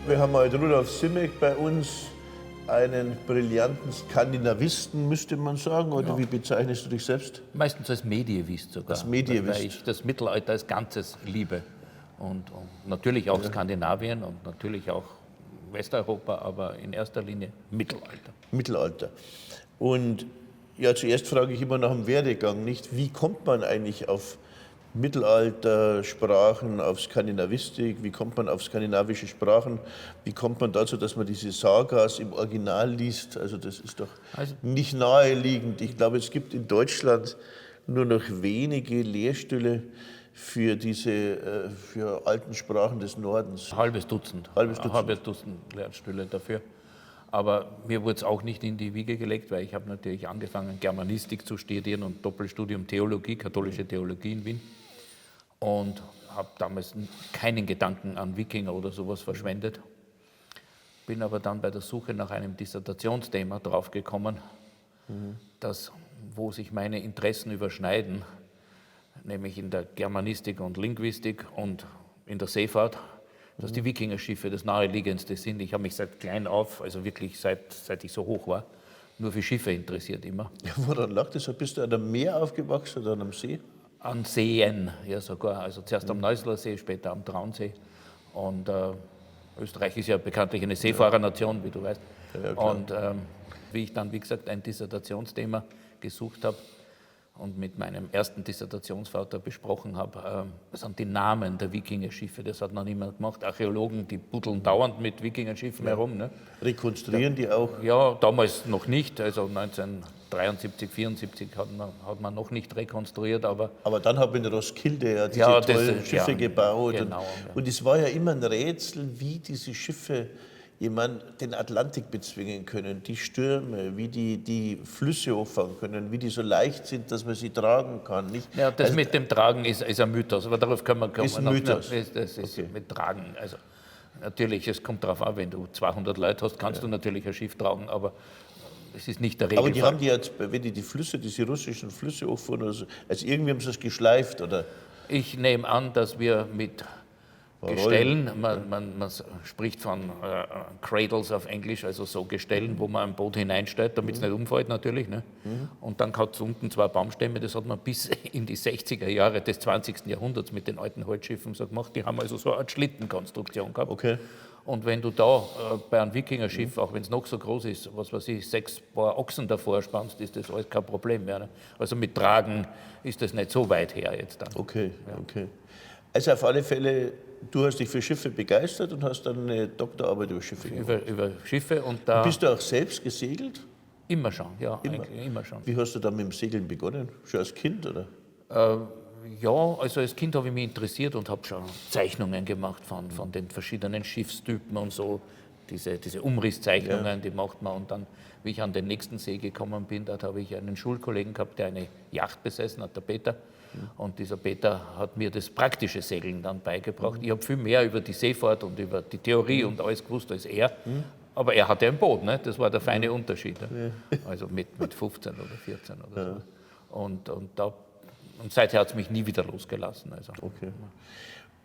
Wir haben heute Rudolf Simek bei uns, einen brillanten Skandinavisten, müsste man sagen, oder wie bezeichnest du dich selbst? Meistens als Medievist sogar. Als Medievist. Weil ich das Mittelalter als Ganzes liebe. Und natürlich auch Skandinavien und natürlich auch Westeuropa, aber in erster Linie Mittelalter. Mittelalter. Und ja, zuerst frage ich immer nach dem Werdegang, nicht? Wie kommt man eigentlich auf Mittelalter-Sprachen, auf Skandinavistik, wie kommt man auf skandinavische Sprachen, wie kommt man dazu, dass man diese Sagas im Original liest? Also das ist doch nicht naheliegend. Ich glaube, es gibt in Deutschland nur noch wenige Lehrstühle für diese für alten Sprachen des Nordens. Halbes Dutzend Lehrstühle dafür. Aber mir wurde es auch nicht in die Wiege gelegt, weil ich habe natürlich angefangen, Germanistik zu studieren und Doppelstudium Theologie, katholische Theologie in Wien. Und habe damals keinen Gedanken an Wikinger oder sowas verschwendet. Bin aber dann bei der Suche nach einem Dissertationsthema draufgekommen, wo sich meine Interessen überschneiden, nämlich in der Germanistik und Linguistik und in der Seefahrt, dass die Wikingerschiffe das naheliegendste sind. Ich habe mich seit klein auf, also wirklich seit ich so hoch war, nur für Schiffe interessiert immer. Ja, woran lag das? Bist du an einem Meer aufgewachsen oder an einem See? An Seen, ja sogar. Also zuerst am Neusiedler See, später am Traunsee. Und Österreich ist ja bekanntlich eine Seefahrernation, wie du weißt. Ja, und wie ich dann, wie gesagt, ein Dissertationsthema gesucht habe und mit meinem ersten Dissertationsvater besprochen habe, sind die Namen der Wikingerschiffe. Das hat noch niemand gemacht. Archäologen, die buddeln dauernd mit Wikingerschiffen herum. Ne? Rekonstruieren die auch? Ja, damals noch nicht. Also 1973, 74 hat man noch nicht rekonstruiert. Aber dann hat man in Roskilde ja diese tollen Schiffe gebaut. Genau, und es war ja immer ein Rätsel, wie diese Schiffe den Atlantik bezwingen können, die Stürme, wie die Flüsse auffangen können, wie die so leicht sind, dass man sie tragen kann. Nicht? Ja, das mit dem Tragen ist ein Mythos, aber darauf können wir kommen. Ist ein Mythos? Das ist mit Tragen. Also natürlich, es kommt darauf an, wenn du 200 Leute hast, kannst du natürlich ein Schiff tragen, aber es ist nicht der Regelfall. Aber die haben die jetzt, wenn die Flüsse, diese russischen Flüsse auffahren, also irgendwie haben sie es geschleift, oder? Ich nehme an, dass wir mit Gestellen, man spricht von Cradles auf Englisch, also so Gestellen, wo man ein Boot hineinstellt, damit es nicht umfällt natürlich. Ne? Und dann hat es unten zwei Baumstämme, das hat man bis in die 60er Jahre des 20. Jahrhunderts mit den alten Holzschiffen so gemacht. Die haben also so eine Schlittenkonstruktion gehabt. Okay. Und wenn du da bei einem Wikingerschiff, auch wenn es noch so groß ist, was weiß ich, 6 Paar Ochsen davor spannst, ist das alles kein Problem mehr. Ne? Also mit Tragen ist das nicht so weit her jetzt dann. Okay, okay. Also auf alle Fälle, du hast dich für Schiffe begeistert und hast dann eine Doktorarbeit über Schiffe gemacht. Über Schiffe und da... Bist du auch selbst gesegelt? Immer schon, ja, eigentlich immer schon. Wie hast du dann mit dem Segeln begonnen? Schon als Kind, oder? Ja, also als Kind habe ich mich interessiert und habe schon Zeichnungen gemacht von den verschiedenen Schiffstypen und so. Diese Umrisszeichnungen, die macht man. Und dann, wie ich an den nächsten See gekommen bin, dort habe ich einen Schulkollegen gehabt, der eine Yacht besessen hat, der Peter. Und dieser Peter hat mir das praktische Segeln dann beigebracht. Ich habe viel mehr über die Seefahrt und über die Theorie und alles gewusst als er. Aber er hatte ein Boot, ne? Das war der feine Unterschied. Ne? Also mit 15 oder 14 oder so. Und seither hat es mich nie wieder losgelassen. Also. Okay.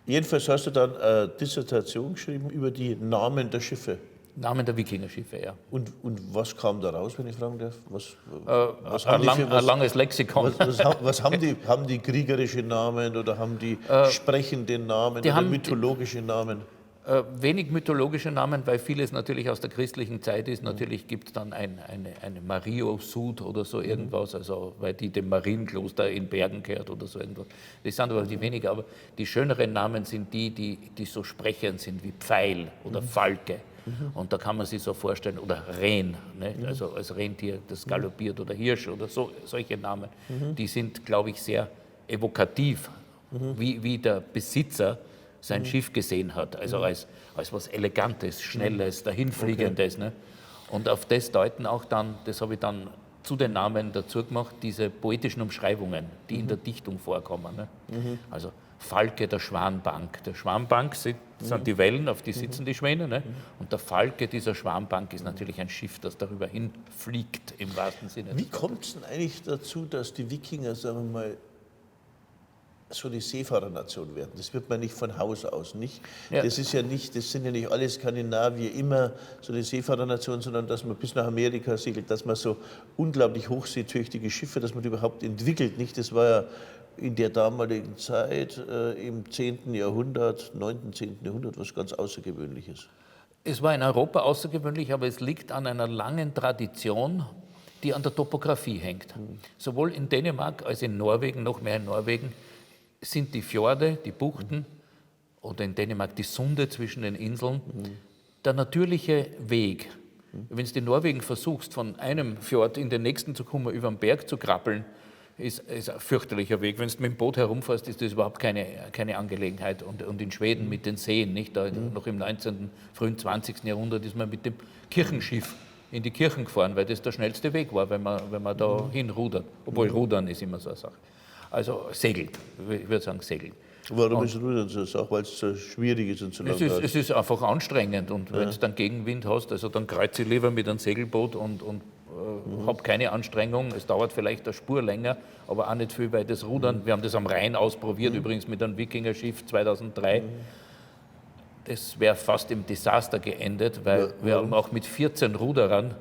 Jedenfalls hast du dann eine Dissertation geschrieben über die Namen der Schiffe. Namen der Wikingerschiffe, ja. Und was kam da raus, wenn ich fragen darf? Ein langes Lexikon. Was haben die? Haben die kriegerische Namen oder haben die sprechende Namen oder mythologische Namen? Wenig mythologische Namen, weil vieles natürlich aus der christlichen Zeit ist. Natürlich gibt es dann eine Mario-Sud oder so irgendwas, also weil die dem Marienkloster in Bergen gehört oder so irgendwas. Das sind aber die weniger, aber die schöneren Namen sind die so sprechend sind wie Pfeil oder Falke. Und da kann man sich so vorstellen, oder Rehn, ne? Also als Rentier, das galoppiert, oder Hirsch oder so, solche Namen. Die sind, glaube ich, sehr evokativ, wie der Besitzer sein Schiff gesehen hat, also als was Elegantes, Schnelles, Dahinfliegendes. Okay. Ne? Und auf das deuten auch dann, das habe ich dann zu den Namen dazu gemacht, diese poetischen Umschreibungen, die in der Dichtung vorkommen. Ne? Also Falke der Schwanbank. Der Schwanbank sind die Wellen, auf die sitzen die Schwäne. Ne? Und der Falke dieser Schwanbank ist natürlich ein Schiff, das darüber hinfliegt, im wahrsten Sinne. Wie kommt es denn eigentlich dazu, dass die Wikinger, sagen wir mal, so eine Seefahrernation werden. Das wird man nicht von Haus aus, nicht? Ja. Das sind ja nicht alle Skandinavier immer so eine Seefahrernation, sondern dass man bis nach Amerika segelt, dass man so unglaublich hochseetüchtige Schiffe, dass man die überhaupt entwickelt, nicht? Das war ja in der damaligen Zeit, im 10. Jahrhundert, 9., 10. Jahrhundert, was ganz Außergewöhnliches. Es war in Europa außergewöhnlich, aber es liegt an einer langen Tradition, die an der Topografie hängt. Sowohl in Dänemark als in Norwegen, noch mehr in Norwegen, sind die Fjorde, die Buchten oder in Dänemark die Sunde zwischen den Inseln der natürliche Weg. Wenn du in Norwegen versuchst, von einem Fjord in den nächsten zu kommen, über den Berg zu krabbeln, ist ein fürchterlicher Weg. Wenn du mit dem Boot herumfährst, ist das überhaupt keine Angelegenheit. Und in Schweden mit den Seen, nicht? Da noch im 19., frühen 20. Jahrhundert ist man mit dem Kirchenschiff in die Kirchen gefahren, weil das der schnellste Weg war, wenn man da hinrudert. Obwohl Rudern ist immer so eine Sache. Also segelt, ich würde sagen segelt. Warum ist Rudern so eine Sache? Weil es so schwierig ist und so lang Es ist einfach anstrengend und wenn du dann Gegenwind hast, also dann kreuze ich lieber mit einem Segelboot und habe keine Anstrengung. Es dauert vielleicht eine Spur länger, aber auch nicht viel, weil das Rudern, wir haben das am Rhein ausprobiert, übrigens mit einem Wikingerschiff 2003. Das wäre fast im Desaster geendet, weil wir haben auch mit 14 Ruderern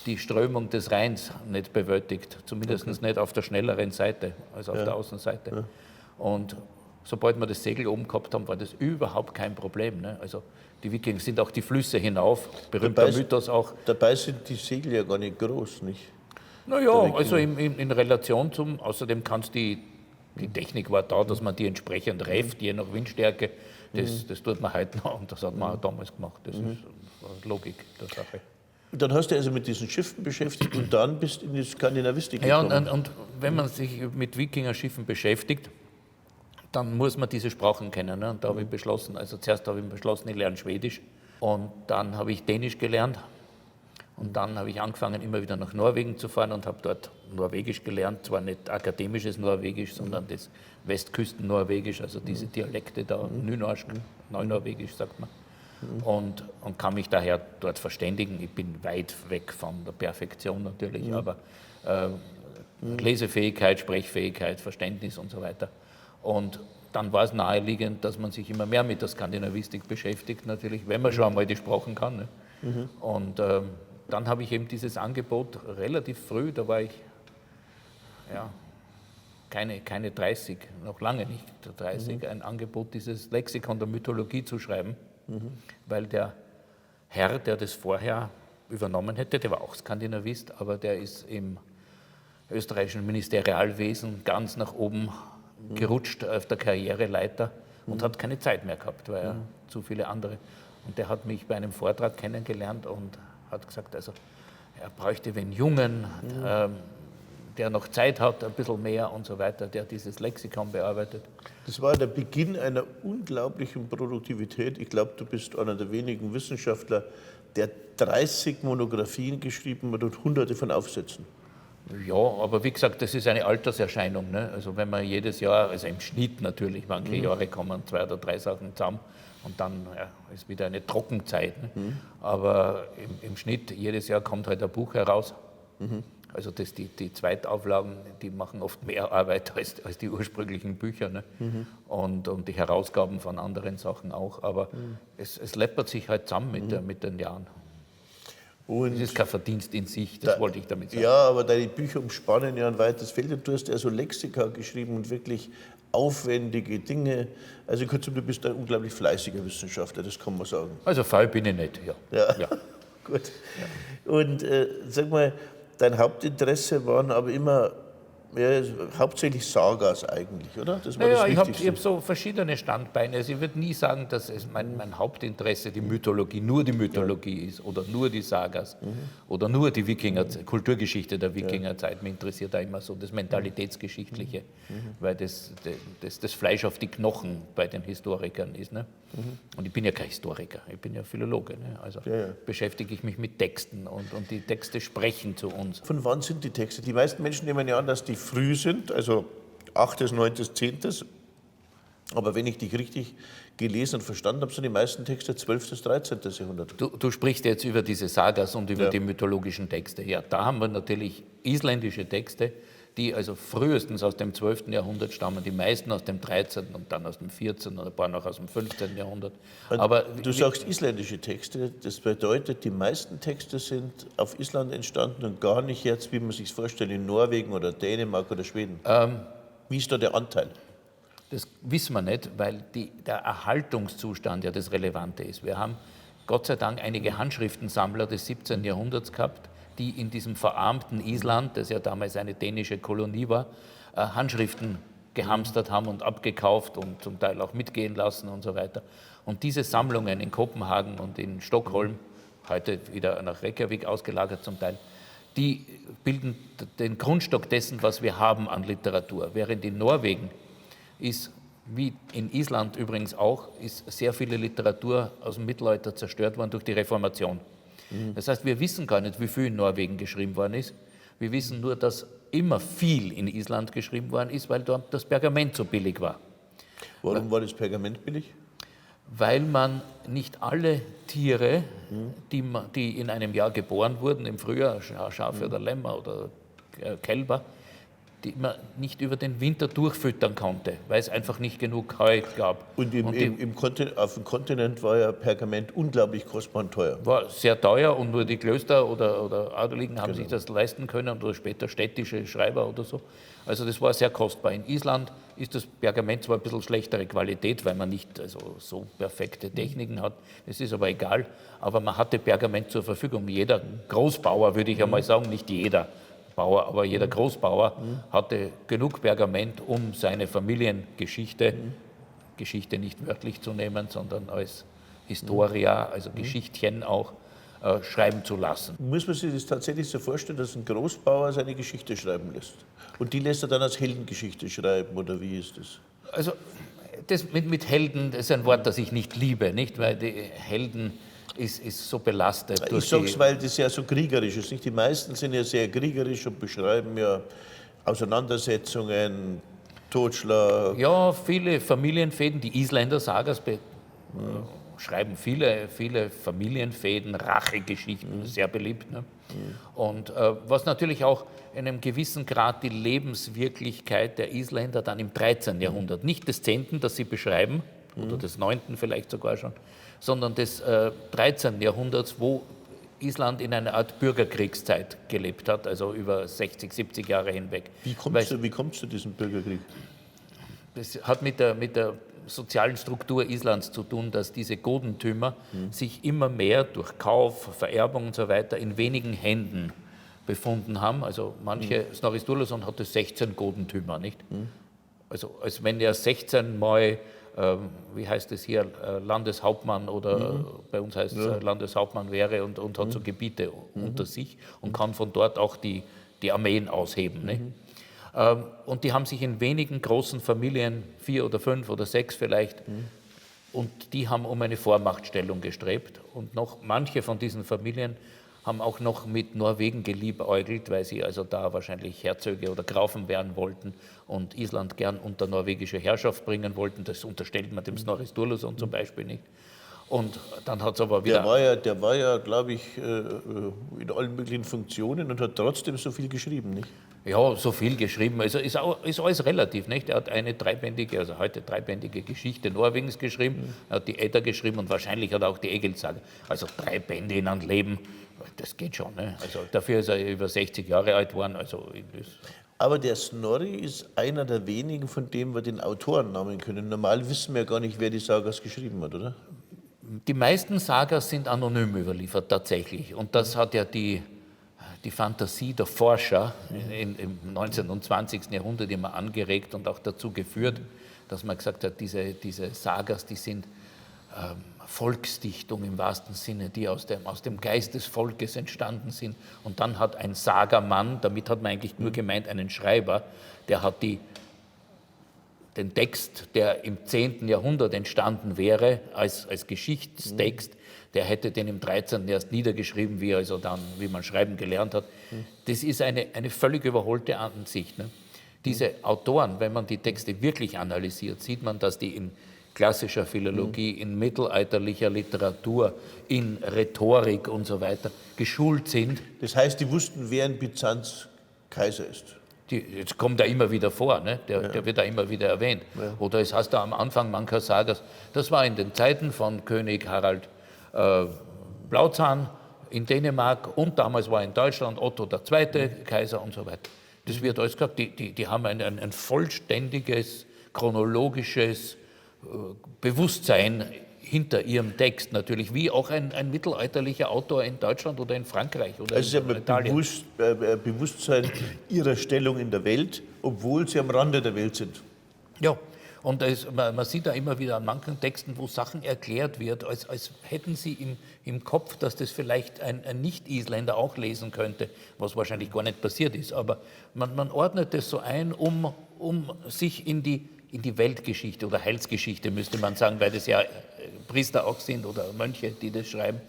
die Strömung des Rheins nicht bewältigt, zumindest nicht auf der schnelleren Seite, also auf der Außenseite. Und sobald wir das Segel oben gehabt haben, war das überhaupt kein Problem. Ne? Also die Wikinger sind auch die Flüsse hinauf, berühmter Mythos auch. Dabei sind die Segel ja gar nicht groß, nicht? Naja, also in Relation zum, außerdem kannst die Technik war da, dass man die entsprechend refft, je nach Windstärke. Das tut man heute noch und das hat man auch damals gemacht. Das ist Logik der Sache. Dann hast du also mit diesen Schiffen beschäftigt und dann bist du in die Skandinavistik gekommen. Ja, und wenn man sich mit Wikingerschiffen beschäftigt, dann muss man diese Sprachen kennen. Ne? Und da habe ich beschlossen, ich lerne Schwedisch und dann habe ich Dänisch gelernt und dann habe ich angefangen, immer wieder nach Norwegen zu fahren und habe dort Norwegisch gelernt, zwar nicht akademisches Norwegisch, sondern das Westküsten-Norwegisch, also diese Dialekte da, Nynorsk, Neunorwegisch sagt man. Und kann mich daher dort verständigen. Ich bin weit weg von der Perfektion natürlich, aber Lesefähigkeit, Sprechfähigkeit, Verständnis und so weiter. Und dann war es naheliegend, dass man sich immer mehr mit der Skandinavistik beschäftigt, natürlich, wenn man schon einmal die Sprachen kann. Ne? Und dann habe ich eben dieses Angebot relativ früh, da war ich keine 30, noch lange nicht 30, ein Angebot, dieses Lexikon der Mythologie zu schreiben. Weil der Herr, der das vorher übernommen hätte, der war auch Skandinavist, aber der ist im österreichischen Ministerialwesen ganz nach oben gerutscht auf der Karriereleiter und hat keine Zeit mehr gehabt, weil er zu viele andere. Und der hat mich bei einem Vortrag kennengelernt und hat gesagt, also er bräuchte einen Jungen, der noch Zeit hat, ein bisschen mehr und so weiter, der dieses Lexikon bearbeitet. Das war der Beginn einer unglaublichen Produktivität. Ich glaube, du bist einer der wenigen Wissenschaftler, der 30 Monographien geschrieben hat und hunderte von Aufsätzen. Ja, aber wie gesagt, das ist eine Alterserscheinung. Ne? Also wenn man jedes Jahr, also im Schnitt natürlich, manche Jahre kommen 2 oder 3 Sachen zusammen und dann ist wieder eine Trockenzeit. Ne? Aber im Schnitt, jedes Jahr kommt halt ein Buch heraus. Also die Zweitauflagen, die machen oft mehr Arbeit als die ursprünglichen Bücher. Ne? Und die Herausgaben von anderen Sachen auch. Aber es läppert sich halt zusammen mit den Jahren. Und das ist kein Verdienst in sich, das wollte ich damit sagen. Ja, aber deine Bücher umspannen ja ein weites Feld und du hast ja so Lexika geschrieben und wirklich aufwendige Dinge. Also kurzum, du bist ein unglaublich fleißiger Wissenschaftler, das kann man sagen. Also faul bin ich nicht, ja. Gut. Ja. Und sag mal, dein Hauptinteresse waren aber immer hauptsächlich Sagas eigentlich, oder? Das war das Wichtigste. Ich habe so verschiedene Standbeine. Also ich würde nie sagen, dass es mein Hauptinteresse die Mythologie, nur die Mythologie ist oder nur die Sagas oder nur die Kulturgeschichte der Wikingerzeit. Mich interessiert da immer so das Mentalitätsgeschichtliche, weil das Fleisch auf die Knochen bei den Historikern ist. Ne? Und ich bin ja kein Historiker, ich bin ja Philologe. Ne? Also beschäftige ich mich mit Texten und die Texte sprechen zu uns. Von wann sind die Texte? Die meisten Menschen nehmen ja an, dass die früh sind, also 8., 9., 10. Aber wenn ich dich richtig gelesen und verstanden habe, sind die meisten Texte 12., 13. Jahrhundert. Du sprichst jetzt über diese Sagas und über die mythologischen Texte. Ja, da haben wir natürlich isländische Texte, die also frühestens aus dem 12. Jahrhundert stammen, die meisten aus dem 13. und dann aus dem 14. und ein paar noch aus dem 15. Jahrhundert. Aber du sagst isländische Texte, das bedeutet, die meisten Texte sind auf Island entstanden und gar nicht jetzt, wie man sich vorstellt, in Norwegen oder Dänemark oder Schweden. Wie ist da der Anteil? Das wissen wir nicht, weil der Erhaltungszustand ja das Relevante ist. Wir haben Gott sei Dank einige Handschriftensammler des 17. Jahrhunderts gehabt, die in diesem verarmten Island, das ja damals eine dänische Kolonie war, Handschriften gehamstert haben und abgekauft und zum Teil auch mitgehen lassen und so weiter. Und diese Sammlungen in Kopenhagen und in Stockholm, heute wieder nach Reykjavik ausgelagert zum Teil, die bilden den Grundstock dessen, was wir haben an Literatur. Während in Norwegen ist, wie in Island übrigens auch, ist sehr viele Literatur aus dem Mittelalter zerstört worden durch die Reformation. Das heißt, wir wissen gar nicht, wie viel in Norwegen geschrieben worden ist. Wir wissen nur, dass immer viel in Island geschrieben worden ist, weil dort das Pergament so billig war. Warum war das Pergament billig? Weil man nicht alle Tiere, die in einem Jahr geboren wurden, im Frühjahr, Schafe oder Lämmer oder Kälber, die man nicht über den Winter durchfüttern konnte, weil es einfach nicht genug Heu gab. Und auf dem Kontinent war ja Pergament unglaublich kostbar und teuer. War sehr teuer und nur die Klöster oder Adeligen haben sich das leisten können oder später städtische Schreiber oder so. Also das war sehr kostbar. In Island ist das Pergament zwar ein bisschen schlechtere Qualität, weil man nicht so perfekte Techniken hat, das ist aber egal, aber man hatte Pergament zur Verfügung. Jeder Großbauer, würde ich einmal sagen, nicht jeder Bauer, aber jeder Großbauer hatte genug Pergament, um seine Familiengeschichte, Geschichte nicht wörtlich zu nehmen, sondern als Historia, also Geschichtchen auch, schreiben zu lassen. Muss man sich das tatsächlich so vorstellen, dass ein Großbauer seine Geschichte schreiben lässt? Und die lässt er dann als Heldengeschichte schreiben, oder wie ist das? Also das mit Helden, das ist ein Wort, das ich nicht liebe, nicht? Weil die Helden ist so belastet. Ich sage es, weil das ja so kriegerisch ist. Nicht? Die meisten sind ja sehr kriegerisch und beschreiben ja Auseinandersetzungen, Totschlag. Ja, viele Familienfäden, die Isländer-Sagas schreiben viele Familienfäden, Rachegeschichten, sehr beliebt. Ne? Und was natürlich auch in einem gewissen Grad die Lebenswirklichkeit der Isländer dann im 13. Jahrhundert, nicht des 10., das sie beschreiben, oder des 9. vielleicht sogar schon, sondern des 13. Jahrhunderts, wo Island in einer Art Bürgerkriegszeit gelebt hat, also über 60, 70 Jahre hinweg. Wie kommst du zu diesem Bürgerkrieg? Das hat mit der sozialen Struktur Islands zu tun, dass diese Godentümer sich immer mehr durch Kauf, Vererbung und so weiter in wenigen Händen befunden haben. Also Snorri Sturluson hatte 16 Godentümer, nicht? Also als wenn er 16 Mal, wie heißt es hier, Landeshauptmann oder bei uns heißt es Landeshauptmann wäre und hat so Gebiete unter sich und kann von dort auch die Armeen ausheben. Nicht? Und die haben sich in wenigen großen Familien, 4 oder 5 oder 6 vielleicht, und die haben um eine Vormachtstellung gestrebt. Und noch manche von diesen Familien haben auch noch mit Norwegen geliebäugelt, weil sie also da wahrscheinlich Herzöge oder Grafen werden wollten und Island gern unter norwegische Herrschaft bringen wollten. Das unterstellt man dem Snorri Sturluson zum Beispiel nicht. Und dann hat es aber wieder... Der war ja, glaube ich, in allen möglichen Funktionen und hat trotzdem so viel geschrieben, nicht? Ja, so viel geschrieben. Also ist alles relativ, nicht? Er hat eine heute dreibändige Geschichte Norwegens geschrieben, er hat die Edda geschrieben und wahrscheinlich hat er auch die Egil-Saga. Also 3 Bände in einem Leben, das geht schon. Ne? Also dafür ist er über 60 Jahre alt geworden. Also aber der Snorri ist einer der wenigen, von dem wir den Autorennamen können. Normal wissen wir ja gar nicht, wer die Sagas geschrieben hat, oder? Die meisten Sagas sind anonym überliefert, tatsächlich. Und das hat ja die Fantasie der Forscher im 19. und 20. Jahrhundert immer angeregt und auch dazu geführt, dass man gesagt hat, diese Sagas, die sind Volksdichtung im wahrsten Sinne, die aus dem Geist des Volkes entstanden sind. Und dann hat ein Sagamann, damit hat man eigentlich nur gemeint einen Schreiber, der hat den Text, der im 10. Jahrhundert entstanden wäre, als Geschichtstext, der hätte den im 13. erst niedergeschrieben, wie man schreiben gelernt hat. Das ist eine völlig überholte Ansicht. Ne? Diese Autoren, wenn man die Texte wirklich analysiert, sieht man, dass die in klassischer Philologie, in mittelalterlicher Literatur, in Rhetorik und so weiter geschult sind. Das heißt, die wussten, wer in Byzanz Kaiser ist. Jetzt kommt er immer wieder vor, ne? Der wird da immer wieder erwähnt. Ja. Oder es heißt da am Anfang mancher Sagas, das war in den Zeiten von König Harald Blauzahn in Dänemark und damals war in Deutschland Otto II. Kaiser und so weiter. Das wird alles gesagt, die haben ein vollständiges, chronologisches Bewusstsein hinter ihrem Text natürlich, wie auch ein mittelalterlicher Autor in Deutschland oder in Frankreich oder also in Italien. Bewusstsein ihrer Stellung in der Welt, obwohl sie am Rande der Welt sind. Ja, und man sieht da immer wieder an manchen Texten, wo Sachen erklärt wird, als hätten sie im Kopf, dass das vielleicht ein Nicht-Isländer auch lesen könnte, was wahrscheinlich gar nicht passiert ist. Aber man ordnet das so ein, um sich in die Weltgeschichte oder Heilsgeschichte, müsste man sagen, weil das ja Priester auch sind oder Mönche, die das schreiben.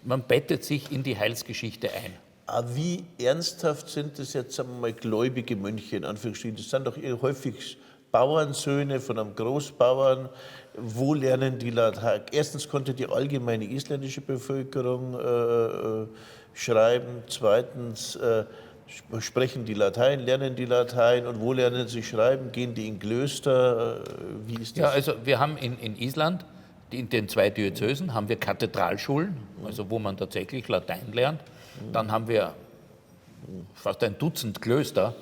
Man bettet sich in die Heilsgeschichte ein. Aber wie ernsthaft sind das jetzt, sagen wir mal, gläubige Mönche in Anführungsstrichen? Das sind doch eher häufig Bauernsöhne von einem Großbauern. Wo lernen die Latein? Erstens konnte die allgemeine isländische Bevölkerung schreiben. Zweitens sprechen die Latein, lernen die Latein. Und wo lernen sie schreiben? Gehen die in Klöster? Wie ist das? Ja, also wir haben in Island, in den 2 Diözesen, haben wir Kathedralschulen, also wo man tatsächlich Latein lernt. Dann haben wir fast ein Dutzend Klöster,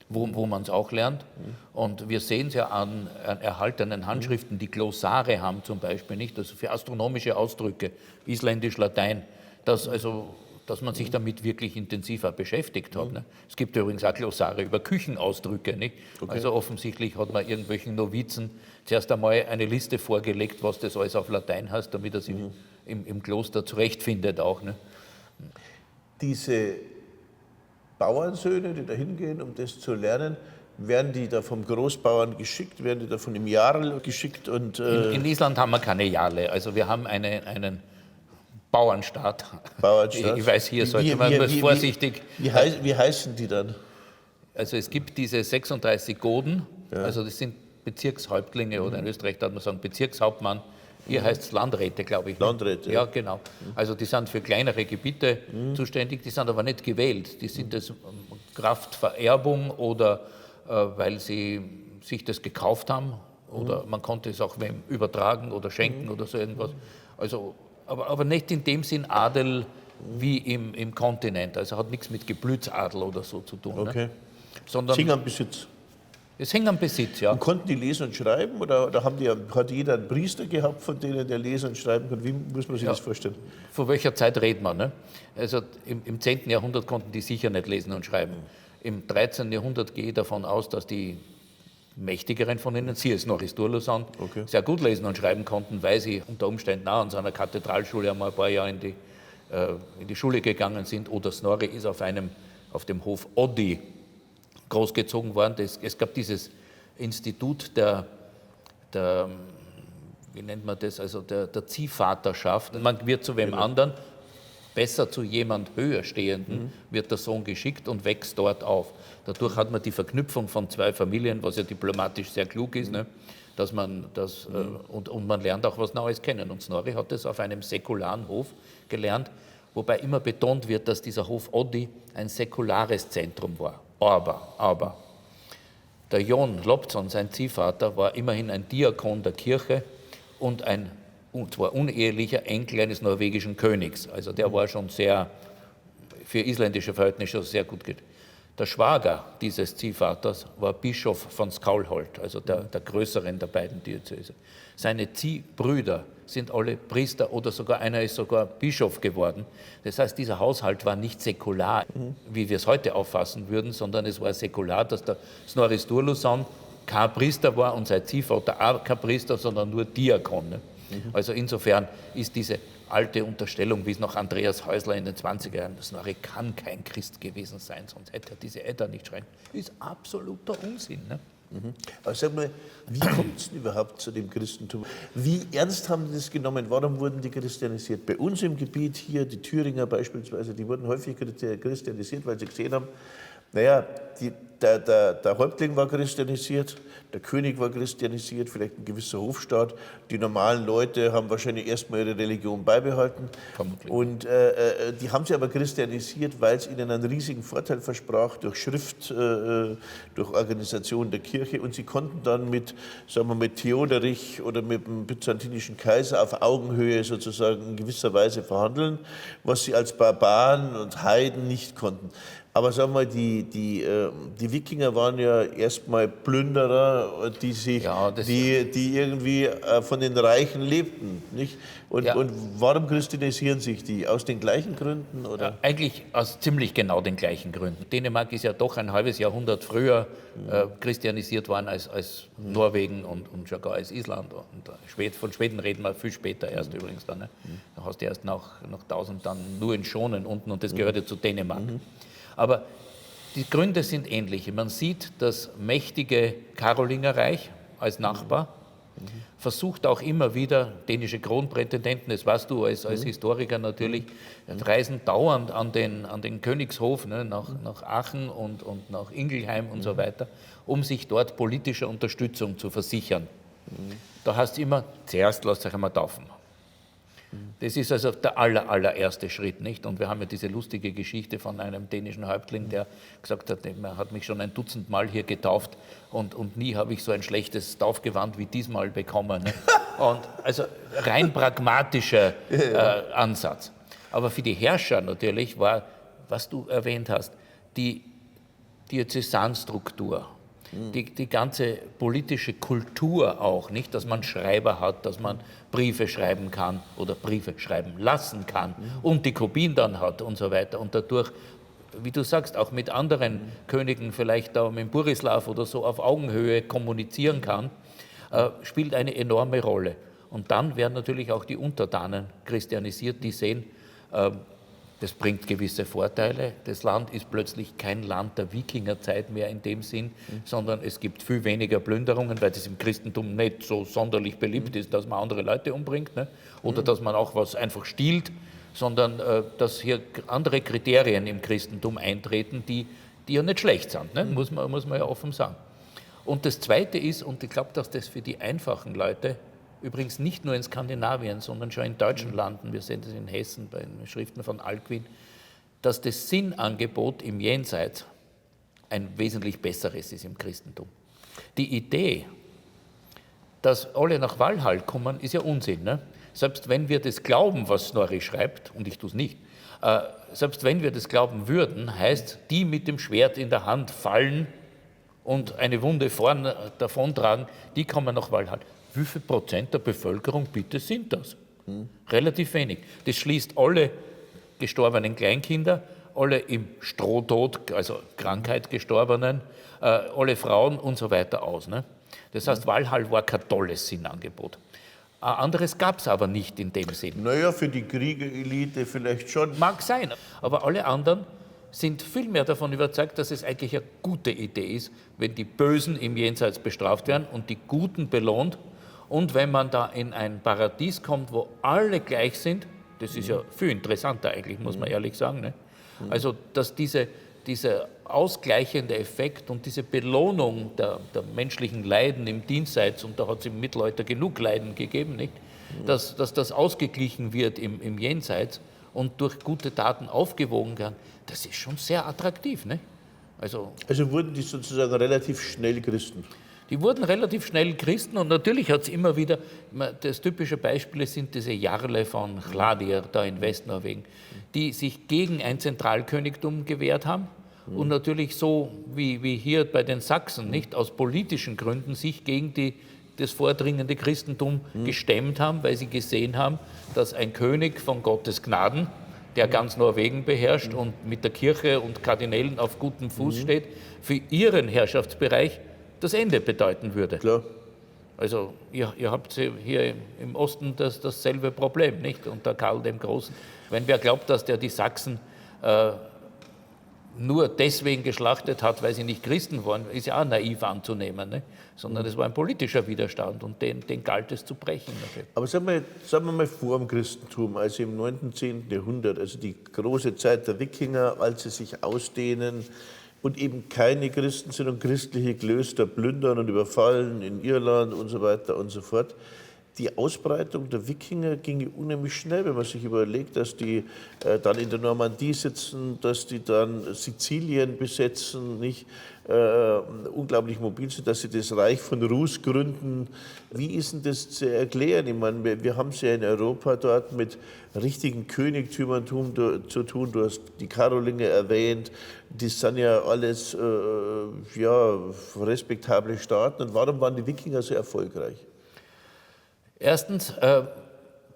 wo man es auch lernt. Und wir sehen es ja an erhaltenen Handschriften, die Glossare haben zum Beispiel, nicht? Also für astronomische Ausdrücke, Isländisch, Latein, dass man sich damit wirklich intensiver beschäftigt hat. Ne? Es gibt übrigens auch Glossare über Küchenausdrücke. Nicht? Okay. Also offensichtlich hat man irgendwelchen Novizen zuerst einmal eine Liste vorgelegt, was das alles auf Latein heißt, damit er sich im Kloster zurechtfindet auch. Ne? Diese Bauernsöhne, die da hingehen, um das zu lernen, werden die da vom Großbauern geschickt, werden die da von dem Jarl geschickt? Und, in Island haben wir keine Jarle, also wir haben einen Bauernstaat. Ich weiß, hier sollte man vorsichtig... Wie heißen die dann? Also es gibt diese 36 Goden, also das sind Bezirkshäuptlinge oder in Österreich darf man sagen Bezirkshauptmann. Hier heißt es Landräte, glaube ich. Landräte. Ja, genau. Also die sind für kleinere Gebiete zuständig, die sind aber nicht gewählt. Die sind das Kraft Vererbung oder weil sie sich das gekauft haben oder man konnte es auch wem übertragen oder schenken oder so irgendwas. Also, aber nicht in dem Sinn Adel wie im Kontinent. Also hat nichts mit Geblütsadel oder so zu tun. Okay. Ne? Sondern Sing am Besitz. Es hing am Besitz, ja. Und konnten die lesen und schreiben oder hat jeder einen Priester gehabt, von denen der lesen und schreiben konnte? Wie muss man sich das vorstellen? Von welcher Zeit reden wir? Ne? Also im 10. Jahrhundert konnten die sicher nicht lesen und schreiben. Im 13. Jahrhundert gehe ich davon aus, dass die Mächtigeren von ihnen, sie Snorri Sturluson, sehr gut lesen und schreiben konnten, weil sie unter Umständen auch an so einer Kathedralschule einmal ein paar Jahre in die Schule gegangen sind. Oder Snorri ist auf dem Hof Oddi großgezogen worden. Es gab dieses Institut der wie nennt man das, also der Ziehvaterschaft. Man wird zu wem anderen, besser zu jemand Höherstehenden, wird der Sohn geschickt und wächst dort auf. Dadurch hat man die Verknüpfung von 2 Familien, was ja diplomatisch sehr klug ist, ne? Dass man das, und man lernt auch was Neues kennen. Und Snorri hat das auf einem säkularen Hof gelernt, wobei immer betont wird, dass dieser Hof Oddi ein säkulares Zentrum war. Aber der Jon Lobson, sein Ziehvater, war immerhin ein Diakon der Kirche und zwar unehelicher Enkel eines norwegischen Königs. Also der war schon sehr, für isländische Verhältnisse sehr gut. Der Schwager dieses Ziehvaters war Bischof von Skaulholt, also der größeren der beiden Diözese. Seine Ziehbrüder sind alle Priester oder sogar einer ist sogar Bischof geworden. Das heißt, dieser Haushalt war nicht säkular, wie wir es heute auffassen würden, sondern es war säkular, dass der Snorri Sturluson kein Priester war und sein Ziehvater auch kein Priester, sondern nur Diakon. Ne? Also insofern ist diese alte Unterstellung, wie es noch Andreas Häusler in den 20er Jahren, Snorri kann kein Christ gewesen sein, sonst hätte er diese Edda nicht schreiben, ist absoluter Unsinn. Ne? Aber sag mal, wie kommt es denn überhaupt zu dem Christentum? Wie ernst haben die das genommen? Warum wurden die christianisiert? Bei uns im Gebiet hier, die Thüringer beispielsweise, die wurden häufig christianisiert, weil sie gesehen haben, naja, der Häuptling war christianisiert, der König war christianisiert, vielleicht ein gewisser Hofstaat. Die normalen Leute haben wahrscheinlich erstmal ihre Religion beibehalten. Vermutlich. Und die haben sie aber christianisiert, weil es ihnen einen riesigen Vorteil versprach durch Schrift, durch Organisation der Kirche. Und sie konnten dann sagen wir, mit Theoderich oder mit dem byzantinischen Kaiser auf Augenhöhe sozusagen in gewisser Weise verhandeln, was sie als Barbaren und Heiden nicht konnten. Aber sagen wir mal, die Wikinger waren ja erstmal Plünderer, die irgendwie von den Reichen lebten, nicht? Und warum christianisieren sich die? Aus den gleichen Gründen? Oder? Ja, eigentlich aus ziemlich genau den gleichen Gründen. Dänemark ist ja doch ein halbes Jahrhundert früher christianisiert worden als Norwegen und schon gar als Island. Und von Schweden reden wir viel später erst übrigens dann. Ne? Da hast du erst nach 1000 dann nur in Schonen unten und das gehörte zu Dänemark. Aber die Gründe sind ähnliche. Man sieht das mächtige Karolingerreich als Nachbar, versucht auch immer wieder, dänische Kronprätendenten, das weißt du als Historiker natürlich, reisen dauernd an den Königshof, ne, nach Aachen und nach Ingelheim und so weiter, um sich dort politischer Unterstützung zu versichern. Da heißt es immer, zuerst lasst euch einmal taufen. Das ist also der allererste Schritt, nicht? Und wir haben ja diese lustige Geschichte von einem dänischen Häuptling, der gesagt hat, er hat mich schon ein Dutzend Mal hier getauft und nie habe ich so ein schlechtes Taufgewand wie diesmal bekommen. Ne? Und also rein pragmatischer Ansatz. Aber für die Herrscher natürlich war, was du erwähnt hast, die Diözesanstruktur, die ganze politische Kultur auch, nicht, dass man Schreiber hat, dass man Briefe schreiben kann oder Briefe schreiben lassen kann und die Kopien dann hat und so weiter und dadurch, wie du sagst, auch mit anderen Königen, vielleicht auch mit Burislav oder so auf Augenhöhe kommunizieren kann, spielt eine enorme Rolle. Und dann werden natürlich auch die Untertanen christianisiert, die sehen, das bringt gewisse Vorteile. Das Land ist plötzlich kein Land der Wikingerzeit mehr in dem Sinn, sondern es gibt viel weniger Plünderungen, weil das im Christentum nicht so sonderlich beliebt ist, dass man andere Leute umbringt, ne? Oder dass man auch was einfach stiehlt, sondern dass hier andere Kriterien im Christentum eintreten, die ja nicht schlecht sind, ne? Muss man ja offen sagen. Und das Zweite ist, und ich glaube, dass das für die einfachen Leute, übrigens nicht nur in Skandinavien, sondern schon in deutschen Landen, wir sehen das in Hessen bei den Schriften von Alcuin, dass das Sinnangebot im Jenseits ein wesentlich besseres ist im Christentum. Die Idee, dass alle nach Valhall kommen, ist ja Unsinn. Ne? Selbst wenn wir das glauben, was Snorri schreibt, und ich tue es nicht, selbst wenn wir das glauben würden, heißt, die mit dem Schwert in der Hand fallen und eine Wunde vorne davontragen, die kommen nach Valhall. Wie viel Prozent der Bevölkerung bitte sind das? Relativ wenig. Das schließt alle gestorbenen Kleinkinder, alle im Strohtod, also Krankheit gestorbenen, alle Frauen und so weiter aus. Ne? Das heißt, Valhall war kein tolles Sinnangebot. Ein anderes gab es aber nicht in dem Sinn. Naja, für die Kriegerelite vielleicht schon. Mag sein, aber alle anderen sind vielmehr davon überzeugt, dass es eigentlich eine gute Idee ist, wenn die Bösen im Jenseits bestraft werden und die Guten belohnt. Und wenn man da in ein Paradies kommt, wo alle gleich sind, das ist ja viel interessanter eigentlich, muss man ehrlich sagen. Ne? Also, dass dieser ausgleichende Effekt und diese Belohnung der menschlichen Leiden im Diesseits, und da hat es im Mittelalter genug Leiden gegeben, nicht? Dass das ausgeglichen wird im Jenseits und durch gute Taten aufgewogen kann, das ist schon sehr attraktiv. Ne? Also wurden die sozusagen relativ schnell Christen? Die wurden relativ schnell Christen und natürlich hat es immer wieder, das typische Beispiel sind diese Jarle von Hladir da in Westnorwegen, die sich gegen ein Zentralkönigtum gewehrt haben und natürlich so wie hier bei den Sachsen, nicht aus politischen Gründen sich gegen das vordringende Christentum gestemmt haben, weil sie gesehen haben, dass ein König von Gottes Gnaden, der ganz Norwegen beherrscht und mit der Kirche und Kardinälen auf gutem Fuß steht, für ihren Herrschaftsbereich das Ende bedeuten würde. Klar. Also ihr habt hier im Osten dasselbe Problem, nicht? Unter Karl dem Großen. Wenn wer glaubt, dass der die Sachsen nur deswegen geschlachtet hat, weil sie nicht Christen waren, ist ja auch naiv anzunehmen, ne? Sondern es war ein politischer Widerstand und den galt es zu brechen. Natürlich. Aber sagen wir mal vor dem Christentum, also im 9., 10. Jahrhundert, also die große Zeit der Wikinger, als sie sich ausdehnen, und eben keine Christen sind und christliche Klöster plündern und überfallen in Irland und so weiter und so fort. Die Ausbreitung der Wikinger ging unheimlich schnell, wenn man sich überlegt, dass die dann in der Normandie sitzen, dass die dann Sizilien besetzen, nicht unglaublich mobil sind, dass sie das Reich von Rus gründen. Wie ist denn das zu erklären? Ich meine, wir haben es ja in Europa dort mit richtigen Königtümern zu tun. Du hast die Karolinger erwähnt. Das sind ja alles respektable Staaten. Und warum waren die Wikinger so erfolgreich? Erstens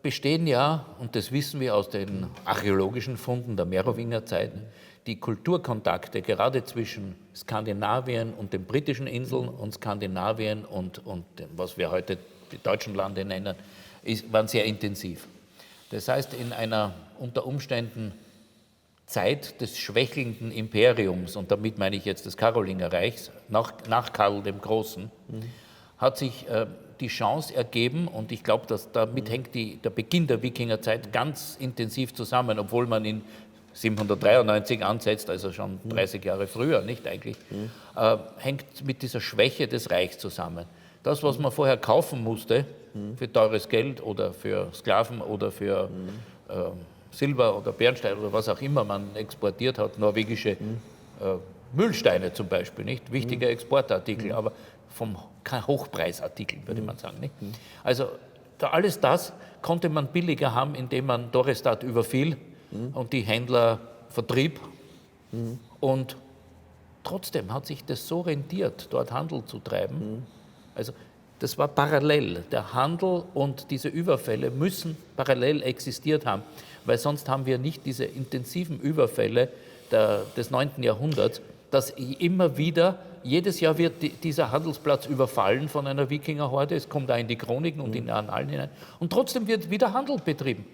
bestehen ja, und das wissen wir aus den archäologischen Funden der Merowingerzeiten, die Kulturkontakte gerade zwischen Skandinavien und den britischen Inseln und Skandinavien und was wir heute die deutschen Lande nennen, waren sehr intensiv. Das heißt, in einer unter Umständen Zeit des schwächelnden Imperiums, und damit meine ich jetzt des Karolingerreichs, nach Karl dem Großen, hat sich die Chance ergeben, und ich glaube, dass damit hängt der Beginn der Wikingerzeit ganz intensiv zusammen, obwohl man in 793 ansetzt, also schon 30 Jahre früher, nicht eigentlich, hängt mit dieser Schwäche des Reichs zusammen. Das, was man vorher kaufen musste, für teures Geld oder für Sklaven oder für Silber oder Bernstein oder was auch immer man exportiert hat, norwegische Mühlsteine zum Beispiel, nicht? Wichtiger Exportartikel, aber kein Hochpreisartikel, würde man sagen. Nicht? Also alles das konnte man billiger haben, indem man Dorestad überfiel und die Händler vertrieb. Und trotzdem hat sich das so rentiert, dort Handel zu treiben. Also das war parallel. Der Handel und diese Überfälle müssen parallel existiert haben, weil sonst haben wir nicht diese intensiven Überfälle des 9. Jahrhunderts, dass immer wieder, jedes Jahr wird dieser Handelsplatz überfallen von einer Wikingerhorde, es kommt auch in die Chroniken und in die Annalen hinein, und trotzdem wird wieder Handel betrieben.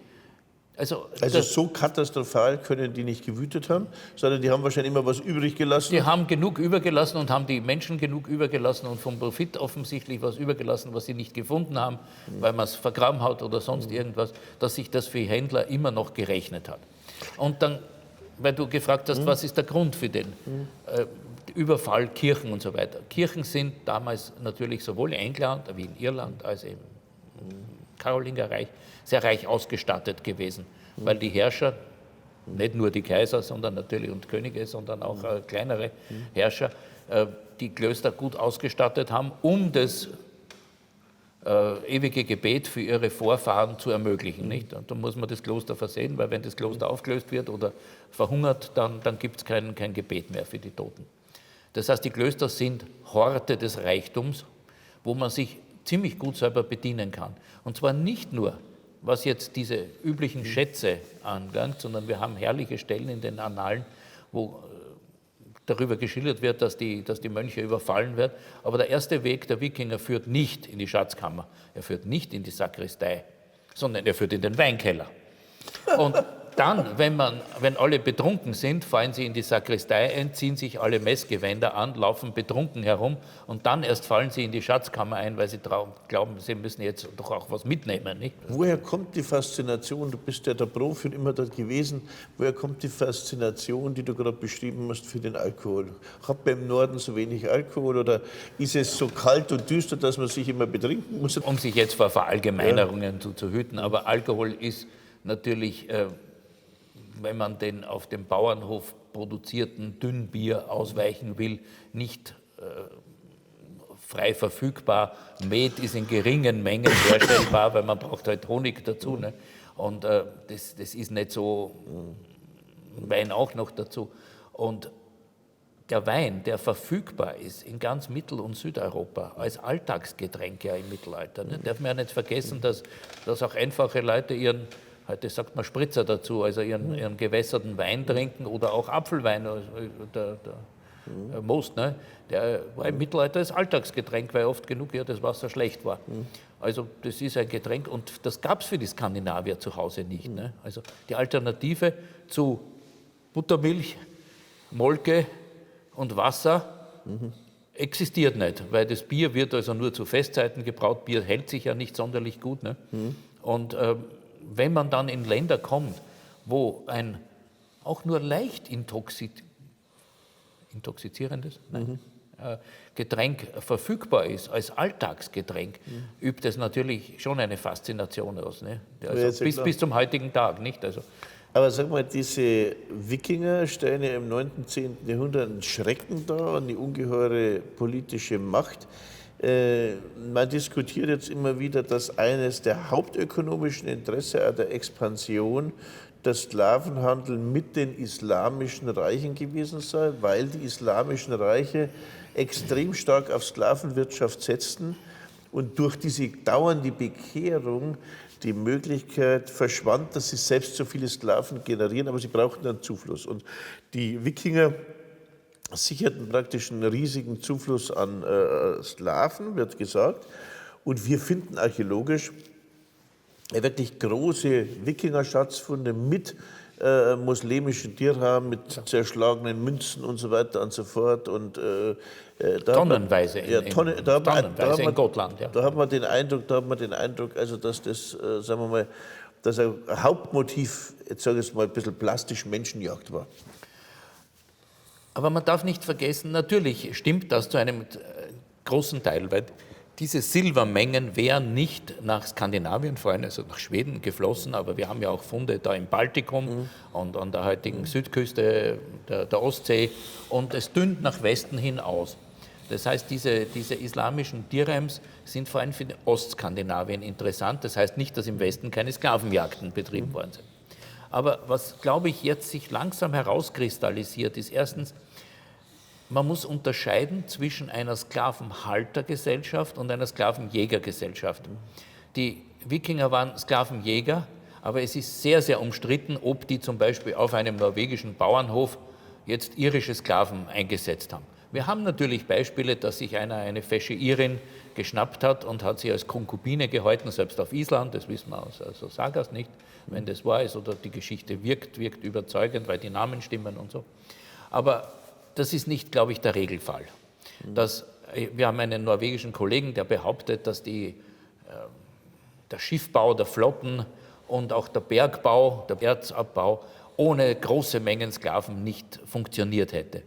Also so katastrophal können die nicht gewütet haben, sondern die haben wahrscheinlich immer was übrig gelassen. Die haben genug übergelassen und haben die Menschen genug übergelassen und vom Profit offensichtlich was übergelassen, was sie nicht gefunden haben, weil man es vergraben hat oder sonst irgendwas, dass sich das für Händler immer noch gerechnet hat. Und dann, weil du gefragt hast, was ist der Grund für den Überfall, Kirchen und so weiter. Kirchen sind damals natürlich sowohl in England wie in Irland als im Karolingerreich sehr reich ausgestattet gewesen, weil die Herrscher, nicht nur die Kaiser, sondern natürlich und Könige, sondern auch kleinere Herrscher, die Klöster gut ausgestattet haben, um das ewige Gebet für ihre Vorfahren zu ermöglichen. Nicht? Und da muss man das Kloster versehen, weil wenn das Kloster aufgelöst wird oder verhungert, dann gibt es kein Gebet mehr für die Toten. Das heißt, die Klöster sind Horte des Reichtums, wo man sich ziemlich gut selber bedienen kann. Und zwar nicht nur, was jetzt diese üblichen Schätze angeht, sondern wir haben herrliche Stellen in den Annalen, wo darüber geschildert wird, dass die Mönche überfallen werden. Aber der erste Weg der Wikinger führt nicht in die Schatzkammer, er führt nicht in die Sakristei, sondern er führt in den Weinkeller. Und dann, wenn alle betrunken sind, fallen sie in die Sakristei ein, ziehen sich alle Messgewänder an, laufen betrunken herum und dann erst fallen sie in die Schatzkammer ein, weil sie glauben, sie müssen jetzt doch auch was mitnehmen. Nicht? Woher kommt die Faszination, du bist ja der Profi und immer dort gewesen, woher kommt die Faszination, die du gerade beschrieben hast, für den Alkohol? Hat man im Norden so wenig Alkohol oder ist es so kalt und düster, dass man sich immer betrinken muss? Um sich jetzt vor Verallgemeinerungen zu hüten, aber Alkohol ist natürlich, wenn man den auf dem Bauernhof produzierten Dünnbier ausweichen will, nicht frei verfügbar. Met ist in geringen Mengen herstellbar, weil man braucht halt Honig dazu. Ne? Und das ist nicht so, Wein auch noch dazu. Und der Wein, der verfügbar ist in ganz Mittel- und Südeuropa als Alltagsgetränk ja im Mittelalter, ne? Darf man ja nicht vergessen, dass auch einfache Leute heute sagt man Spritzer dazu, also ihren gewässerten Wein trinken oder auch Apfelwein, der Most, ne? Der war im Mittelalter das Alltagsgetränk, weil oft genug das Wasser schlecht war. Also das ist ein Getränk und das gab es für die Skandinavier zu Hause nicht. Ne? Also die Alternative zu Buttermilch, Molke und Wasser existiert nicht, weil das Bier wird also nur zu Festzeiten gebraut, Bier hält sich ja nicht sonderlich gut. Ne? Und wenn man dann in Länder kommt, wo ein auch nur leicht intoxizierendes? Nein. Getränk verfügbar ist, als Alltagsgetränk, übt es natürlich schon eine Faszination aus. Ne? Also bis zum heutigen Tag. Nicht? Also, aber sag mal, diese Wikinger stellen ja im 9. und 10. Jahrhundert einen Schrecken dar, eine ungeheure politische Macht. Man diskutiert jetzt immer wieder, dass eines der hauptökonomischen Interessen der Expansion der Sklavenhandel mit den islamischen Reichen gewesen sei, weil die islamischen Reiche extrem stark auf Sklavenwirtschaft setzten und durch diese dauernde Bekehrung die Möglichkeit verschwand, dass sie selbst so viele Sklaven generieren, aber sie brauchten dann Zufluss. Und die Wikinger sicherten praktisch einen riesigen Zufluss an Sklaven, wird gesagt. Und wir finden archäologisch wirklich große Wikinger-Schatzfunde mit muslimischen Dirham, mit zerschlagenen Münzen und so weiter und so fort. Und, tonnenweise in Gotland. Ja. Da hat man den Eindruck, also dass das, sagen wir mal, dass ein Hauptmotiv, jetzt sage ich es mal ein bisschen plastisch, Menschenjagd war. Aber man darf nicht vergessen, natürlich stimmt das zu einem großen Teil, weil diese Silbermengen wären nicht nach Skandinavien, vor allem also nach Schweden geflossen, aber wir haben ja auch Funde da im Baltikum und an der heutigen Südküste der Ostsee und es dünnt nach Westen hin aus. Das heißt, diese islamischen Dirhams sind vor allem für Ostskandinavien interessant. Das heißt nicht, dass im Westen keine Sklavenjagden betrieben worden sind. Aber was, glaube ich, jetzt sich langsam herauskristallisiert, ist erstens, man muss unterscheiden zwischen einer Sklavenhaltergesellschaft und einer Sklavenjägergesellschaft. Die Wikinger waren Sklavenjäger, aber es ist sehr, sehr umstritten, ob die zum Beispiel auf einem norwegischen Bauernhof jetzt irische Sklaven eingesetzt haben. Wir haben natürlich Beispiele, dass sich eine fesche Irin geschnappt hat und hat sie als Konkubine gehalten, selbst auf Island, das wissen wir aus also Sagas nicht, wenn das wahr ist oder die Geschichte wirkt überzeugend, weil die Namen stimmen und so. Aber das ist nicht, glaube ich, der Regelfall. Wir haben einen norwegischen Kollegen, der behauptet, dass der Schiffbau, der Flotten und auch der Bergbau, der Erzabbau ohne große Mengen Sklaven nicht funktioniert hätte.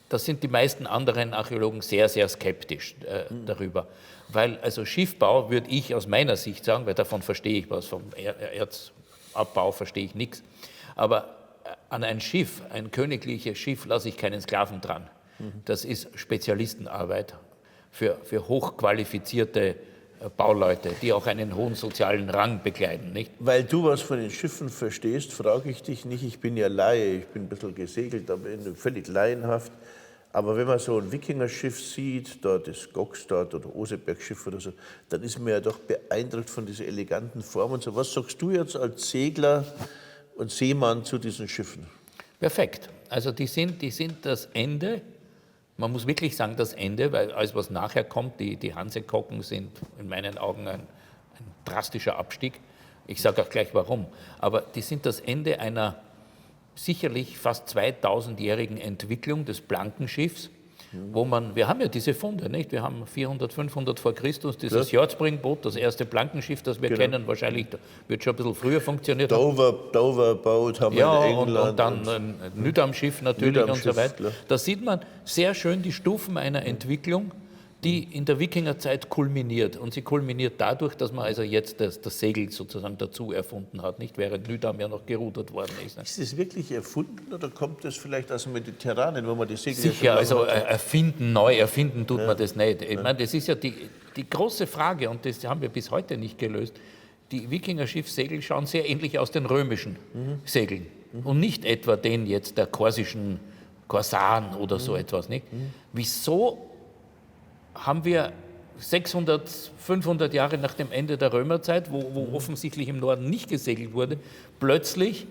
Da sind die meisten anderen Archäologen sehr, sehr skeptisch darüber. Weil also Schiffbau würde ich aus meiner Sicht sagen, weil davon verstehe ich was, vom Erzabbau verstehe ich nichts, aber an ein Schiff, ein königliches Schiff, lasse ich keinen Sklaven dran. Das ist Spezialistenarbeit für hochqualifizierte Bauleute, die auch einen hohen sozialen Rang bekleiden. Nicht? Weil du was von den Schiffen verstehst, frage ich dich nicht, ich bin ja Laie, ich bin ein bisschen gesegelt, aber völlig laienhaft. Aber wenn man so ein Wikingerschiff sieht, da das Gokstad oder Osebergschiff oder so, dann ist man ja doch beeindruckt von dieser eleganten Form und so. Was sagst du jetzt als Segler und Seemann zu diesen Schiffen? Perfekt. Also die sind das Ende, man muss wirklich sagen das Ende, weil alles, was nachher kommt, die Hansekocken sind in meinen Augen ein drastischer Abstieg. Ich sage auch gleich warum. Aber die sind das Ende einer sicherlich fast 2000-jährigen Entwicklung des Blankenschiffs, wo wir haben ja diese Funde, nicht? Wir haben 400, 500 vor Christus dieses Jordspringboot, das erste Blankenschiff, das wir kennen, wahrscheinlich wird schon ein bisschen früher funktioniert. Dover-Boot haben wir in England. Und dann ein Nydam-Schiff natürlich und so weiter. Klar. Da sieht man sehr schön die Stufen einer Entwicklung, die in der Wikingerzeit kulminiert. Und sie kulminiert dadurch, dass man also jetzt das Segel sozusagen dazu erfunden hat, nicht? Während Nydam ja noch gerudert worden ist. Nicht? Ist das wirklich erfunden oder kommt das vielleicht aus dem Mediterranen, wo man die Segel... Sicher, also neu erfinden tut man das nicht. Ich meine, das ist ja die große Frage und das haben wir bis heute nicht gelöst. Die Wikinger-Schiffssegel schauen sehr ähnlich aus den römischen Segeln und nicht etwa den jetzt der korsischen Korsaren oder so etwas. Nicht? Wieso haben wir 600, 500 Jahre nach dem Ende der Römerzeit, wo offensichtlich im Norden nicht gesegelt wurde, plötzlich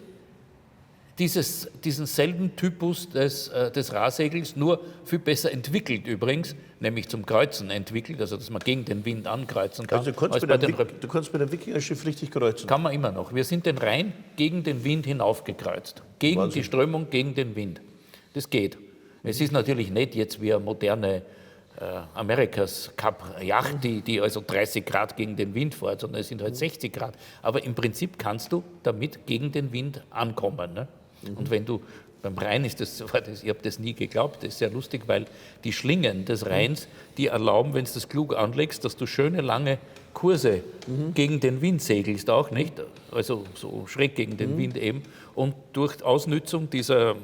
diesen selben Typus des Rahsegels, nur viel besser entwickelt übrigens, nämlich zum Kreuzen entwickelt, also dass man gegen den Wind ankreuzen kann. Also du kannst mit einem Wikingerschiff richtig kreuzen? Kann man immer noch. Wir sind den Rhein gegen den Wind hinaufgekreuzt, gegen Wahnsinn. Die Strömung, gegen den Wind. Das geht. Es ist natürlich nicht jetzt wie eine moderne Amerikas Cup Yacht, die also 30 Grad gegen den Wind fährt, sondern es sind halt 60 Grad. Aber im Prinzip kannst du damit gegen den Wind ankommen. Ne? Und wenn du beim Rhein ist das, ich habe das nie geglaubt, das ist sehr lustig, weil die Schlingen des Rheins, die erlauben, wenn du das klug anlegst, dass du schöne lange Kurse gegen den Wind segelst auch, nicht? Also so schräg gegen den Wind eben. Und durch Ausnützung dieser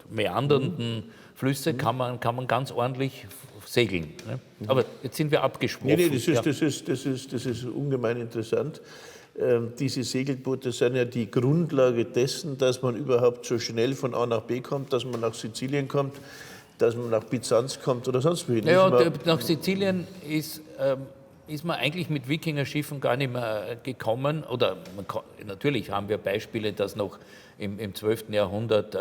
meandernden Flüsse kann man ganz ordentlich segeln. Ne? Aber jetzt sind wir abgeschworen. Nee, das ist ungemein interessant. Diese Segelboote sind ja die Grundlage dessen, dass man überhaupt so schnell von A nach B kommt, dass man nach Sizilien kommt, dass man nach Byzanz kommt oder sonst wohin. Ja, nach Sizilien ist man eigentlich mit Wikingerschiffen gar nicht mehr gekommen. Oder natürlich haben wir Beispiele, dass noch im 12. Jahrhundert,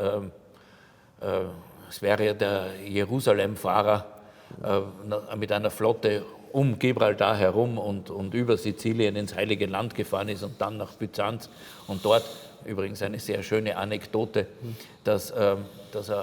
es wäre ja der Jerusalem-Fahrer mit einer Flotte um Gibraltar herum und über Sizilien ins Heilige Land gefahren ist und dann nach Byzanz und dort, übrigens eine sehr schöne Anekdote, dass er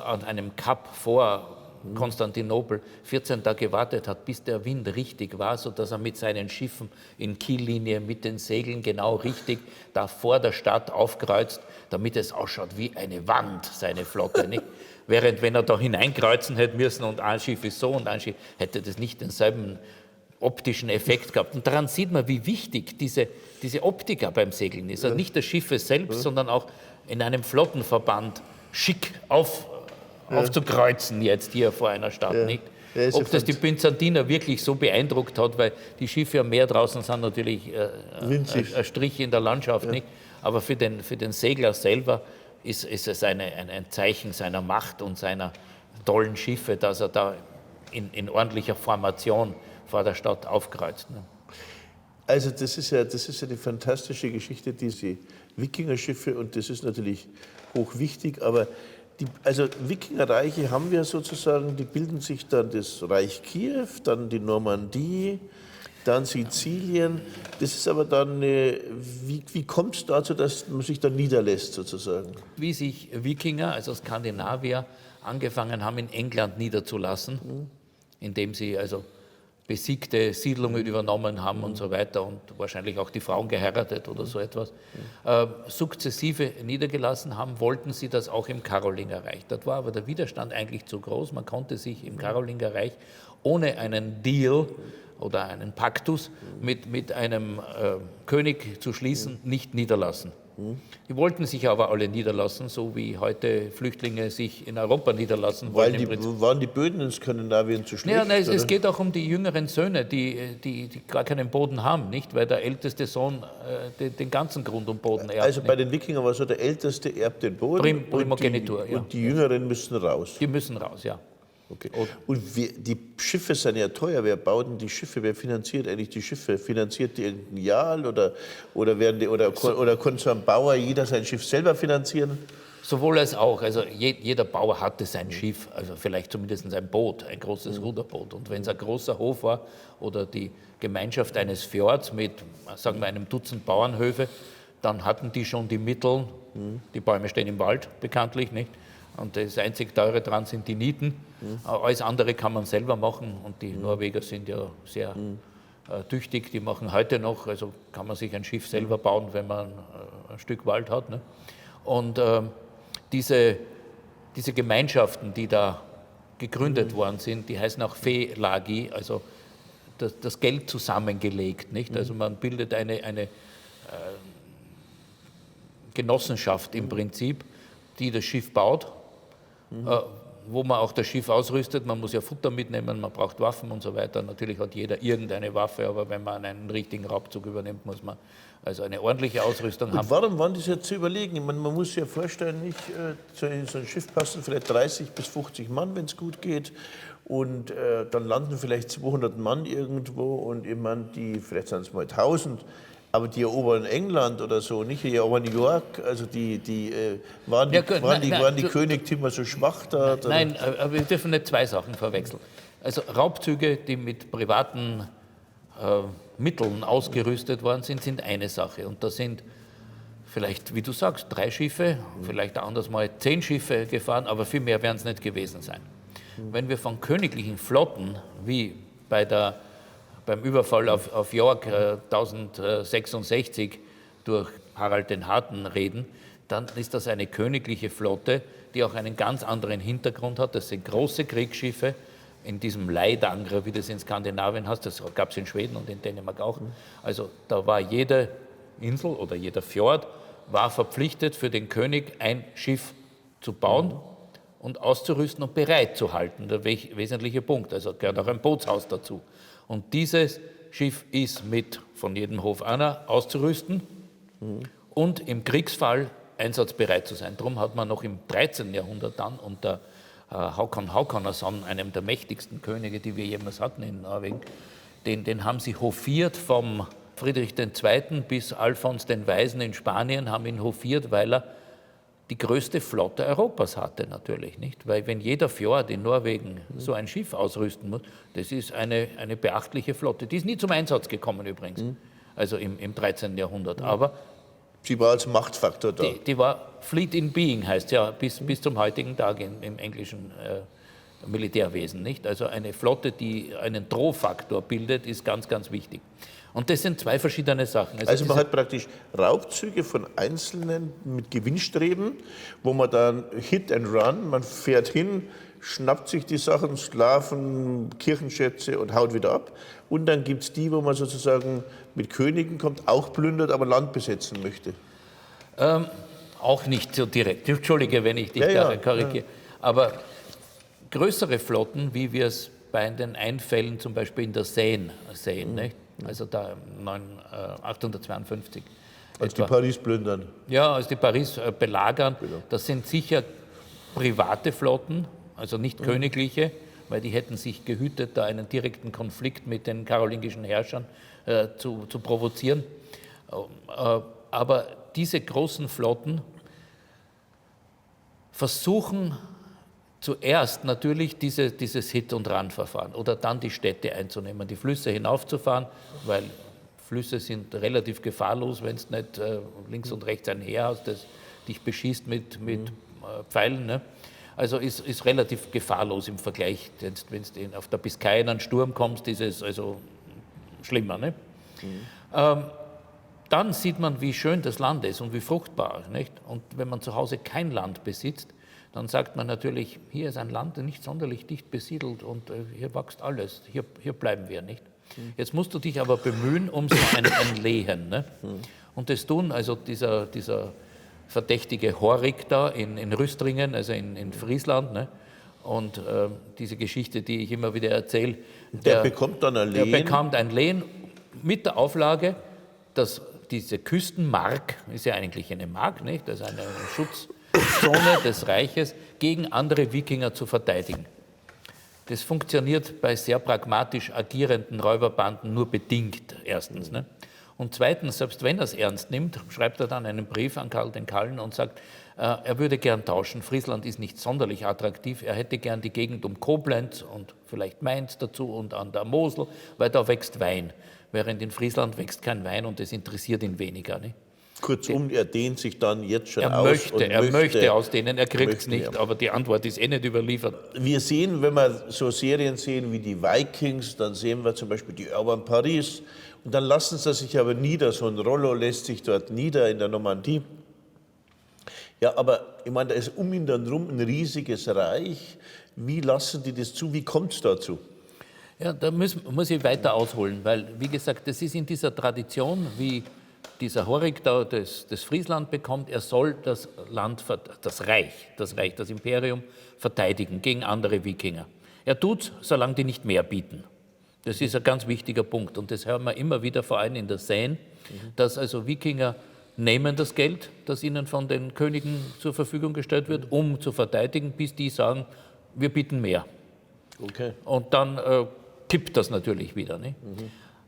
an einem Kap vor Konstantinopel 14 Tage gewartet hat, bis der Wind richtig war, sodass er mit seinen Schiffen in Kiellinie mit den Segeln genau richtig da vor der Stadt aufkreuzt, damit es ausschaut wie eine Wand, seine Flotte. Nicht? Während wenn er da hineinkreuzen hätte müssen und ein Schiff ist so und ein Schiff, hätte das nicht denselben optischen Effekt gehabt. Und daran sieht man, wie wichtig diese Optik beim Segeln ist. Also nicht das Schiff selbst, sondern auch in einem Flottenverband schick aufzukreuzen jetzt hier vor einer Stadt. Nicht? Ja, ob das die Byzantiner wirklich so beeindruckt hat, weil die Schiffe am Meer draußen sind natürlich ein Strich in der Landschaft. Nicht? Aber für den Segler selber ist es ein Zeichen seiner Macht und seiner tollen Schiffe, dass er da in ordentlicher Formation vor der Stadt aufkreuzt. Ne? Also das ist ja die fantastische Geschichte, diese Wikingerschiffe, und das ist natürlich hochwichtig, aber also Wikingerreiche haben wir sozusagen, die bilden sich dann das Reich Kiew, dann die Normandie, dann Sizilien. Das ist aber dann, wie kommt es dazu, dass man sich dann niederlässt sozusagen? Wie sich Wikinger, also Skandinavier, angefangen haben, in England niederzulassen, indem sie also besiegte Siedlungen übernommen haben und so weiter und wahrscheinlich auch die Frauen geheiratet oder so etwas, sukzessive niedergelassen haben, wollten sie das auch im Karolingerreich. Dort war aber der Widerstand eigentlich zu groß. Man konnte sich im Karolingerreich ohne einen Deal oder einen Paktus mit einem König zu schließen, nicht niederlassen. Die wollten sich aber alle niederlassen, so wie heute Flüchtlinge sich in Europa niederlassen wollen. Weil waren die Böden in Skandinavien zu schlecht? Nein, es geht auch um die jüngeren Söhne, die gar keinen Boden haben, nicht? Weil der älteste Sohn den ganzen Grund und Boden erbt. Also bei den Wikingern war so, der Älteste erbt den Boden Primogenitur, und die Jüngeren müssen raus. Die müssen raus, ja. Okay. Und die Schiffe sind ja teuer. Wer baut denn die Schiffe? Wer finanziert eigentlich die Schiffe? Finanziert die irgendein Jarl oder kann so ein Bauer jeder sein Schiff selber finanzieren? Sowohl als auch. Also jeder Bauer hatte sein Schiff, also vielleicht zumindest ein Boot, ein großes Ruderboot. Und wenn es ein großer Hof war oder die Gemeinschaft eines Fjords mit, sagen wir, einem Dutzend Bauernhöfe, dann hatten die schon die Mittel. Die Bäume stehen im Wald, bekanntlich, nicht? Und das einzig Teure dran sind die Nieten. Alles andere kann man selber machen und die Norweger sind ja sehr tüchtig. Die machen heute noch, also kann man sich ein Schiff selber bauen, wenn man ein Stück Wald hat. Ne? Und diese Gemeinschaften, die da gegründet worden sind, die heißen auch Felagi, also das Geld zusammengelegt. Nicht? Also man bildet eine Genossenschaft im Prinzip, die das Schiff baut, wo man auch das Schiff ausrüstet. Man muss ja Futter mitnehmen, man braucht Waffen und so weiter. Natürlich hat jeder irgendeine Waffe, aber wenn man einen richtigen Raubzug übernimmt, muss man also eine ordentliche Ausrüstung haben. Und warum waren das jetzt zu überlegen? Ich meine, man muss sich ja vorstellen, nicht, in so ein Schiff passen vielleicht 30 bis 50 Mann, wenn es gut geht. Und dann landen vielleicht 200 Mann irgendwo und ich meine, vielleicht sind es mal 1000. Aber die erobern England oder so, nicht? Die erobern New York, also waren die Königtümer so schwach da? Nein, aber wir dürfen nicht zwei Sachen verwechseln. Also Raubzüge, die mit privaten Mitteln ausgerüstet worden sind eine Sache. Und da sind vielleicht, wie du sagst, 3 Schiffe, vielleicht anders mal 10 Schiffe gefahren, aber viel mehr werden es nicht gewesen sein. Wenn wir von königlichen Flotten, wie beim Überfall auf York 1066 durch Harald den Harten reden, dann ist das eine königliche Flotte, die auch einen ganz anderen Hintergrund hat. Das sind große Kriegsschiffe in diesem Leidangre, wie das in Skandinavien heißt. Das gab es in Schweden und in Dänemark auch. Also da war jede Insel oder jeder Fjord war verpflichtet, für den König ein Schiff zu bauen und auszurüsten und bereit zu halten. Der wesentliche Punkt. Also gehört auch ein Bootshaus dazu. Und dieses Schiff ist mit von jedem Hof einer auszurüsten und im Kriegsfall einsatzbereit zu sein. Darum hat man noch im 13. Jahrhundert dann unter Håkon Håkonason, einem der mächtigsten Könige, die wir jemals hatten in Norwegen, den haben sie hofiert vom Friedrich II. Bis Alfons den Weisen in Spanien, haben ihn hofiert, weil er die größte Flotte Europas hatte natürlich, nicht? Weil wenn jeder Fjord in Norwegen so ein Schiff ausrüsten muss, das ist eine beachtliche Flotte. Die ist nie zum Einsatz gekommen übrigens, also im 13. Jahrhundert. Aber sie war als Machtfaktor da. Die war Fleet in Being, heißt ja, bis zum heutigen Tag im englischen Militärwesen, nicht? Also eine Flotte, die einen Drohfaktor bildet, ist ganz, ganz wichtig. Und das sind zwei verschiedene Sachen. Also man hat praktisch Raubzüge von Einzelnen mit Gewinnstreben, wo man dann Hit and Run, man fährt hin, schnappt sich die Sachen, Sklaven, Kirchenschätze und haut wieder ab. Und dann gibt es die, wo man sozusagen mit Königen kommt, auch plündert, aber Land besetzen möchte. Auch nicht so direkt. Entschuldige, wenn ich dich korrigiere. Ja. Aber größere Flotten, wie wir es bei den Einfällen zum Beispiel in der Seine sehen, nicht? Also da 852. Als die Paris plündern. Ja, als die Paris belagern. Genau. Das sind sicher private Flotten, also nicht königliche, weil die hätten sich gehütet, da einen direkten Konflikt mit den karolingischen Herrschern zu provozieren. Aber diese großen Flotten versuchen zuerst natürlich dieses Hit- und Run-Verfahren oder dann die Städte einzunehmen, die Flüsse hinaufzufahren, weil Flüsse sind relativ gefahrlos, wenn es nicht links und rechts ein Heer hast, das dich beschießt mit Pfeilen. Ne? Also ist relativ gefahrlos im Vergleich, wenn du auf der Biscay in einen Sturm kommst, ist es also schlimmer. Ne? Dann sieht man, wie schön das Land ist und wie fruchtbar. Nicht? Und wenn man zu Hause kein Land besitzt, dann sagt man natürlich, hier ist ein Land, das nicht sonderlich dicht besiedelt und hier wächst alles, hier bleiben wir nicht. Jetzt musst du dich aber bemühen um so ein Lehen. Ne? Und das tun also dieser verdächtige Horik da in Rüstringen, also in Friesland, ne? Und diese Geschichte, die ich immer wieder erzähle. Der bekommt dann ein Lehen? Der bekommt ein Lehen mit der Auflage, dass diese Küstenmark, ist ja eigentlich eine Mark, nicht? Das ist eine Schutzzone des Reiches, gegen andere Wikinger zu verteidigen. Das funktioniert bei sehr pragmatisch agierenden Räuberbanden nur bedingt, erstens. Ne? Und zweitens, selbst wenn er es ernst nimmt, schreibt er dann einen Brief an Karl den Kallen und sagt, er würde gern tauschen. Friesland ist nicht sonderlich attraktiv. Er hätte gern die Gegend um Koblenz und vielleicht Mainz dazu und an der Mosel, weil da wächst Wein. Während in Friesland wächst kein Wein und das interessiert ihn weniger. Ne? Kurzum, er dehnt sich dann jetzt schon er aus. Er möchte ausdehnen, er kriegt es nicht, aber die Antwort ist nicht überliefert. Wir sehen, wenn wir so Serien sehen wie die Vikings, dann sehen wir zum Beispiel die Erobern Paris und dann lassen sie sich aber nieder, so ein Rollo lässt sich dort nieder in der Normandie. Ja, aber ich meine, da ist um ihn dann rum ein riesiges Reich. Wie lassen die das zu? Wie kommt es dazu? Ja, da muss ich weiter ausholen, weil, wie gesagt, das ist in dieser Tradition, wie dieser Horik da das Friesland bekommt, er soll das Land, das Reich, das Imperium verteidigen gegen andere Wikinger. Er tut, solange die nicht mehr bieten. Das ist ein ganz wichtiger Punkt und das hören wir immer wieder, vor allem in der Seine, dass also Wikinger nehmen das Geld, das ihnen von den Königen zur Verfügung gestellt wird, um zu verteidigen, bis die sagen, wir bieten mehr. Okay. Und dann kippt das natürlich wieder. Ne?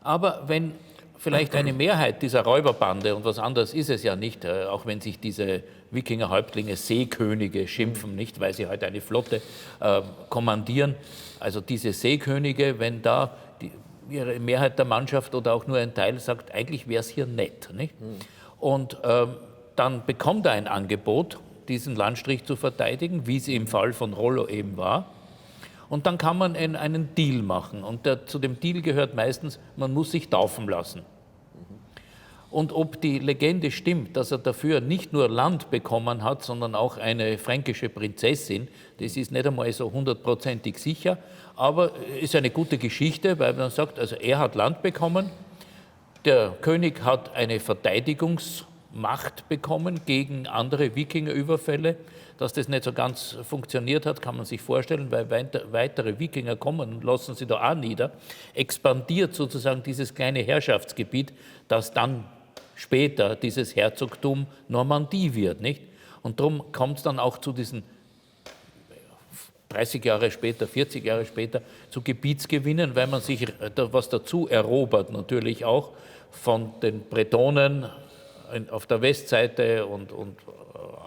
Aber wenn vielleicht eine Mehrheit dieser Räuberbande, und was anderes ist es ja nicht, auch wenn sich diese Wikinger-Häuptlinge Seekönige schimpfen, nicht, weil sie halt eine Flotte kommandieren, also diese Seekönige, wenn da ihre Mehrheit der Mannschaft oder auch nur ein Teil sagt, eigentlich wäre es hier nett. Nicht? Und dann bekommt er ein Angebot, diesen Landstrich zu verteidigen, wie es im Fall von Rollo eben war. Und dann kann man einen Deal machen. Und zu dem Deal gehört meistens, man muss sich taufen lassen. Und ob die Legende stimmt, dass er dafür nicht nur Land bekommen hat, sondern auch eine fränkische Prinzessin, das ist nicht einmal so 100%ig sicher, aber ist eine gute Geschichte, weil man sagt, also er hat Land bekommen, der König hat eine Verteidigungsmacht bekommen gegen andere Wikingerüberfälle. Dass das nicht so ganz funktioniert hat, kann man sich vorstellen, weil weitere Wikinger kommen und lassen sie da auch nieder. Expandiert sozusagen dieses kleine Herrschaftsgebiet, das dann später dieses Herzogtum Normandie wird, nicht? Und darum kommt es dann auch zu diesen 30 Jahre später, 40 Jahre später zu Gebietsgewinnen, weil man sich was dazu erobert, natürlich auch von den Bretonen auf der Westseite und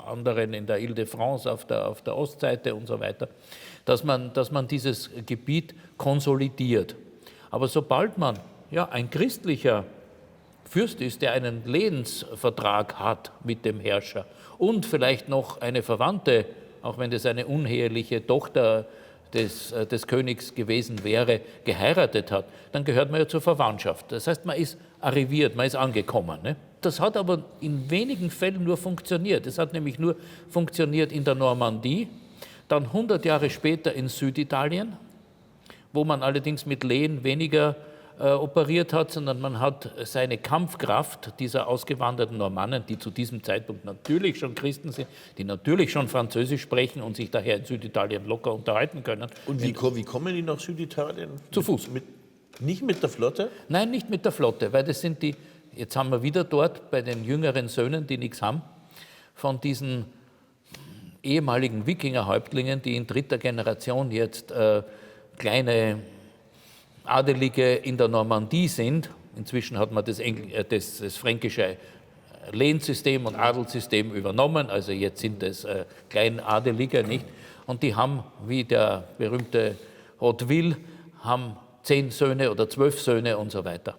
anderen in der Ile-de-France auf der Ostseite und so weiter, dass man dieses Gebiet konsolidiert. Aber sobald man ein christlicher Fürst ist, der einen Lehensvertrag hat mit dem Herrscher und vielleicht noch eine Verwandte, auch wenn das eine uneheliche Tochter des Königs gewesen wäre, geheiratet hat, dann gehört man ja zur Verwandtschaft. Das heißt, man ist arriviert, man ist angekommen. Ne? Das hat aber in wenigen Fällen nur funktioniert. Es hat nämlich nur funktioniert in der Normandie, dann 100 Jahre später in Süditalien, wo man allerdings mit Lehen weniger operiert hat, sondern man hat seine Kampfkraft dieser ausgewanderten Normannen, die zu diesem Zeitpunkt natürlich schon Christen sind, die natürlich schon Französisch sprechen und sich daher in Süditalien locker unterhalten können. Und wie kommen die nach Süditalien? Zu Fuß. Nicht mit der Flotte? Nein, nicht mit der Flotte, weil das sind jetzt haben wir wieder dort bei den jüngeren Söhnen, die nichts haben, von diesen ehemaligen Wikingerhäuptlingen, die in dritter Generation jetzt kleine Adelige in der Normandie sind. Inzwischen hat man das fränkische Lehensystem und Adelssystem übernommen, also jetzt sind es Kleinadelige, nicht? Und die haben, wie der berühmte Hauteville, haben 10 Söhne oder 12 Söhne und so weiter.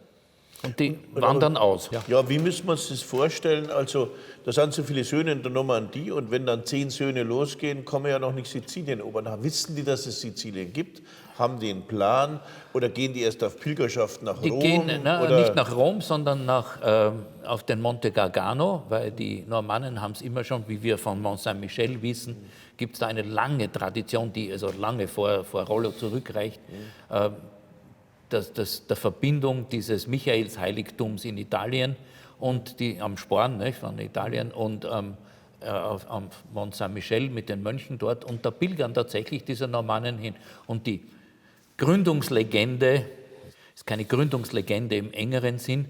Und die wandern aus. Ja, wie müssen wir uns das vorstellen? Also, da sind so viele Söhne in der Normandie und wenn dann 10 Söhne losgehen, kommen ja noch nicht Sizilien erobern. Wissen die, dass es Sizilien gibt? Haben die einen Plan? Oder gehen die erst auf Pilgerschaft nach Rom? Die gehen nicht nach Rom, sondern auf den Monte Gargano, weil die Normannen haben es immer schon, wie wir von Mont Saint-Michel wissen, gibt es da eine lange Tradition, die also lange vor Rollo zurückreicht. Der Verbindung dieses Michaelsheiligtums in Italien und am Sporn, ne, von Italien und am Mont Saint-Michel mit den Mönchen dort. Und da pilgern tatsächlich diese Normannen hin. Und die Gründungslegende, ist keine Gründungslegende im engeren Sinn,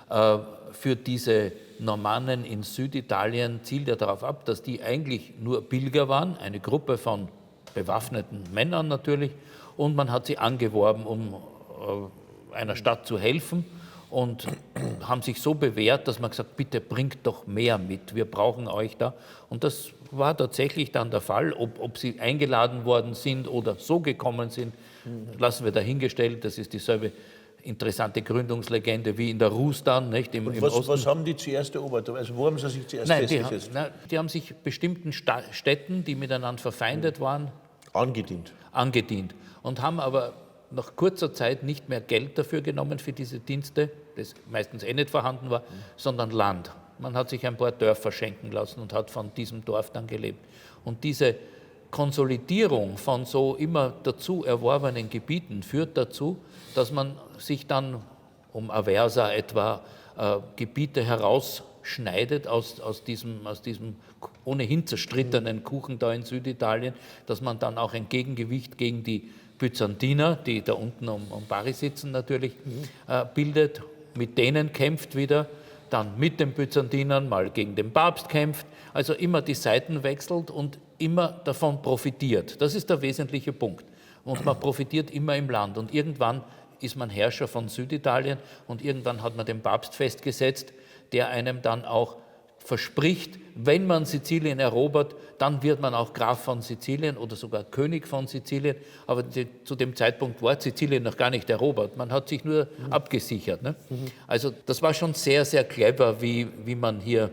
für diese Normannen in Süditalien zielt ja darauf ab, dass die eigentlich nur Pilger waren, eine Gruppe von bewaffneten Männern natürlich, und man hat sie angeworben, um einer Stadt zu helfen und haben sich so bewährt, dass man gesagt, bitte bringt doch mehr mit, wir brauchen euch da. Und das war tatsächlich dann der Fall. Ob sie eingeladen worden sind oder so gekommen sind, lassen wir dahingestellt. Das ist dieselbe interessante Gründungslegende wie in der Rus dann, nicht? Im Osten. Was haben die zuerst erobert? Also wo haben sie sich zuerst festgesetzt? Die haben sich bestimmten Städten, die miteinander verfeindet waren, angedient und haben aber nach kurzer Zeit nicht mehr Geld dafür genommen für diese Dienste, das meistens nicht vorhanden war, sondern Land. Man hat sich ein paar Dörfer schenken lassen und hat von diesem Dorf dann gelebt. Und diese Konsolidierung von so immer dazu erworbenen Gebieten führt dazu, dass man sich dann um Aversa etwa Gebiete herausschneidet aus diesem ohnehin zerstrittenen Kuchen da in Süditalien, dass man dann auch ein Gegengewicht gegen die Byzantiner, die da unten um Bari sitzen natürlich, bildet, mit denen kämpft wieder, dann mit den Byzantinern mal gegen den Papst kämpft, also immer die Seiten wechselt und immer davon profitiert. Das ist der wesentliche Punkt. Und man profitiert immer im Land und irgendwann ist man Herrscher von Süditalien und irgendwann hat man den Papst festgesetzt, der einem dann auch verspricht, wenn man Sizilien erobert, dann wird man auch Graf von Sizilien oder sogar König von Sizilien. Aber zu dem Zeitpunkt war Sizilien noch gar nicht erobert. Man hat sich nur abgesichert. Ne? Also das war schon sehr, sehr clever, wie man hier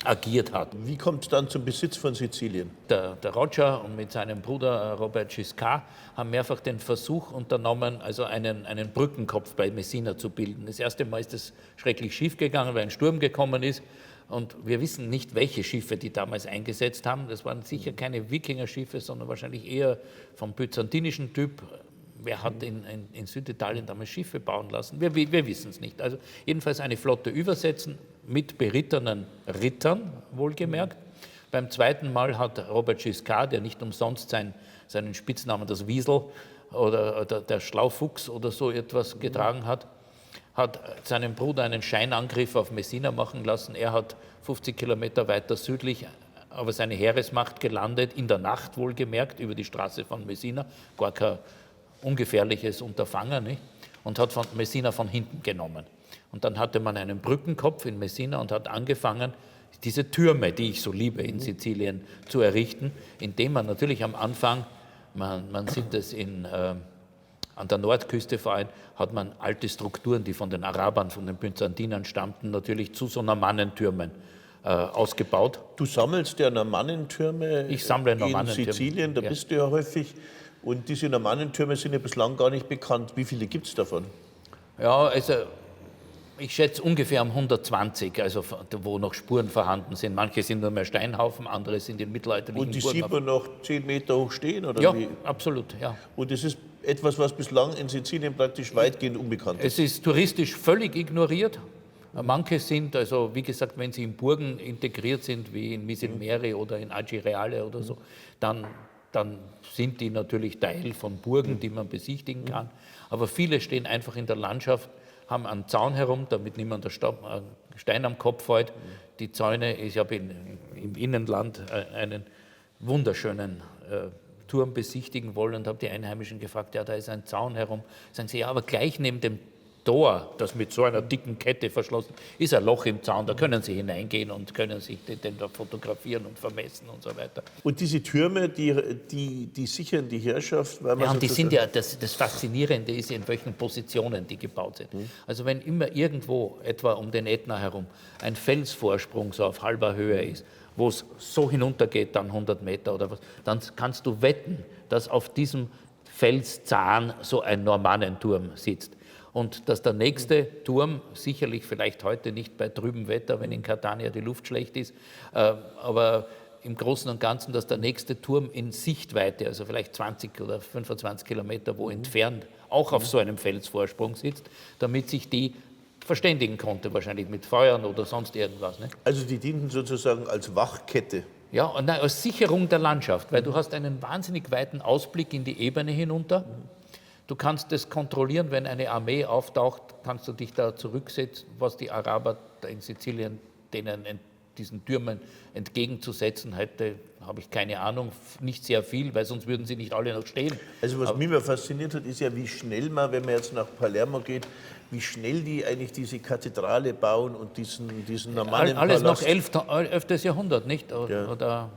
agiert hat. Wie kommt es dann zum Besitz von Sizilien? Der Roger und mit seinem Bruder Robert Guiscard haben mehrfach den Versuch unternommen, also einen Brückenkopf bei Messina zu bilden. Das erste Mal ist es schrecklich schief gegangen, weil ein Sturm gekommen ist. Und wir wissen nicht, welche Schiffe die damals eingesetzt haben. Das waren sicher keine Wikingerschiffe, sondern wahrscheinlich eher vom byzantinischen Typ. Wer hat in Süditalien damals Schiffe bauen lassen? Wir wissen es nicht. Also jedenfalls eine Flotte übersetzen, mit berittenen Rittern, wohlgemerkt. Beim zweiten Mal hat Robert Guiscard, der nicht umsonst seinen Spitznamen das Wiesel oder der Schlaufuchs oder so etwas getragen hat seinem Bruder einen Scheinangriff auf Messina machen lassen. Er hat 50 Kilometer weiter südlich aber seine Heeresmacht gelandet, in der Nacht wohlgemerkt, über die Straße von Messina, gar kein ungefährliches Unterfangen, nicht? Und hat von Messina von hinten genommen. Und dann hatte man einen Brückenkopf in Messina und hat angefangen, diese Türme, die ich so liebe in Sizilien, zu errichten, indem man natürlich am Anfang, man sieht es an der Nordküste vor allem, hat man alte Strukturen, die von den Arabern, von den Byzantinern stammten, natürlich zu so Normannentürmen ausgebaut. Du sammelst ja Normannentürme Ich sammle Normannentürme. in Sizilien, da bist du ja häufig. Und diese Normannentürme sind ja bislang gar nicht bekannt. Wie viele gibt es davon? Ja, also ich schätze ungefähr um 120, also wo noch Spuren vorhanden sind. Manche sind nur mehr Steinhaufen, andere sind in mittelalterlichen Und die Burgen. sieht man noch 10 Meter hoch stehen? Oder Ja, wie? absolut, ja. Und das ist etwas, was bislang in Sizilien praktisch weitgehend unbekannt ist? Es ist touristisch völlig ignoriert. Manche sind, also wie gesagt, wenn sie in Burgen integriert sind, wie in Misilmere oder in Agireale oder so, dann sind die natürlich Teil von Burgen, die man besichtigen kann. Aber viele stehen einfach in der Landschaft, haben einen Zaun herum, damit niemand einen Stein am Kopf fällt. Die Zäune, ich habe im Innenland einen wunderschönen Turm besichtigen wollen und habe die Einheimischen gefragt, ja, da ist ein Zaun herum. Sagen sie, ja, aber gleich neben dem Tor, das mit so einer dicken Kette verschlossen ist, ein Loch im Zaun, da können Sie hineingehen und können sich den da fotografieren und vermessen und so weiter. Und diese Türme, die sichern die Herrschaft? Weil man Ja, und die sind ja, das Faszinierende ist, in welchen Positionen die gebaut sind. Also wenn immer irgendwo, etwa um den Ätna herum, ein Felsvorsprung so auf halber Höhe ist, wo es so hinuntergeht, dann 100 Meter oder was, dann kannst du wetten, dass auf diesem Felszahn so ein Normannenturm sitzt. Und dass der nächste Turm, sicherlich vielleicht heute nicht bei trübem Wetter, wenn in Catania die Luft schlecht ist, aber im Großen und Ganzen, dass der nächste Turm in Sichtweite, also vielleicht 20 oder 25 Kilometer wo entfernt, auch auf so einem Felsvorsprung sitzt, damit sich die verständigen konnte, wahrscheinlich mit Feuern oder sonst irgendwas. Ne? Also die dienten sozusagen als Wachkette? Ja, und als Sicherung der Landschaft, weil du hast einen wahnsinnig weiten Ausblick in die Ebene hinunter. Du kannst das kontrollieren, wenn eine Armee auftaucht, kannst du dich da zurücksetzen, was die Araber da in Sizilien denen diesen Türmen entgegenzusetzen hätte, habe ich keine Ahnung, nicht sehr viel, weil sonst würden sie nicht alle noch stehen. Also was mich immer fasziniert hat, ist ja, wie schnell man, wenn man jetzt nach Palermo geht, wie schnell die eigentlich diese Kathedrale bauen und diesen Normannenpalast. Alles noch 11. Jahrhundert, nicht? Ja.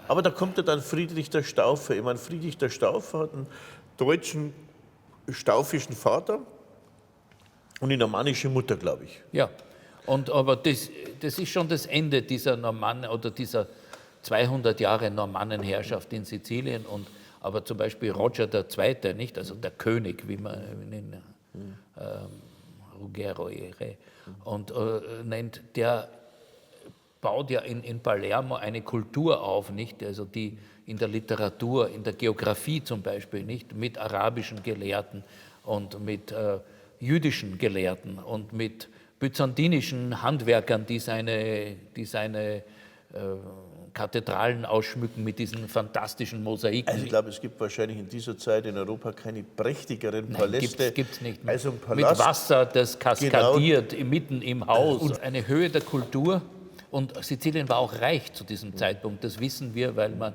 Aber da kommt ja dann Friedrich der Staufer. Ich meine, Friedrich der Staufer hat einen deutschen staufischen Vater und eine normannische Mutter, glaube ich. Ja, aber das ist schon das Ende dieser Normannen oder dieser 200 Jahre Normannenherrschaft in Sizilien. Aber zum Beispiel Roger II., nicht? Also der König, wie man ihn Ruggiero nennt, der baut ja in Palermo eine Kultur auf, nicht? Also die in der Literatur, in der Geografie zum Beispiel, nicht? Mit arabischen Gelehrten und mit jüdischen Gelehrten und mit byzantinischen Handwerkern, die seine Kathedralen ausschmücken mit diesen fantastischen Mosaiken. Also ich glaube, es gibt wahrscheinlich in dieser Zeit in Europa keine prächtigeren Paläste. Gibt's nicht. Also ein Palast, mit Wasser, das kaskadiert, mitten im Haus. Und eine Höhe der Kultur. Und Sizilien war auch reich zu diesem Zeitpunkt. Das wissen wir, weil man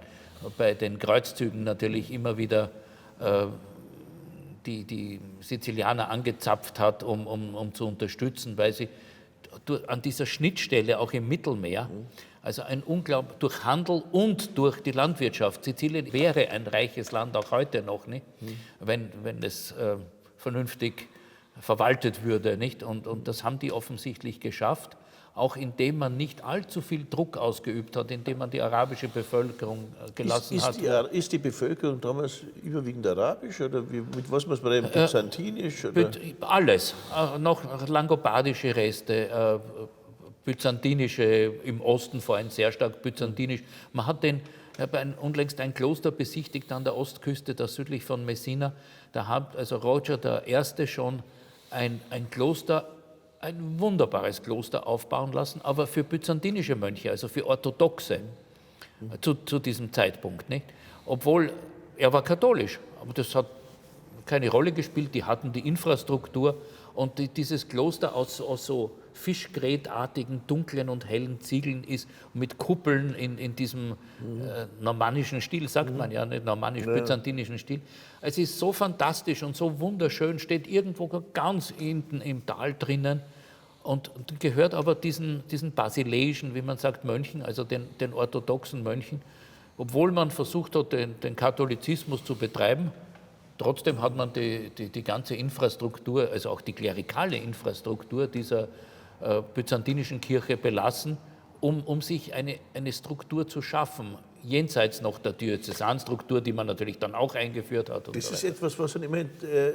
bei den Kreuzzügen natürlich immer wieder die Sizilianer angezapft hat, um zu unterstützen, weil sie an dieser Schnittstelle, auch im Mittelmeer, also durch Handel und durch die Landwirtschaft. Sizilien wäre ein reiches Land, auch heute noch, nicht? Wenn es vernünftig verwaltet würde. Nicht? Und das haben die offensichtlich geschafft. auch indem man nicht allzu viel Druck ausgeübt hat, indem man die arabische Bevölkerung gelassen hat. Ist die Bevölkerung damals überwiegend arabisch oder mit was muss man reden? Byzantinisch? Oder? Alles, noch langobardische Reste, byzantinische, im Osten vor allem sehr stark byzantinisch. Man hat ich habe unlängst ein Kloster besichtigt an der Ostküste, da südlich von Messina. Da hat also Roger I. schon ein Kloster, ein wunderbares Kloster aufbauen lassen, aber für byzantinische Mönche, also für Orthodoxe zu diesem Zeitpunkt. Nicht? Obwohl er war katholisch, aber das hat keine Rolle gespielt, die hatten die Infrastruktur und dieses Kloster aus so fischgrätartigen, dunklen und hellen Ziegeln ist mit Kuppeln in diesem normannischen Stil, sagt man ja, nicht normannisch-byzantinischen Stil. Es ist so fantastisch und so wunderschön, steht irgendwo ganz hinten im Tal drinnen und gehört aber diesen basileischen, wie man sagt, Mönchen, also den orthodoxen Mönchen, obwohl man versucht hat, den Katholizismus zu betreiben. Trotzdem hat man die ganze Infrastruktur, also auch die klerikale Infrastruktur dieser byzantinischen Kirche belassen, um sich eine Struktur zu schaffen, jenseits noch der Diözesanstruktur, die man natürlich dann auch eingeführt hat. Das ist etwas, was einen immer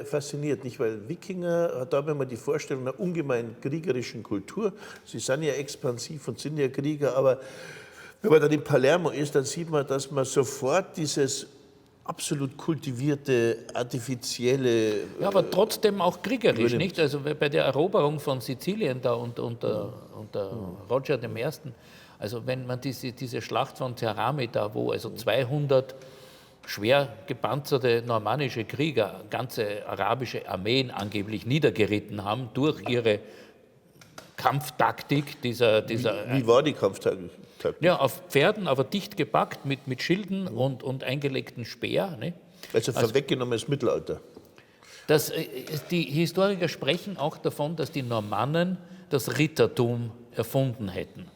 fasziniert, nicht? Weil Wikinger, da haben wir die Vorstellung einer ungemein kriegerischen Kultur. Sie sind ja expansiv und sind ja Krieger, aber wenn man dann in Palermo ist, dann sieht man, dass man sofort dieses absolut kultivierte, artifizielle... Ja, aber trotzdem auch kriegerisch, nicht? Also bei der Eroberung von Sizilien da unter Roger I., also wenn man diese Schlacht von Ceramida, wo also 200 schwer gepanzerte normannische Krieger ganze arabische Armeen angeblich niedergeritten haben durch ihre Kampftaktik Wie war die Kampftaktik? Ja, auf Pferden, aber dicht gepackt mit Schilden und eingelegten Speer. Ne? Also vorweggenommenes Mittelalter. Die Historiker sprechen auch davon, dass die Normannen das Rittertum erfunden hätten.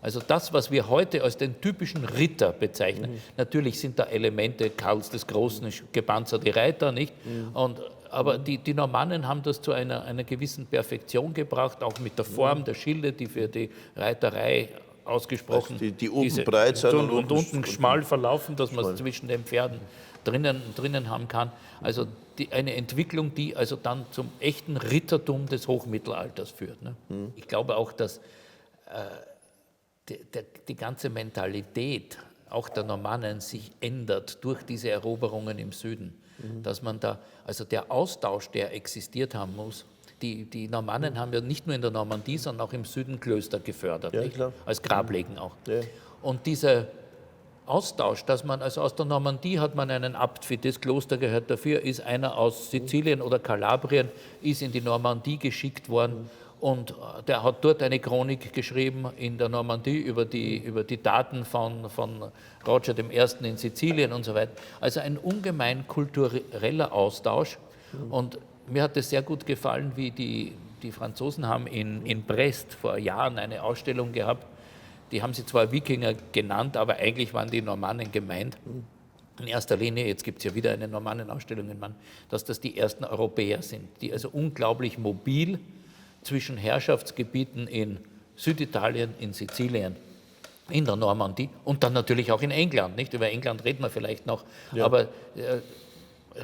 Also das, was wir heute als den typischen Ritter bezeichnen. Natürlich sind da Elemente Karls des Großen, gepanzerte Reiter, nicht? Aber die Normannen haben das zu einer gewissen Perfektion gebracht, auch mit der Form der Schilde, die für die Reiterei ausgesprochen, also die oben breit sind und unten schmal verlaufen, dass man es zwischen den Pferden drinnen haben kann. Also eine Entwicklung, die also dann zum echten Rittertum des Hochmittelalters führt. Ne? Ich glaube auch, dass die ganze Mentalität auch der Normannen sich ändert durch diese Eroberungen im Süden. Dass man da, also der Austausch, der existiert haben muss, die Normannen haben ja nicht nur in der Normandie, sondern auch im Süden Klöster gefördert, nicht? Als Grablegen auch. Ja. Und dieser Austausch, dass man, also aus der Normandie hat man einen Abt, für das Kloster gehört dafür, ist einer aus Sizilien oder Kalabrien, ist in die Normandie geschickt worden und der hat dort eine Chronik geschrieben in der Normandie über die Daten von Roger I. in Sizilien und so weiter. Also ein ungemein kultureller Austausch und mir hat es sehr gut gefallen, wie die Franzosen haben in Brest vor Jahren eine Ausstellung gehabt. Die haben sie zwar Wikinger genannt, aber eigentlich waren die Normannen gemeint. In erster Linie, jetzt gibt es ja wieder eine Normannenausstellung in Mann, dass das die ersten Europäer sind, die also unglaublich mobil zwischen Herrschaftsgebieten in Süditalien, in Sizilien, in der Normandie und dann natürlich auch in England. Nicht? Über England reden wir vielleicht noch, ja. Aber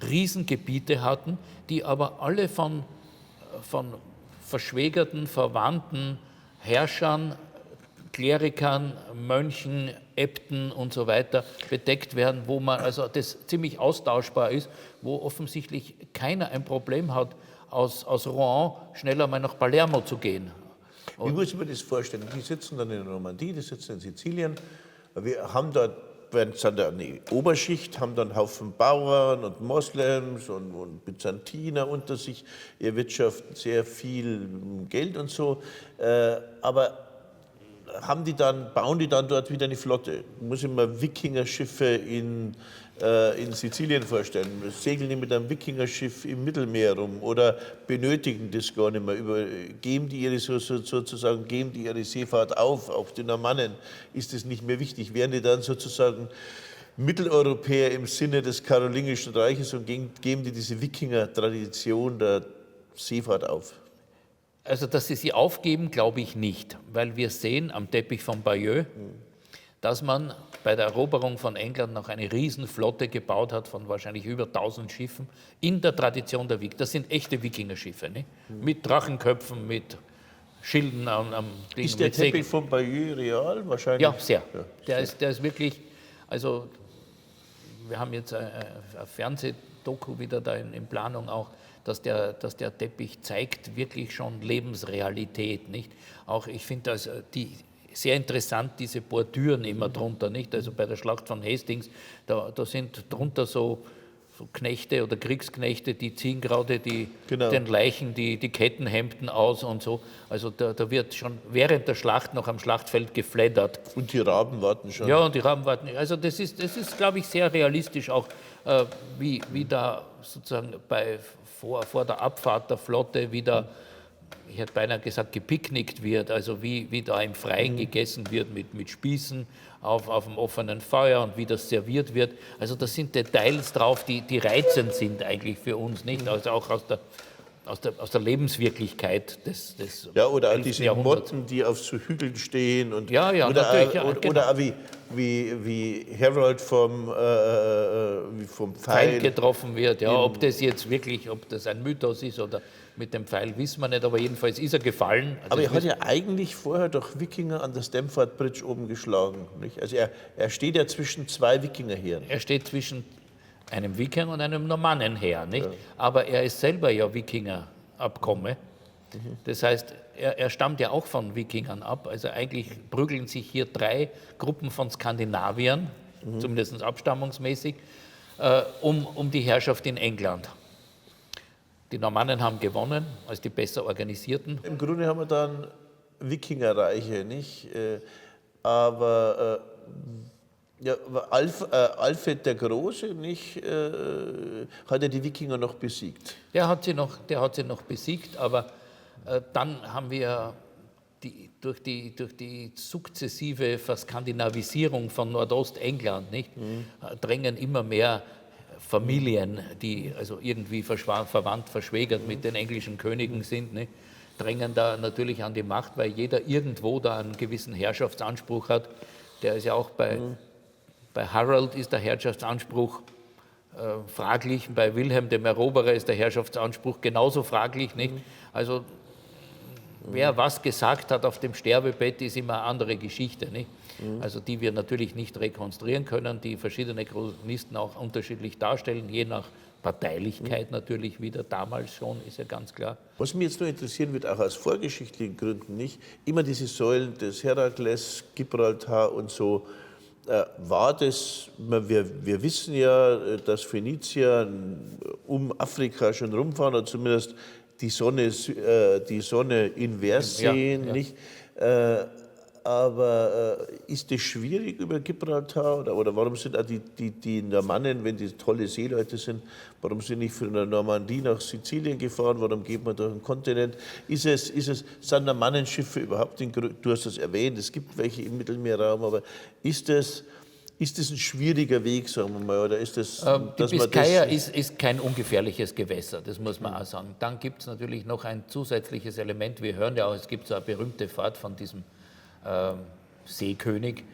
Riesengebiete hatten, die aber alle von verschwägerten, verwandten Herrschern, Klerikern, Mönchen, Äbten und so weiter bedeckt werden, wo man also das ziemlich austauschbar ist, wo offensichtlich keiner ein Problem hat, aus Rouen schneller mal nach Palermo zu gehen. Wie muss ich mir das vorstellen? Die sitzen dann in der Normandie, die sitzen in Sizilien. Wir haben da eine Oberschicht, haben dann einen Haufen Bauern und Moslems und Byzantiner unter sich, erwirtschaften sehr viel Geld und so. Aber bauen die dann dort wieder eine Flotte? Muss ich mir Wikingerschiffe in Sizilien vorstellen? Segeln die mit einem Wikingerschiff im Mittelmeer rum oder benötigen das gar nicht mehr? Geben die ihre Seefahrt auf, auch die Normannen? Ist das nicht mehr wichtig? Wären die dann sozusagen Mitteleuropäer im Sinne des Karolingischen Reiches und geben die diese Wikinger-Tradition der Seefahrt auf? Also, dass sie sie aufgeben, glaube ich nicht, weil wir sehen am Teppich von Bayeux, dass man bei der Eroberung von England noch eine Riesenflotte gebaut hat von wahrscheinlich über 1000 Schiffen in der Tradition der Wikinger. Das sind echte Wikingerschiffe, ne? Mit Drachenköpfen, mit Schilden am Ding. Ist der Teppich von Bayeux real? Wahrscheinlich. Ja, sehr. Ja, Der ist wirklich, also wir haben jetzt eine Fernsehdoku wieder da in Planung auch, dass der Teppich zeigt wirklich schon Lebensrealität, nicht? Auch ich finde das sehr interessant, diese Bordüren immer drunter, nicht? Also bei der Schlacht von Hastings, da sind drunter so Knechte oder Kriegsknechte, die ziehen gerade den Leichen die Kettenhemden aus und so. Also da wird schon während der Schlacht noch am Schlachtfeld gefleddert. Und die Raben warten schon. Ja, und die Raben warten. Also das ist glaube ich, sehr realistisch auch, wie da sozusagen vor der Abfahrt der Flotte wieder, ich hätte beinahe gesagt, gepicknickt wird, also wie da im Freien gegessen wird mit Spießen auf dem offenen Feuer und wie das serviert wird. Also das sind Details drauf, die reizend sind eigentlich für uns, nicht? Also auch aus der Lebenswirklichkeit des ja, oder auch diese Jahrhunderts. Motten, die auf so Hügeln stehen. Und, ja, natürlich. Oder auch wie Harold vom Pfeil getroffen wird. Ja, ob das jetzt wirklich, ob das ein Mythos ist oder mit dem Pfeil, wissen wir nicht, aber jedenfalls ist er gefallen. Also aber er hat ja eigentlich vorher doch Wikinger an der Stamford Bridge oben geschlagen. Nicht? Also er steht ja zwischen zwei Wikingerheeren. Er steht zwischen einem Wikinger und einem Normannenheer, nicht? Ja. Aber er ist selber ja Wikingerabkomme. Das heißt, er stammt ja auch von Wikingern ab. Also eigentlich prügeln sich hier 3 Gruppen von Skandinaviern, zumindest abstammungsmäßig, um die Herrschaft in England. Die Normannen haben gewonnen, als die besser organisierten. Im Grunde haben wir dann Wikingerreiche, nicht? Aber ja, Alfred der Große, nicht, hat er die Wikinger noch besiegt? Der hat sie noch besiegt, aber dann haben wir durch die sukzessive Verskandinavisierung von Nordostengland, nicht, drängen immer mehr Familien, die also irgendwie verwandt, verschwägert mit den englischen Königen sind, nicht, drängen da natürlich an die Macht, weil jeder irgendwo da einen gewissen Herrschaftsanspruch hat. Der ist ja auch bei Harold ist der Herrschaftsanspruch fraglich, bei Wilhelm dem Eroberer ist der Herrschaftsanspruch genauso fraglich, nicht? Also wer was gesagt hat auf dem Sterbebett, ist immer eine andere Geschichte, nicht? Also die wir natürlich nicht rekonstruieren können, die verschiedene Chronisten auch unterschiedlich darstellen, je nach Parteilichkeit natürlich wieder, damals schon, ist ja ganz klar. Was mich jetzt nur interessieren wird, auch aus vorgeschichtlichen Gründen, nicht? Immer diese Säulen des Herakles, Gibraltar und so, war das, wir wissen ja, dass Phönizier um Afrika schon rumfahren oder zumindest die Sonne invers sehen, ja. Nicht? Aber ist das schwierig über Gibraltar oder warum sind auch die Normannen, wenn die tolle Seeleute sind, warum sind nicht von der Normandie nach Sizilien gefahren, warum geht man durch den Kontinent? Sind Normannenschiffe überhaupt, du hast das erwähnt, es gibt welche im Mittelmeerraum, aber ist das ein schwieriger Weg, sagen wir mal, oder ist das... Die Biskaya ist kein ungefährliches Gewässer, das muss man auch sagen. Dann gibt es natürlich noch ein zusätzliches Element, wir hören ja auch, es gibt so eine berühmte Fahrt von diesem Seekönig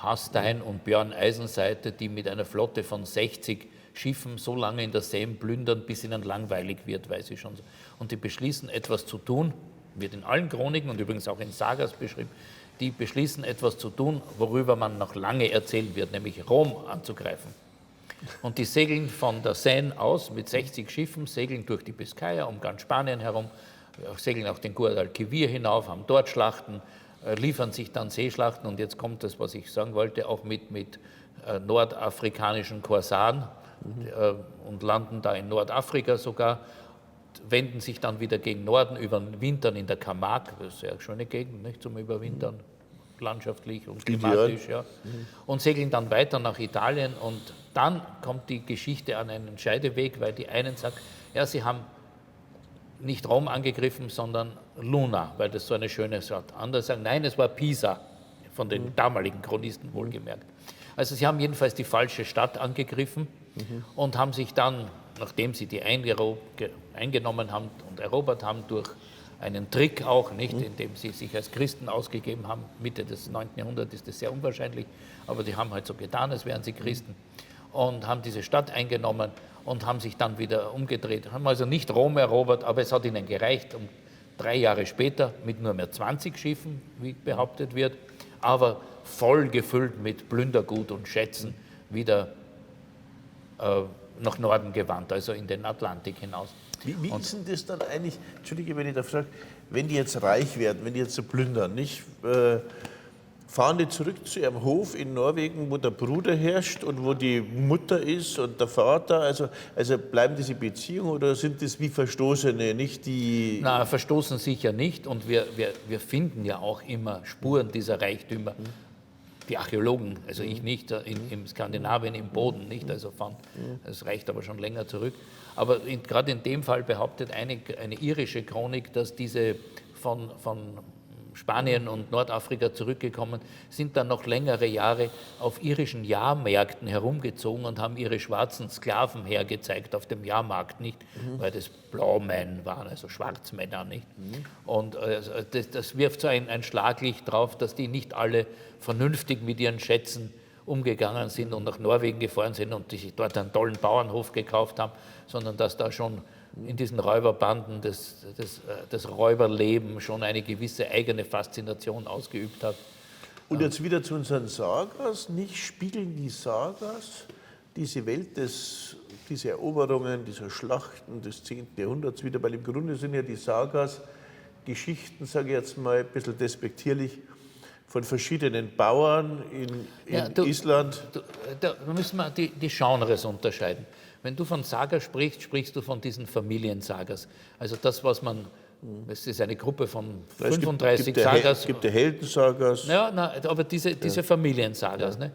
Hastein und Björn Eisenseite, die mit einer Flotte von 60 Schiffen so lange in der Seine plündern, bis ihnen langweilig wird, weiß ich schon. Und die beschließen, etwas zu tun, wird in allen Chroniken und übrigens auch in Sagas beschrieben, die beschließen, etwas zu tun, worüber man noch lange erzählen wird, nämlich Rom anzugreifen. Und die segeln von der Seine aus mit 60 Schiffen, segeln durch die Biskaya, um ganz Spanien herum, segeln auch den Guadalquivir hinauf, haben dort Schlachten, liefern sich dann Seeschlachten und jetzt kommt das, was ich sagen wollte, auch mit nordafrikanischen Korsaren und landen da in Nordafrika sogar, wenden sich dann wieder gegen Norden, überwintern in der Camargue, das ist eine sehr schöne Gegend, nicht, zum Überwintern, landschaftlich und klimatisch, ja, und segeln dann weiter nach Italien und dann kommt die Geschichte an einen Scheideweg, weil die einen sagen, ja, sie haben nicht Rom angegriffen, sondern Luna, weil das so eine schöne Stadt. Andere sagen, nein, es war Pisa, von den damaligen Chronisten wohlgemerkt. Also sie haben jedenfalls die falsche Stadt angegriffen und haben sich dann, nachdem sie die eingenommen haben und erobert haben, durch einen Trick auch, nicht, indem sie sich als Christen ausgegeben haben. Mitte des 9. Jahrhunderts ist das sehr unwahrscheinlich, aber die haben halt so getan, als wären sie Christen und haben diese Stadt eingenommen und haben sich dann wieder umgedreht. Haben also nicht Rom erobert, aber es hat ihnen gereicht, um 3 Jahre später mit nur mehr 20 Schiffen, wie behauptet wird, aber voll gefüllt mit Plündergut und Schätzen wieder nach Norden gewandt, also in den Atlantik hinaus. Wie ist denn das dann eigentlich, Entschuldige, wenn ich da frage, wenn die jetzt reich werden, wenn die jetzt so plündern, nicht? Fahren die zurück zu ihrem Hof in Norwegen, wo der Bruder herrscht und wo die Mutter ist und der Vater? Also bleiben diese Beziehungen oder sind das wie Verstoßene, nicht die... Na, verstoßen sicher nicht und wir finden ja auch immer Spuren dieser Reichtümer. Die Archäologen, also ich nicht, in Skandinavien im Boden nicht, also das reicht aber schon länger zurück. Aber gerade in dem Fall behauptet eine irische Chronik, dass diese von Spanien und Nordafrika zurückgekommen, sind dann noch längere Jahre auf irischen Jahrmärkten herumgezogen und haben ihre schwarzen Sklaven hergezeigt auf dem Jahrmarkt, nicht? Weil das Blaumen waren, also Schwarzmänner, nicht? Und das wirft so ein Schlaglicht drauf, dass die nicht alle vernünftig mit ihren Schätzen umgegangen sind und nach Norwegen gefahren sind und die sich dort einen tollen Bauernhof gekauft haben, sondern dass da schon in diesen Räuberbanden das Räuberleben schon eine gewisse eigene Faszination ausgeübt hat. Und jetzt wieder zu unseren Sagas, nicht spiegeln die Sagas diese Welt, diese Eroberungen, dieser Schlachten des 10. Jahrhunderts wieder, weil im Grunde sind ja die Sagas Geschichten, sage ich jetzt mal ein bisschen despektierlich, von verschiedenen Bauern in Island. Da müssen wir die Genres unterscheiden. Wenn du von Saga sprichst, sprichst du von diesen Familiensagas. Also das, was man, es ist eine Gruppe von 35 Sagas. Es gibt ja Heldensagas. Ja, aber diese Familiensagas. Ne?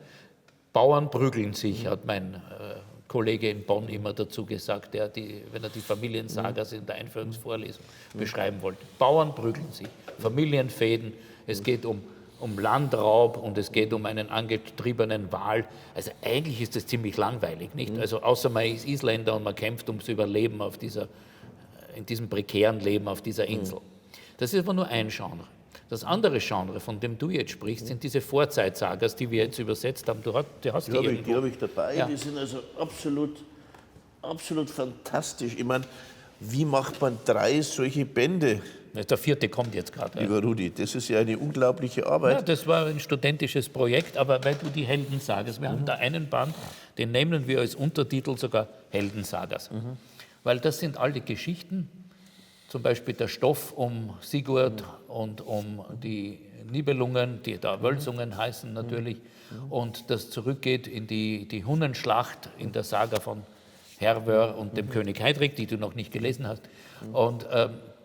Bauern prügeln sich, hat mein Kollege in Bonn immer dazu gesagt, wenn er die Familiensagas in der Einführungsvorlesung beschreiben wollte. Bauern prügeln sich, Familienfehden, es geht um Landraub und es geht um einen angetriebenen Wal. Also eigentlich ist das ziemlich langweilig, nicht? Also außer man ist Isländer und man kämpft ums Überleben in diesem prekären Leben auf dieser Insel. Das ist aber nur ein Genre. Das andere Genre, von dem du jetzt sprichst, sind diese Vorzeitsagas, die wir jetzt übersetzt haben. Die habe ich dabei. Ja. Die sind also absolut fantastisch. Ich meine, wie macht man 3 solche Bände? Der 4. kommt jetzt gerade. Lieber Rudi, das ist ja eine unglaubliche Arbeit. Ja, das war ein studentisches Projekt, aber weil du die Heldensagas, wir haben da einen Band, den nennen wir als Untertitel sogar Heldensagas. Weil das sind alte Geschichten, zum Beispiel der Stoff um Sigurd und um die Nibelungen, die da Wölsungen heißen natürlich, und das zurückgeht in die Hunnenschlacht in der Saga von Hervör und dem König Heidrek, die du noch nicht gelesen hast. Und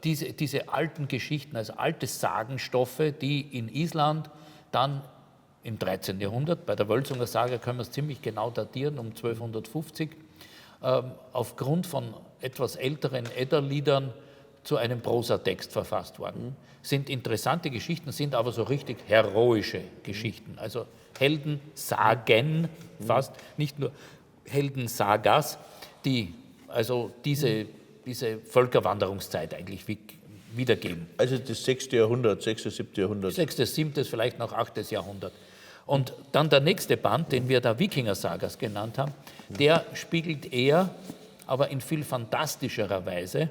diese alten Geschichten, also alte Sagenstoffe, die in Island dann im 13. Jahrhundert, bei der Wölsunger Saga können wir es ziemlich genau datieren, um 1250, aufgrund von etwas älteren Edda-Liedern zu einem Prosatext verfasst worden. Sind interessante Geschichten, sind aber so richtig heroische Geschichten, also Heldensagen fast, nicht nur Heldensagas, die also diese Völkerwanderungszeit eigentlich wiedergeben. Also das 6. Jahrhundert, 6., 7. Jahrhundert. 6., 7., vielleicht noch 8. Jahrhundert. Und dann der nächste Band, den wir da Wikinger-Sagas genannt haben, der spiegelt eher, aber in viel fantastischerer Weise,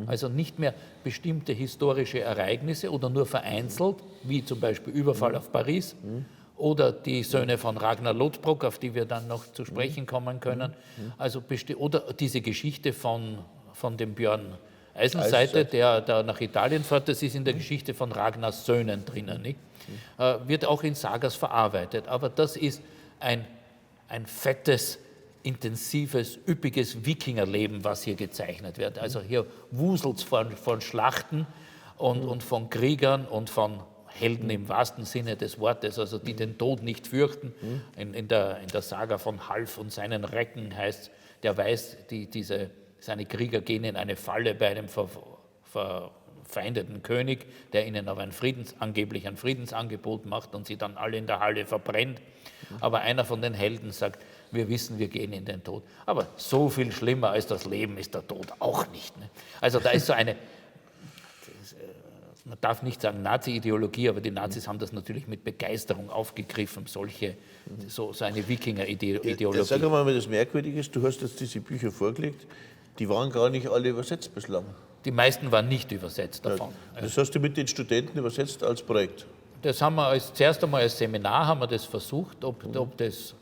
also nicht mehr bestimmte historische Ereignisse oder nur vereinzelt, wie zum Beispiel Überfall auf Paris, oder die Söhne von Ragnar Lodbrok, auf die wir dann noch zu sprechen kommen können, also oder diese Geschichte von dem Björn Eisenseite, der da nach Italien fährt, das ist in der Geschichte von Ragnars Söhnen drinnen, nicht? Wird auch in Sagas verarbeitet, aber das ist ein fettes, intensives, üppiges Wikingerleben, was hier gezeichnet wird. Also hier wuselt es von Schlachten und von Kriegern und von Helden im wahrsten Sinne des Wortes, also die den Tod nicht fürchten. In der Saga von Half und seinen Recken heißt, der weiß, seine Krieger gehen in eine Falle bei einem verfeindeten König, der ihnen aber angeblich ein Friedensangebot macht und sie dann alle in der Halle verbrennt. Aber einer von den Helden sagt, wir wissen, wir gehen in den Tod. Aber so viel schlimmer als das Leben ist der Tod auch nicht. Ne? Also da ist so eine man darf nicht sagen Nazi-Ideologie, aber die Nazis haben das natürlich mit Begeisterung aufgegriffen, so eine Wikinger-Ideologie. Sag mal, das Merkwürdige ist, du hast jetzt diese Bücher vorgelegt, die waren gar nicht alle übersetzt bislang. Die meisten waren nicht übersetzt davon. Ja, das hast du mit den Studenten übersetzt als Projekt? Das haben wir zuerst einmal als Seminar haben wir das versucht, ob das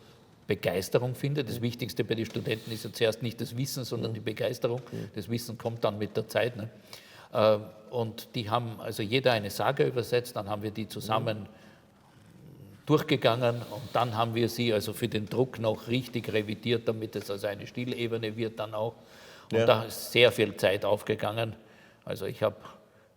Begeisterung findet. Das Wichtigste bei den Studenten ist ja zuerst nicht das Wissen, sondern die Begeisterung. Das Wissen kommt dann mit der Zeit. Ne? Und die haben also jeder eine Saga übersetzt, dann haben wir die zusammen durchgegangen und dann haben wir sie also für den Druck noch richtig revidiert, damit es also eine Stilebene wird dann auch. Und da ist sehr viel Zeit aufgegangen. Also ich habe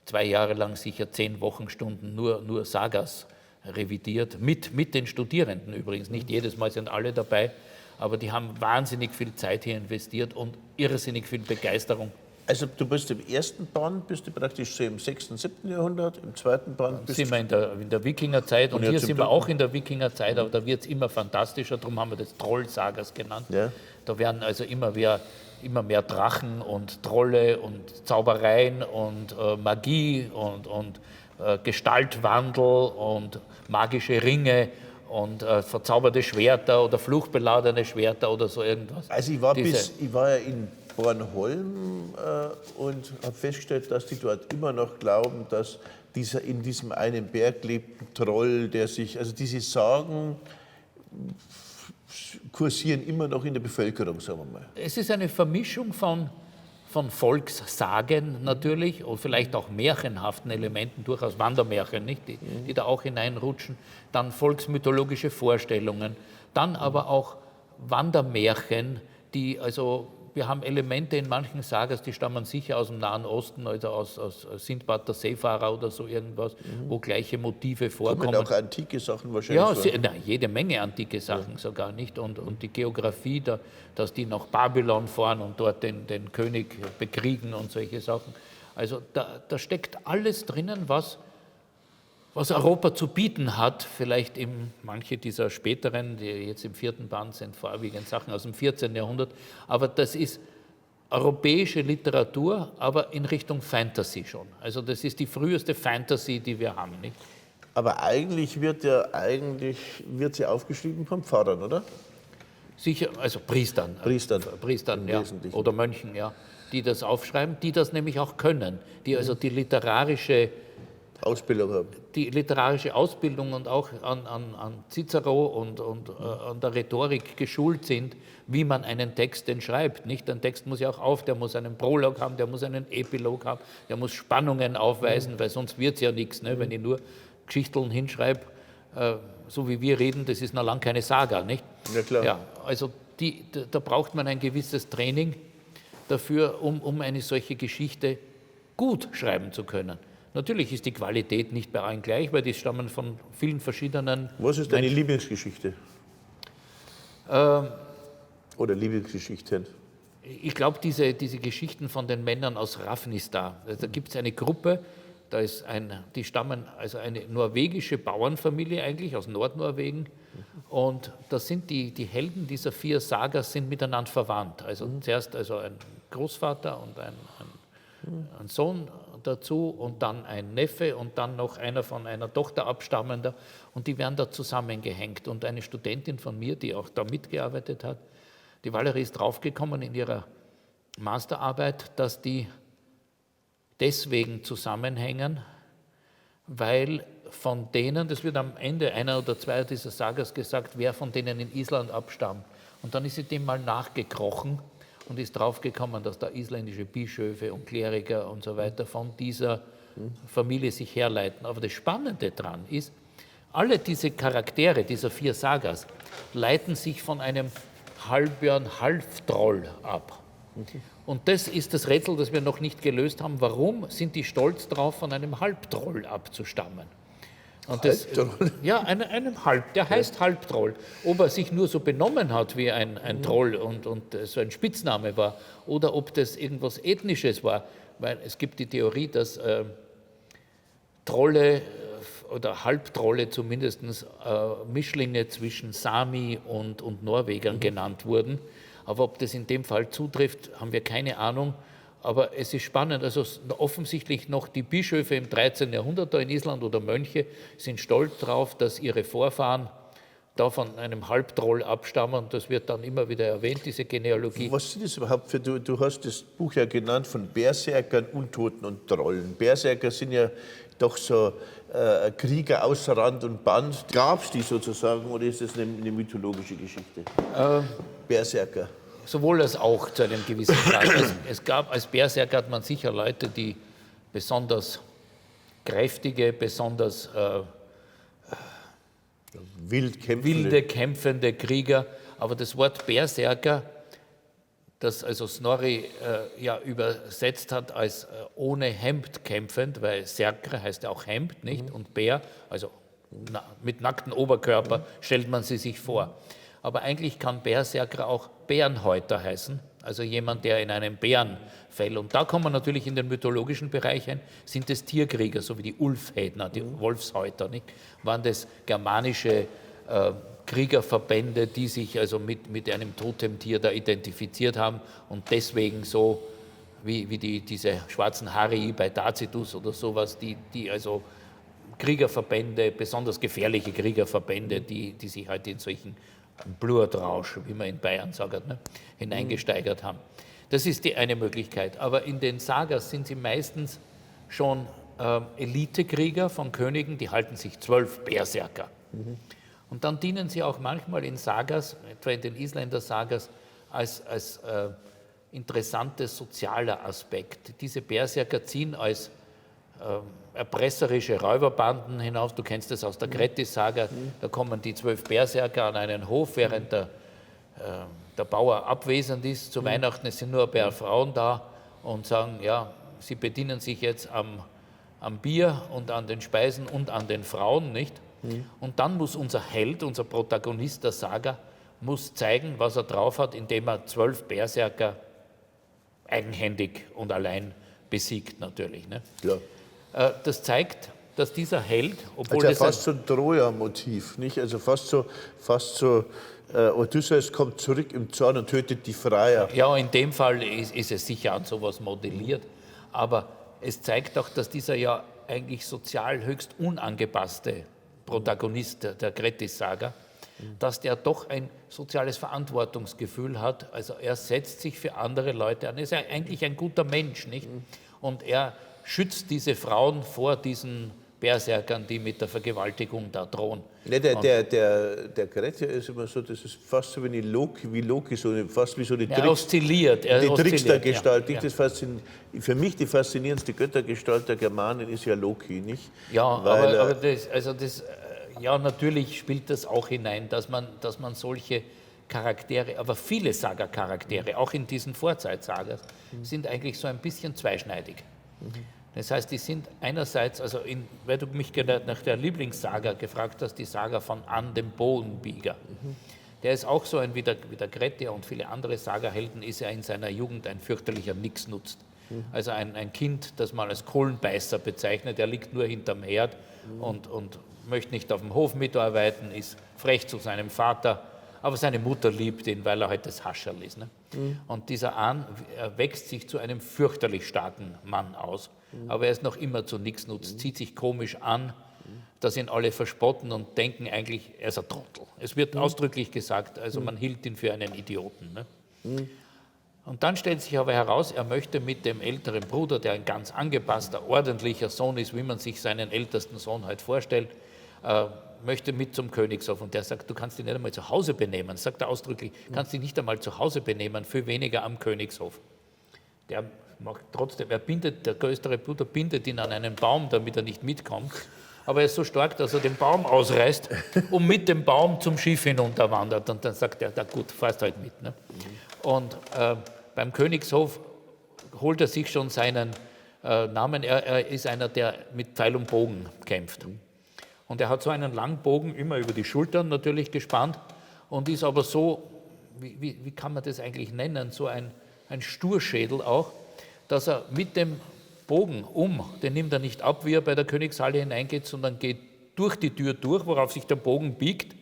2 Jahre lang sicher 10 Wochenstunden nur Sagas revidiert, mit den Studierenden übrigens. Nicht jedes Mal sind alle dabei, aber die haben wahnsinnig viel Zeit hier investiert und irrsinnig viel Begeisterung. Also du bist im ersten Band, bist du praktisch so im 6., 7. Jahrhundert, im zweiten Band bist sind wir in der Wikingerzeit und hier sind wir auch in der Wikingerzeit, aber da wird es immer fantastischer, darum haben wir das Troll-Sagas genannt. Ja. Da werden also immer mehr Drachen und Trolle und Zaubereien und Magie und Gestaltwandel und magische Ringe und verzauberte Schwerter oder fluchbeladene Schwerter oder so irgendwas. Also ich war ja in Bornholm und habe festgestellt, dass die dort immer noch glauben, dass in diesem einen Berg lebt ein Troll, also diese Sagen kursieren immer noch in der Bevölkerung, sagen wir mal. Es ist eine Vermischung von Volkssagen natürlich und vielleicht auch märchenhaften Elementen, durchaus Wandermärchen, nicht, die da auch hineinrutschen, dann volksmythologische Vorstellungen, dann aber auch Wandermärchen, wir haben Elemente in manchen Sagas, die stammen sicher aus dem Nahen Osten, also aus Sindbad der Seefahrer oder so irgendwas, wo gleiche Motive vorkommen. Kommen auch antike Sachen wahrscheinlich? Ja, jede Menge antike Sachen sogar nicht. Und die Geografie, dass die nach Babylon fahren und dort den König bekriegen und solche Sachen. Also da steckt alles drinnen, was Europa zu bieten hat, vielleicht manche dieser späteren, die jetzt im 4. Band sind, vorwiegend Sachen aus dem 14. Jahrhundert, aber das ist europäische Literatur, aber in Richtung Fantasy schon. Also das ist die früheste Fantasy, die wir haben, nicht? Aber eigentlich wird sie aufgeschrieben von Pfarrern, oder? Sicher, also Priestern, ja, oder Mönchen, ja, die das aufschreiben, die das nämlich auch können, die also die literarische Ausbildung haben. Die literarische Ausbildung und auch an Cicero und an der Rhetorik geschult sind, wie man einen Text denn schreibt. Nicht? Ein Text muss ja auch der muss einen Prolog haben, der muss einen Epilog haben, der muss Spannungen aufweisen, weil sonst wird es ja nichts. Ne? Wenn ich nur Geschichteln hinschreibe, so wie wir reden, das ist noch lange keine Saga. Nicht? Ja, klar. Ja, also da braucht man ein gewisses Training dafür, um eine solche Geschichte gut schreiben zu können. Natürlich ist die Qualität nicht bei allen gleich, weil die stammen von vielen verschiedenen... Was ist deine Lieblingsgeschichte? Oder Lieblingsgeschichten? Ich glaube, diese Geschichten von den Männern aus Ravnistar. Da gibt es eine Gruppe, die stammen, also eine norwegische Bauernfamilie eigentlich, aus Nordnorwegen. Und das sind die Helden dieser 4 Sagas sind miteinander verwandt. Also zuerst ein Großvater und ein Sohn dazu und dann ein Neffe und dann noch einer von einer Tochter abstammender und die werden da zusammengehängt. Und eine Studentin von mir, die auch da mitgearbeitet hat, die Valerie ist draufgekommen in ihrer Masterarbeit, dass die deswegen zusammenhängen, weil von denen, das wird am Ende einer oder zwei dieser Sagas gesagt, wer von denen in Island abstammt. Und dann ist sie dem mal nachgekrochen und ist draufgekommen, dass da isländische Bischöfe und Kleriker und so weiter von dieser Familie sich herleiten. Aber das Spannende daran ist, alle diese Charaktere dieser 4 Sagas leiten sich von einem Halbjörn-Halbtroll ab. Und das ist das Rätsel, das wir noch nicht gelöst haben. Warum sind die stolz darauf, von einem Halbtroll abzustammen? Und Halbtroll? Ja, der heißt Halbtroll. Ob er sich nur so benommen hat wie ein Troll und so ein Spitzname war oder ob das irgendwas Ethnisches war, weil es gibt die Theorie, dass Trolle oder Halbtrolle zumindest Mischlinge zwischen Sami und Norwegern genannt wurden. Aber ob das in dem Fall zutrifft, haben wir keine Ahnung. Aber es ist spannend, also offensichtlich noch die Bischöfe im 13. Jahrhundert da in Island oder Mönche sind stolz darauf, dass ihre Vorfahren da von einem Halbtroll abstammen. Das wird dann immer wieder erwähnt, diese Genealogie. Was sind das überhaupt für, du hast das Buch ja genannt von Berserkern, Untoten und Trollen. Berserker sind ja doch so Krieger außer Rand und Band. Gab es die sozusagen oder ist das eine mythologische Geschichte? Berserker. Sowohl als auch zu einem gewissen Grad. Es gab als Berserker hat man sicher Leute, die besonders kräftige, besonders wilde, kämpfende Krieger. Aber das Wort Berserker, das also Snorri ja übersetzt hat als ohne Hemd kämpfend, weil Serkre heißt ja auch Hemd, nicht? Und Bär, also mit nacktem Oberkörper, stellt man sie sich vor. Aber eigentlich kann Berserker auch Bärenhäuter heißen, also jemand, der in einem Bärenfell, und da kommen wir natürlich in den mythologischen Bereich ein, sind es Tierkrieger, so wie die Ulfhädner, die Wolfshäuter, nicht? Waren das germanische Kriegerverbände, die sich also mit einem Totemtier da identifiziert haben und deswegen so wie diese schwarzen Harii bei Tacitus oder sowas, die also Kriegerverbände, besonders gefährliche Kriegerverbände, die sich halt in solchen Blutrausch, wie man in Bayern sagt, ne, hineingesteigert haben. Das ist die eine Möglichkeit. Aber in den Sagas sind sie meistens schon Elitekrieger von Königen, die halten sich 12 Berserker. Und dann dienen sie auch manchmal in Sagas, etwa in den Isländer-Sagas, als interessanter sozialer Aspekt. Diese Berserker ziehen als erpresserische Räuberbanden hinauf. Du kennst das aus der Grettis-Saga. Da kommen die 12 Berserker an einen Hof, während der Bauer abwesend ist. Zu Weihnachten sind nur ein paar Frauen da und sagen, ja, sie bedienen sich jetzt am Bier und an den Speisen und an den Frauen, nicht? Und dann muss unser Held, unser Protagonist der Saga, muss zeigen, was er drauf hat, indem er 12 Berserker eigenhändig und allein besiegt natürlich. Ne? Ja. Das zeigt, dass dieser Held, obwohl also das fast so ein Troja-Motiv, nicht? Also fast so Odysseus kommt zurück im Zorn und tötet die Freier. Ja, in dem Fall ist es sicher an sowas modelliert, aber es zeigt auch, dass dieser ja eigentlich sozial höchst unangepasste Protagonist der Grettis-Saga, dass der doch ein soziales Verantwortungsgefühl hat. Also er setzt sich für andere Leute an. Er ist ja eigentlich ein guter Mensch, nicht? Und er schützt diese Frauen vor diesen Berserkern, die mit der Vergewaltigung da drohen. Ja, der Grettir ist immer so, das ist fast so wie Loki, fast wie so eine Trickstergestalt. Ja. Für mich die faszinierendste Göttergestalt der Germanen ist ja Loki, nicht? Ja, aber ja, natürlich spielt das auch hinein, dass man solche Charaktere, aber viele Saga-Charaktere, auch in diesen Vorzeitsagas, sind eigentlich so ein bisschen zweischneidig. Das heißt, die sind einerseits, also weil du mich nach der Lieblingssaga gefragt hast, die Saga von An dem Bogenbieger. Der ist auch so wie der Grettir und viele andere Saga-Helden, ist er in seiner Jugend ein fürchterlicher Nichtsnutz. Also ein Kind, das man als Kohlenbeißer bezeichnet, der liegt nur hinterm Herd und möchte nicht auf dem Hof mitarbeiten, ist frech zu seinem Vater, aber seine Mutter liebt ihn, weil er halt das Hascherl ist. Ne? Und dieser An wächst sich zu einem fürchterlich starken Mann aus, aber er ist noch immer zu Nichtsnutz, zieht sich komisch an, dass ihn alle verspotten und denken eigentlich, er ist ein Trottel. Es wird ausdrücklich gesagt, also man hielt ihn für einen Idioten. Ne? Und dann stellt sich aber heraus, er möchte mit dem älteren Bruder, der ein ganz angepasster, ordentlicher Sohn ist, wie man sich seinen ältesten Sohn halt vorstellt, möchte mit zum Königshof. Und der sagt, du kannst dich nicht einmal zu Hause benehmen, sagt er ausdrücklich, kannst dich nicht einmal zu Hause benehmen, viel weniger am Königshof. Der macht trotzdem, der größere Bruder bindet ihn an einen Baum, damit er nicht mitkommt. Aber er ist so stark, dass er den Baum ausreißt und mit dem Baum zum Schiff hinunterwandert. Und dann sagt er, na gut, fahrst halt mit. Ne? Und beim Königshof holt er sich schon seinen Namen. Er ist einer, der mit Pfeil und Bogen kämpft. Und er hat so einen langen Bogen, immer über die Schultern natürlich gespannt und ist aber so, wie kann man das eigentlich nennen, so ein Sturschädel auch, dass er mit dem Bogen den nimmt er nicht ab, wie er bei der Königshalle hineingeht, sondern geht durch die Tür durch, worauf sich der Bogen biegt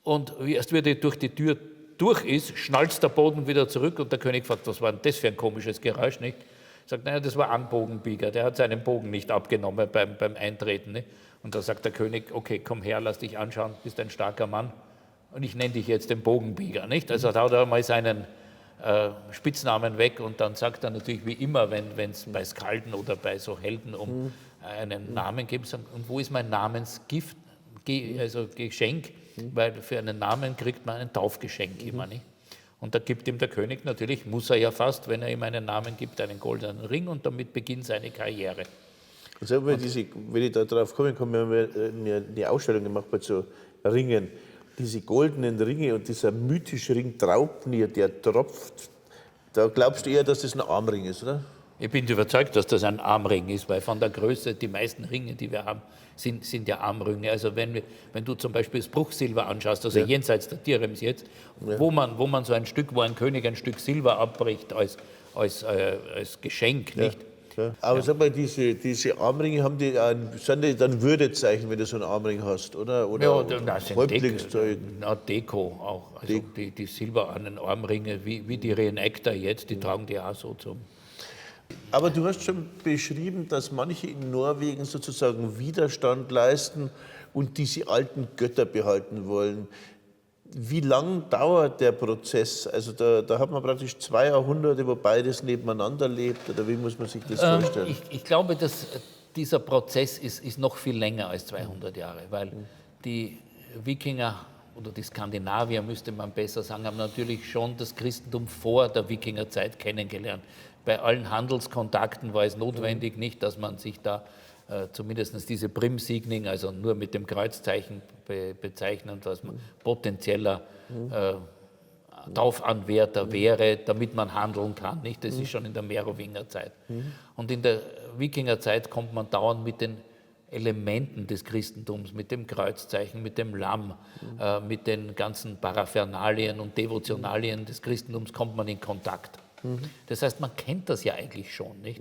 und erst wird er durch die Tür durch ist, schnalzt der Boden wieder zurück und der König fragt, was war denn das für ein komisches Geräusch, nicht? Sagt, naja, das war ein Bogenbieger, der hat seinen Bogen nicht abgenommen beim Eintreten. Nicht? Und da sagt der König, okay, komm her, lass dich anschauen, bist ein starker Mann und ich nenne dich jetzt den Bogenbieger. Nicht? Also da haut er mal seinen Spitznamen weg und dann sagt er natürlich wie immer, wenn es bei Skalden oder bei so Helden um einen Namen geht, sagen, und wo ist mein Namensgift, also Geschenk, weil für einen Namen kriegt man ein Taufgeschenk immer, nicht? Und da gibt ihm der König natürlich, muss er ja fast, wenn er ihm einen Namen gibt, einen goldenen Ring und damit beginnt seine Karriere. Also wenn ich da drauf kommen kann, wir haben ja eine Ausstellung gemacht bei so Ringen. Diese goldenen Ringe und dieser mythische Ring Draupnir, der tropft, da glaubst du eher, dass das ein Armring ist, oder? Ich bin überzeugt, dass das ein Armring ist, weil von der Größe, die meisten Ringe, die wir haben, sind ja Armringe. Also wenn du zum Beispiel das Bruchsilber anschaust, also jenseits der Direms jetzt, wo man so ein Stück, wo ein König ein Stück Silber abbricht als Geschenk, nicht? Ja. Aber sag mal, diese Armringe sind die dann Würdezeichen, wenn du so einen Armring hast, oder? Oder Häuptlingszeichen. Deko auch. Also die silbernen Armringe, wie die Reenactor jetzt, die tragen die auch so zum. Aber du hast schon beschrieben, dass manche in Norwegen sozusagen Widerstand leisten und diese alten Götter behalten wollen. Wie lang dauert der Prozess? Also da hat man praktisch 2 Jahrhunderte, wo beides nebeneinander lebt, oder wie muss man sich das vorstellen? Ich glaube, dass dieser Prozess ist noch viel länger als 200 Jahre, weil die Wikinger oder die Skandinavier, müsste man besser sagen, haben natürlich schon das Christentum vor der Wikingerzeit kennengelernt. Bei allen Handelskontakten war es notwendig, nicht, dass man sich da zumindest diese Primsigning, also nur mit dem Kreuzzeichen bezeichnen, dass man potenzieller Taufanwärter wäre, damit man handeln kann. Nicht? Das ist schon in der Merowingerzeit. Und in der Wikingerzeit kommt man dauernd mit den Elementen des Christentums, mit dem Kreuzzeichen, mit dem Lamm, mit den ganzen Paraphernalien und Devotionalien des Christentums kommt man in Kontakt. Das heißt, man kennt das ja eigentlich schon, nicht?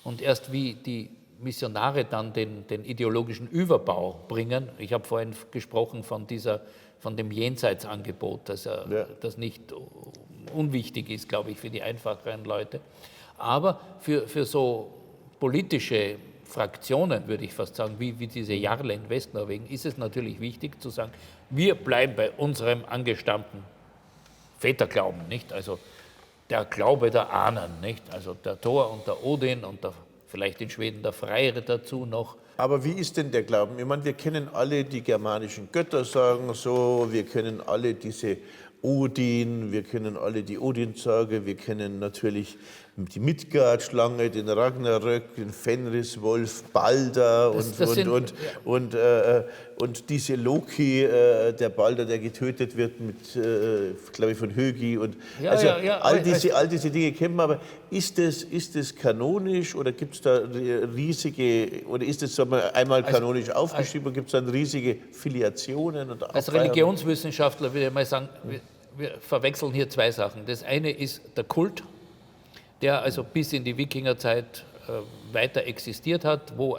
Und erst wie die Missionare dann den ideologischen Überbau bringen, ich habe vorhin gesprochen von dem Jenseitsangebot, das nicht unwichtig ist, glaube ich, für die einfacheren Leute, aber für so politische Fraktionen, würde ich fast sagen, wie diese Jarle in Westnorwegen, ist es natürlich wichtig zu sagen, wir bleiben bei unserem angestammten Väterglauben, nicht? Also der Glaube der Ahnen, nicht? Also der Thor und der Odin und vielleicht in Schweden der Freyr dazu noch. Aber wie ist denn der Glauben? Ich meine, wir kennen alle die germanischen Götter, sagen so, wir kennen alle diese Odin, wir kennen alle die Odin-Sage, wir kennen natürlich die Midgard-Schlange, den Ragnarök, den Fenriswolf, Balder und diese Loki, der Balder, der getötet wird mit, glaube ich, von Högi. Und all diese Dinge kennen wir, aber ist das kanonisch oder gibt es da riesige, oder ist das einmal kanonisch aufgeschrieben oder gibt es dann riesige Filiationen? Als Religionswissenschaftler würde ich mal sagen, wir verwechseln hier 2 Sachen. Das eine ist der Kult, der also bis in die Wikingerzeit weiter existiert hat, wo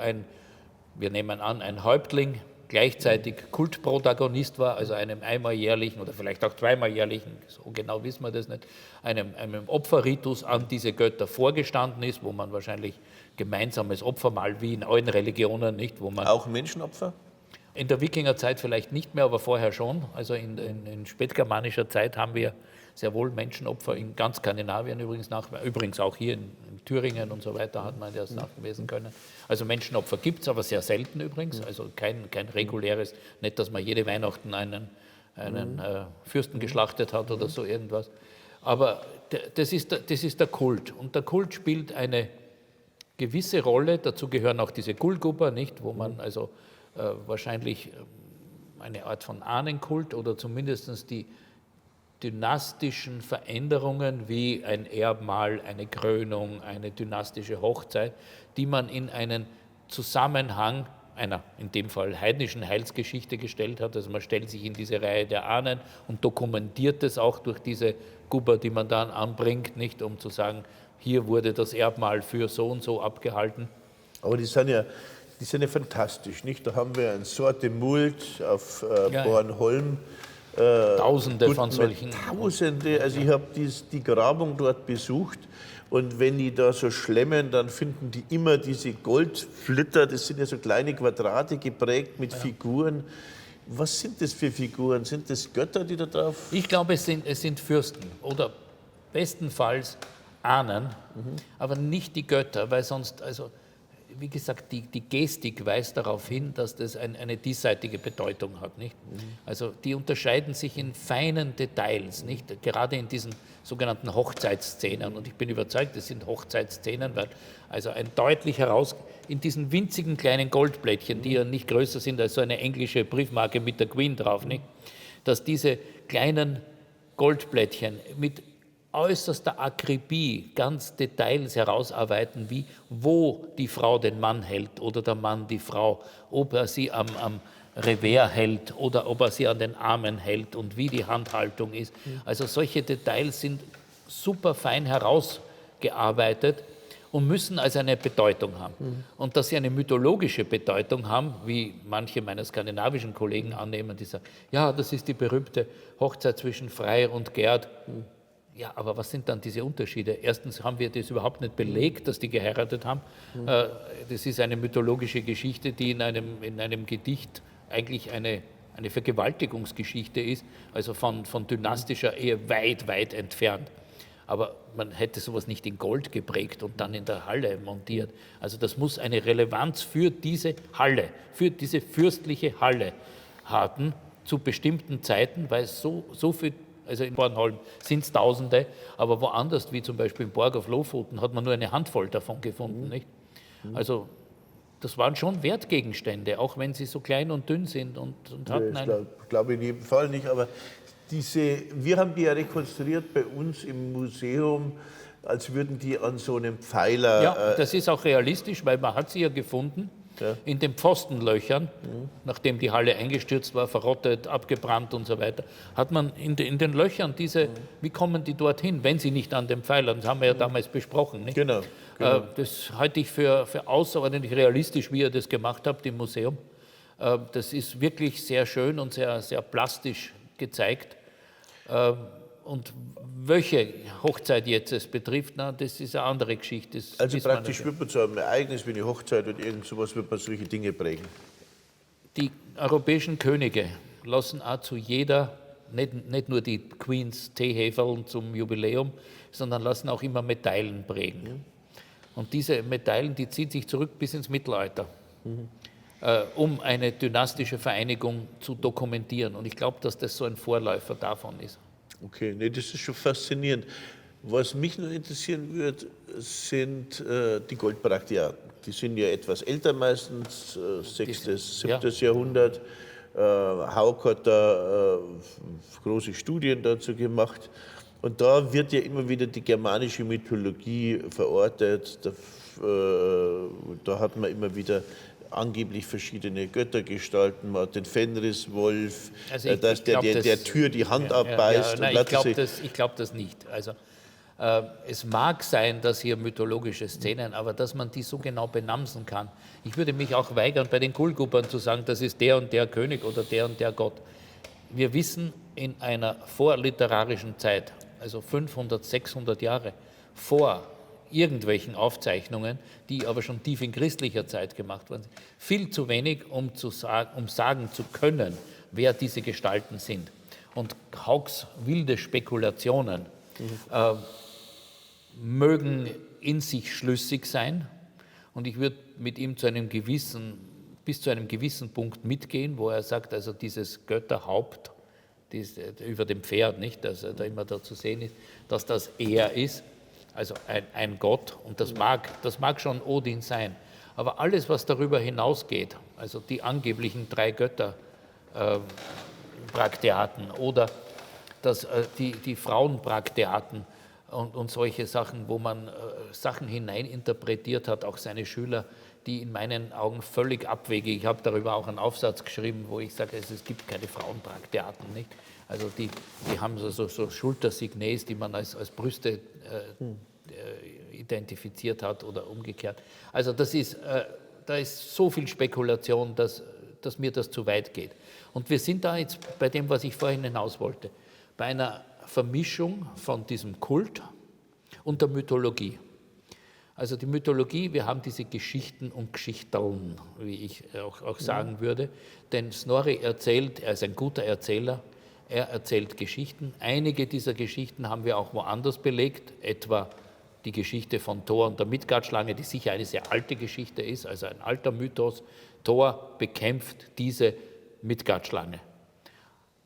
wir nehmen an, ein Häuptling gleichzeitig Kultprotagonist war, also einem einmal jährlichen oder vielleicht auch zweimal jährlichen, so genau wissen wir das nicht, einem Opferritus an diese Götter vorgestanden ist, wo man wahrscheinlich gemeinsames Opfermahl wie in allen Religionen, nicht, wo man auch Menschenopfer? In der Wikingerzeit vielleicht nicht mehr, aber vorher schon. Also in spätgermanischer Zeit haben wir sehr wohl Menschenopfer in ganz Skandinavien übrigens auch hier in Thüringen und so weiter hat man das nachweisen können. Also Menschenopfer gibt es, aber sehr selten übrigens. Also kein reguläres, nicht, dass man jede Weihnachten einen Fürsten geschlachtet hat oder so irgendwas. Aber das ist der Kult. Und der Kult spielt eine gewisse Rolle. Dazu gehören auch diese Gullgubber, nicht, wo man also wahrscheinlich eine Art von Ahnenkult oder zumindest die dynastischen Veränderungen wie ein Erbmahl, eine Krönung, eine dynastische Hochzeit, die man in einen Zusammenhang einer, in dem Fall heidnischen Heilsgeschichte gestellt hat. Also man stellt sich in diese Reihe der Ahnen und dokumentiert es auch durch diese Gubber, die man dann anbringt, nicht um zu sagen, hier wurde das Erbmahl für so und so abgehalten. Aber die sind ja fantastisch, nicht? Da haben wir ein Sorte Mult auf Bornholm, Tausende von solchen. Tausende, also ich habe die Grabung dort besucht und wenn die da so schlemmen, dann finden die immer diese Goldflitter, das sind ja so kleine Quadrate geprägt mit Figuren. Was sind das für Figuren? Sind das Götter, die da drauf? Ich glaube, es sind Fürsten oder bestenfalls Ahnen, aber nicht die Götter, weil sonst, also wie gesagt, die Gestik weist darauf hin, dass das eine diesseitige Bedeutung hat. Nicht? Also die unterscheiden sich in feinen Details, nicht? Gerade in diesen sogenannten Hochzeitsszenen. Und ich bin überzeugt, das sind Hochzeitsszenen, weil also ein deutlich heraus in diesen winzigen kleinen Goldblättchen, die ja nicht größer sind als so eine englische Briefmarke mit der Queen drauf, nicht? Dass diese kleinen Goldblättchen mit äußerster Akribie ganz Details herausarbeiten, wie wo die Frau den Mann hält oder der Mann die Frau, ob er sie am Revers hält oder ob er sie an den Armen hält und wie die Handhaltung ist. Also solche Details sind super fein herausgearbeitet und müssen also eine Bedeutung haben. Und dass sie eine mythologische Bedeutung haben, wie manche meiner skandinavischen Kollegen annehmen, die sagen, ja, das ist die berühmte Hochzeit zwischen Freyr und Gerd. Ja, aber was sind dann diese Unterschiede? Erstens haben wir das überhaupt nicht belegt, dass die geheiratet haben. Das ist eine mythologische Geschichte, die in einem Gedicht eigentlich eine Vergewaltigungsgeschichte ist, also von dynastischer Ehe weit, weit entfernt. Aber man hätte sowas nicht in Gold geprägt und dann in der Halle montiert. Also das muss eine Relevanz für diese Halle, für diese fürstliche Halle haben, zu bestimmten Zeiten, weil so viel. Also in Bornholm sind es Tausende, aber woanders, wie zum Beispiel in Borg auf Lofoten, hat man nur eine Handvoll davon gefunden. Nicht? Also das waren schon Wertgegenstände, auch wenn sie so klein und dünn sind und hatten Ich glaube in jedem Fall nicht, aber wir haben die ja rekonstruiert bei uns im Museum, als würden die an so einem Pfeiler... Ja, das ist auch realistisch, weil man hat sie ja gefunden. Ja. In den Pfostenlöchern, nachdem die Halle eingestürzt war, verrottet, abgebrannt und so weiter, hat man in den Löchern wie kommen die dorthin, wenn sie nicht an den Pfeilern, das haben wir ja damals besprochen. Nicht? Genau. Das halte ich für außerordentlich realistisch, wie ihr das gemacht habt im Museum. Das ist wirklich sehr schön und sehr, sehr plastisch gezeigt. Und welche Hochzeit jetzt es betrifft, das ist eine andere Geschichte. Also praktisch wird man zu einem Ereignis wie eine Hochzeit oder irgend sowas, wird man solche Dinge prägen. Die europäischen Könige lassen auch zu jeder, nicht nur die Queens Teehäferln zum Jubiläum, sondern lassen auch immer Medaillen prägen. Und diese Medaillen, die ziehen sich zurück bis ins Mittelalter, um eine dynastische Vereinigung zu dokumentieren. Und ich glaube, dass das so ein Vorläufer davon ist. Okay, nee, das ist schon faszinierend. Was mich noch interessieren würde, sind die Goldbrakteaten. Die sind ja etwas älter meistens, 6., 7. Jahrhundert. Hauck hat da große Studien dazu gemacht. Und da wird ja immer wieder die germanische Mythologie verortet. Da hat man immer wieder angeblich verschiedene Göttergestalten, man hat den Fenriswolf, also der Tür die Hand abbeißt. Nein, ich glaube das nicht. Also, es mag sein, dass hier mythologische Szenen, aber dass man die so genau benamsen kann. Ich würde mich auch weigern, bei den Kulgubern zu sagen, das ist der und der König oder der und der Gott. Wir wissen in einer vorliterarischen Zeit, also 500, 600 Jahre vor irgendwelchen Aufzeichnungen, die aber schon tief in christlicher Zeit gemacht worden sind. Viel zu wenig, um sagen zu können, wer diese Gestalten sind. Und Haucks wilde Spekulationen mögen in sich schlüssig sein. Und ich würde mit ihm bis zu einem gewissen Punkt mitgehen, wo er sagt, also dieses Götterhaupt, über dem Pferd, nicht, dass er da immer da zu sehen ist, dass das er ist. Also ein Gott, und das mag schon Odin sein. Aber alles, was darüber hinausgeht, also die angeblichen 3 Götter-Brakteaten oder die Frauenbrakteaten und solche Sachen, wo man Sachen hineininterpretiert hat, auch seine Schüler, die in meinen Augen völlig abwegig. Ich habe darüber auch einen Aufsatz geschrieben, wo ich sage, es gibt keine Frauenbrakteaten, nicht? Also die haben so Schultersignes, die man als Brüste identifiziert hat oder umgekehrt. Also da ist so viel Spekulation, dass dass mir das zu weit geht. Und wir sind da jetzt bei dem, was ich vorhin hinaus wollte, bei einer Vermischung von diesem Kult und der Mythologie. Also die Mythologie, wir haben diese Geschichten und Geschichteln, wie ich auch sagen würde, denn Snorri erzählt, er ist ein guter Erzähler, er erzählt Geschichten. Einige dieser Geschichten haben wir auch woanders belegt, etwa die Geschichte von Thor und der Midgardschlange, die sicher eine sehr alte Geschichte ist, also ein alter Mythos. Thor bekämpft diese Midgardschlange.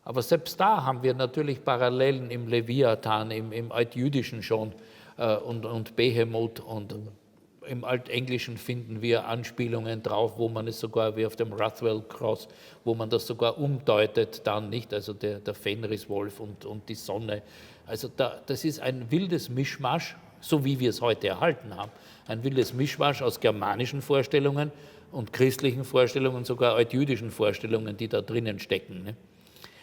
Aber selbst da haben wir natürlich Parallelen im Leviathan, im Altjüdischen schon und Behemoth, und im Altenglischen finden wir Anspielungen drauf, wo man es sogar wie auf dem Rothwell Cross, wo man das sogar umdeutet dann, nicht? Also der Fenriswolf und die Sonne. Also das ist ein wildes Mischmasch, so wie wir es heute erhalten haben. Ein wildes Mischmasch aus germanischen Vorstellungen und christlichen Vorstellungen, sogar altjüdischen Vorstellungen, die da drinnen stecken. Ne?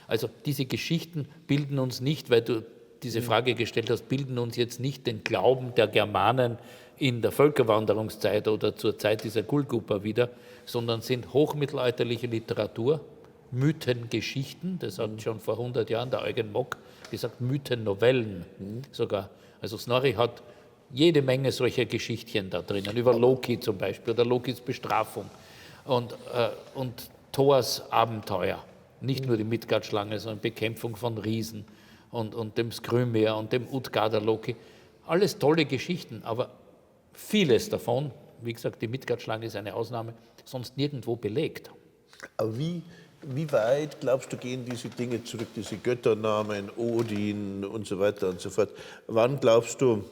Also diese Geschichten bilden uns nicht, weil du diese Frage gestellt hast, bilden uns jetzt nicht den Glauben der Germanen in der Völkerwanderungszeit oder zur Zeit dieser Gullgupa wieder, sondern sind hochmittelalterliche Literatur, Mythengeschichten, das hat schon vor 100 Jahren der Eugen Mock gesagt, Mythennovellen sogar. Also Snorri hat jede Menge solcher Geschichtchen da drinnen, über Loki zum Beispiel, oder Lokis Bestrafung und Thors Abenteuer. Nicht nur die Midgardschlange, sondern Bekämpfung von Riesen und dem Skrymir und dem Utgarda-Loki. Alles tolle Geschichten, aber vieles davon, wie gesagt, die Midgardschlange ist eine Ausnahme, sonst nirgendwo belegt. Aber wie weit, glaubst du, gehen diese Dinge zurück, diese Götternamen, Odin und so weiter und so fort? Wann glaubst du,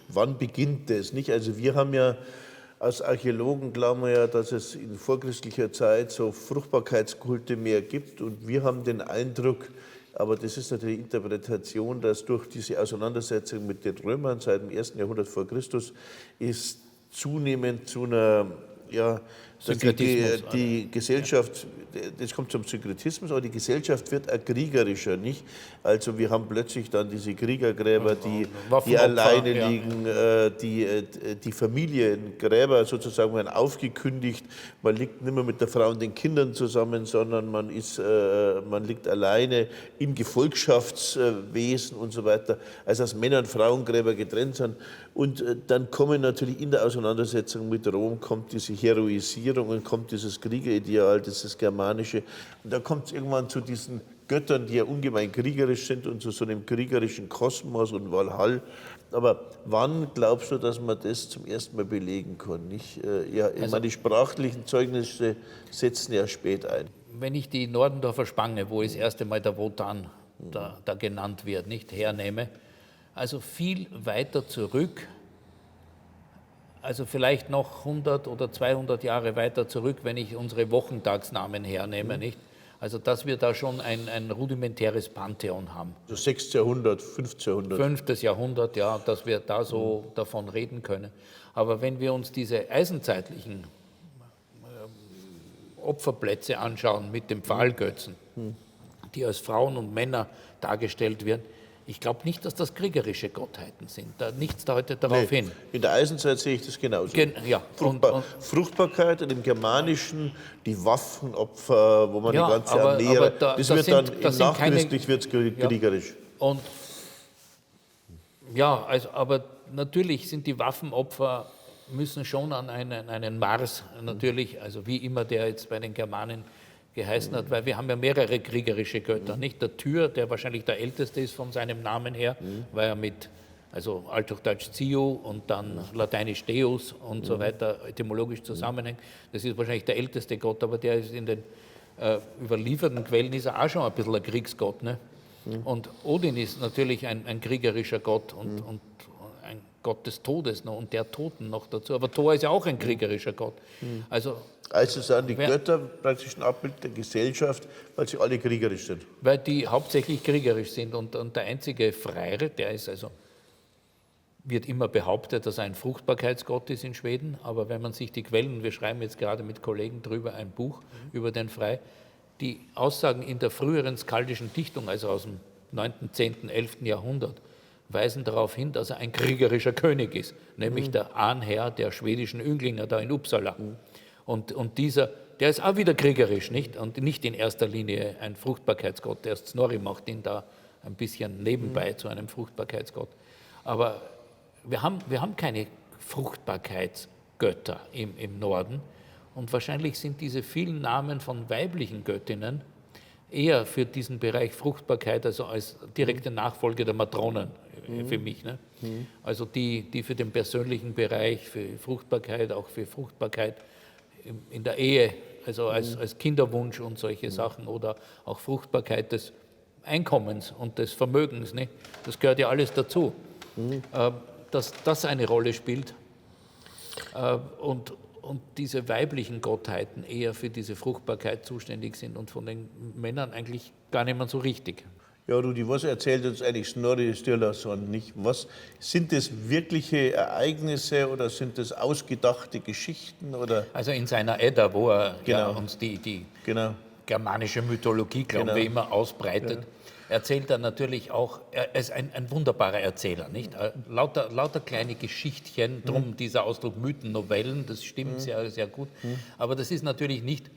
wann beginnt das? Nicht? Also wir haben ja, als Archäologen glauben wir ja, dass es in vorchristlicher Zeit so Fruchtbarkeitskulte mehr gibt, und wir haben den Eindruck, aber das ist natürlich Interpretation, dass durch diese Auseinandersetzung mit den Römern seit dem 1. Jahrhundert vor Christus ist zunehmend zu einer, ja, die Gesellschaft, das kommt zum Synkretismus, aber die Gesellschaft wird auch kriegerischer, nicht? Also wir haben plötzlich dann diese Kriegergräber, die alleine liegen, die Familiengräber sozusagen werden aufgekündigt, man liegt nicht mehr mit der Frau und den Kindern zusammen, sondern man liegt alleine im Gefolgschaftswesen und so weiter, also dass Männer- und Frauengräber getrennt sind. Und dann kommen natürlich in der Auseinandersetzung mit Rom, kommt diese Heroisierung und kommt dieses Kriegerideal, dieses Germanische. Und da kommt es irgendwann zu diesen Göttern, die ja ungemein kriegerisch sind und zu so einem kriegerischen Kosmos und Valhall. Aber wann glaubst du, dass man das zum ersten Mal belegen kann? Nicht? Ja, ich meine, die sprachlichen Zeugnisse setzen ja spät ein. Wenn ich die Nordendorfer Spange, wo das erste Mal der Wotan da genannt wird, nicht hernehme, also viel weiter zurück, also vielleicht noch 100 oder 200 Jahre weiter zurück, wenn ich unsere Wochentagsnamen hernehme, nicht? Also dass wir da schon ein rudimentäres Pantheon haben. So 6. Jahrhundert, 5. Jahrhundert. 5. Jahrhundert, ja, dass wir da so davon reden können. Aber wenn wir uns diese eisenzeitlichen Opferplätze anschauen mit den Pfahlgötzen, die als Frauen und Männer dargestellt werden, ich glaube nicht, dass das kriegerische Gottheiten sind. Nichts deutet darauf hin. In der Eisenzeit sehe ich das genauso. Ja. Fruchtbarkeit und im Germanischen die Waffenopfer, wo man die ganze Ernährung. Das wird dann nachchristlich wird's kriegerisch. Und ja, also, aber natürlich sind die Waffenopfer müssen schon an einen Mars natürlich, also wie immer der jetzt bei den Germanen geheißen hat, weil wir haben ja mehrere kriegerische Götter, nicht? Der Tyr, der wahrscheinlich der älteste ist von seinem Namen her, weil er mit, also Althochdeutsch Zio und dann Lateinisch Deus und so weiter etymologisch zusammenhängt. Das ist wahrscheinlich der älteste Gott, aber der ist in den überlieferten Quellen ist er auch schon ein bisschen ein Kriegsgott. Ne? Und Odin ist natürlich ein kriegerischer Gott und ein Gott des Todes noch und der Toten noch dazu. Aber Thor ist ja auch ein kriegerischer Gott. Also sind die Götter praktisch ein Abbild der Gesellschaft, weil sie alle kriegerisch sind. Weil die hauptsächlich kriegerisch sind. Und der einzige Freyr, der ist also, wird immer behauptet, dass er ein Fruchtbarkeitsgott ist in Schweden. Aber wenn man sich die Quellen, wir schreiben jetzt gerade mit Kollegen drüber ein Buch über den Frey, die Aussagen in der früheren skaldischen Dichtung, also aus dem 9., 10., 11. Jahrhundert, weisen darauf hin, dass er ein kriegerischer König ist, nämlich der Ahnherr der schwedischen Ynglinge da in Uppsala. Und dieser der ist auch wieder kriegerisch, nicht? Und nicht in erster Linie ein Fruchtbarkeitsgott. Der Snorri macht ihn da ein bisschen nebenbei zu einem Fruchtbarkeitsgott. Aber wir haben keine Fruchtbarkeitsgötter im Norden. Und wahrscheinlich sind diese vielen Namen von weiblichen Göttinnen eher für diesen Bereich Fruchtbarkeit, also als direkte Nachfolge der Matronen für mich. Ne? Also die für den persönlichen Bereich, für Fruchtbarkeit, auch für Fruchtbarkeit in der Ehe, also als Kinderwunsch und solche Sachen oder auch Fruchtbarkeit des Einkommens und des Vermögens. Ne? Das gehört ja alles dazu, dass das eine Rolle spielt. Und diese weiblichen Gottheiten eher für diese Fruchtbarkeit zuständig sind und von den Männern eigentlich gar nicht mehr so richtig. Ja, Rudi, was erzählt uns eigentlich Snorri Sturlason nicht? Was sind das wirkliche Ereignisse oder sind das ausgedachte Geschichten? Oder? Also in seiner Edda, wo er uns die germanische Mythologie, glaube ich, immer ausbreitet, erzählt er natürlich auch, er ist ein wunderbarer Erzähler, nicht? Lauter kleine Geschichtchen, drum dieser Ausdruck Mythennovellen, das stimmt sehr, sehr gut. Aber das ist natürlich nicht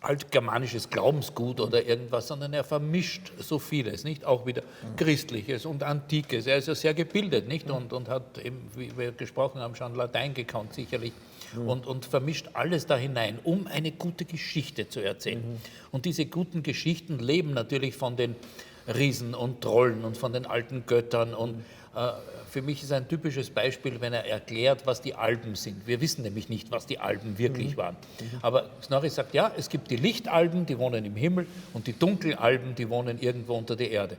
altgermanisches Glaubensgut oder irgendwas, sondern er vermischt so vieles, nicht? Auch wieder Christliches und Antikes. Er ist ja sehr gebildet, nicht? Und hat eben, wie wir gesprochen haben, schon Latein gekannt, sicherlich. Und vermischt alles da hinein, um eine gute Geschichte zu erzählen. Und diese guten Geschichten leben natürlich von den Riesen und Trollen und von den alten Göttern. Und für mich ist ein typisches Beispiel, wenn er erklärt, was die Alpen sind. Wir wissen nämlich nicht, was die Alpen wirklich waren. Aber Snorri sagt, ja, es gibt die Lichtalpen, die wohnen im Himmel, und die Dunkelalpen, die wohnen irgendwo unter der Erde.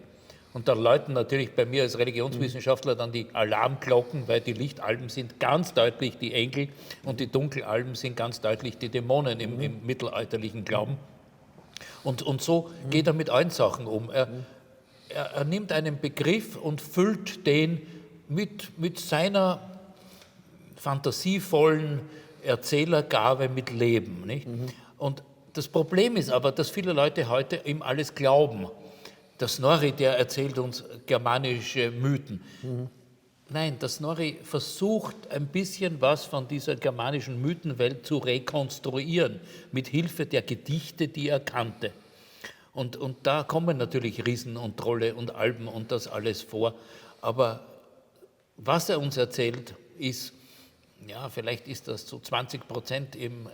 Und da läuten natürlich bei mir als Religionswissenschaftler dann die Alarmglocken, weil die Lichtalpen sind ganz deutlich die Engel und die Dunkelalpen sind ganz deutlich die Dämonen im mittelalterlichen Glauben. Und so geht er mit allen Sachen um. Er nimmt einen Begriff und füllt den mit seiner fantasievollen Erzählergabe mit Leben. Nicht? Und das Problem ist aber, dass viele Leute heute ihm alles glauben. Der Snorri, der erzählt uns germanische Mythen. Nein, der Snorri versucht ein bisschen was von dieser germanischen Mythenwelt zu rekonstruieren, mit Hilfe der Gedichte, die er kannte. Und da kommen natürlich Riesen und Trolle und Alpen und das alles vor. Aber was er uns erzählt, ist, ja, vielleicht ist das zu 20% im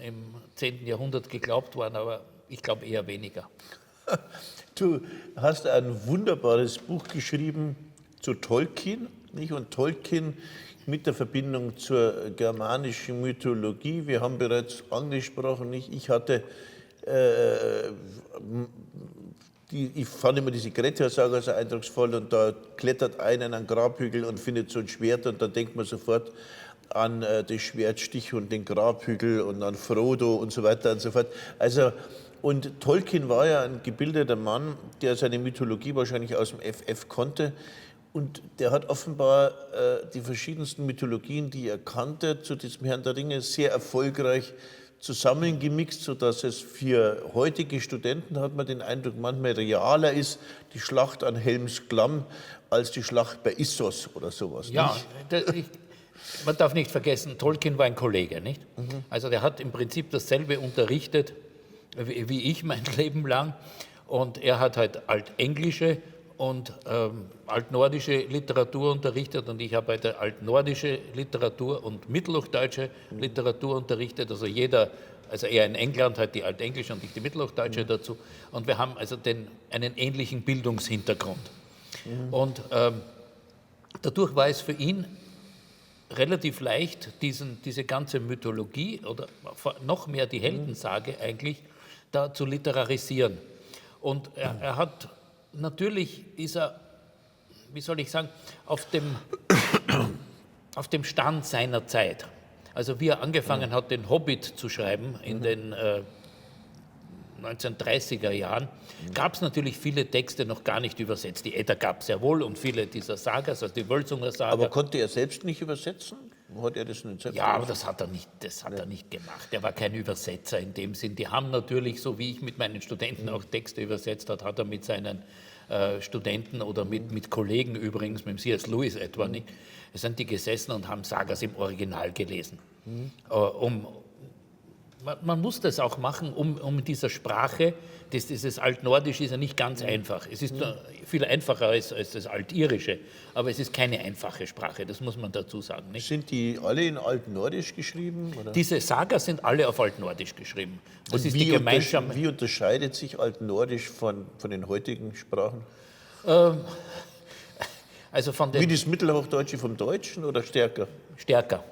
10. Jahrhundert geglaubt worden, aber ich glaube eher weniger. Du hast ein wunderbares Buch geschrieben zu Tolkien, nicht? Und Tolkien mit der Verbindung zur germanischen Mythologie. Wir haben bereits angesprochen, nicht? Ich fand immer diese Grettir-Saga so eindrucksvoll, und da klettert einer an einen Grabhügel und findet so ein Schwert, und dann denkt man sofort an das Schwertstich und den Grabhügel und an Frodo und so weiter und so fort. Also, und Tolkien war ja ein gebildeter Mann, der seine Mythologie wahrscheinlich aus dem FF konnte. Und der hat offenbar die verschiedensten Mythologien, die er kannte, zu diesem Herrn der Ringe sehr erfolgreich zusammengemixt, sodass es für heutige Studenten, hat man den Eindruck, manchmal realer ist, die Schlacht an Helms Klamm, als die Schlacht bei Issos oder sowas. Ja, man darf nicht vergessen, Tolkien war ein Kollege, nicht? Also der hat im Prinzip dasselbe unterrichtet wie ich mein Leben lang, und er hat halt altenglische und altnordische Literatur unterrichtet, und ich habe halt altnordische Literatur und mittelhochdeutsche Literatur unterrichtet, also er in England hat die altenglische und ich die mittelhochdeutsche dazu, und wir haben also einen ähnlichen Bildungshintergrund. Und dadurch war es für ihn relativ leicht, diese ganze Mythologie oder noch mehr die Heldensage eigentlich da zu literarisieren. Und er hat, natürlich ist er, wie soll ich sagen, auf dem Stand seiner Zeit. Also wie er angefangen hat, den Hobbit zu schreiben in den 1930er Jahren, gab es natürlich viele Texte noch gar nicht übersetzt. Die Edda gab es sehr wohl und viele dieser Sagas, also die Wölsunger Saga. Aber konnte er selbst nicht übersetzen? Hat er das nicht selbst Ja, aber das hat er nicht gemacht. Er war kein Übersetzer in dem Sinn. Die haben natürlich, so wie ich mit meinen Studenten auch Texte übersetzt hat er mit seinen Studenten oder mit Kollegen übrigens, mit dem C.S. Lewis etwa nicht, sind die gesessen und haben Sagas im Original gelesen, um man muss das auch machen, um in dieser Sprache, dieses Altnordisch ist ja nicht ganz einfach. Es ist viel einfacher als das Altirische, aber es ist keine einfache Sprache, das muss man dazu sagen. Nicht? Sind die alle in Altnordisch geschrieben? Oder? Diese Sagas sind alle auf Altnordisch geschrieben. Das Und ist die gemeinsame. Wie unterscheidet sich Altnordisch von den heutigen Sprachen? Also von Wie das Mittelhochdeutsche vom Deutschen oder stärker? Stärker.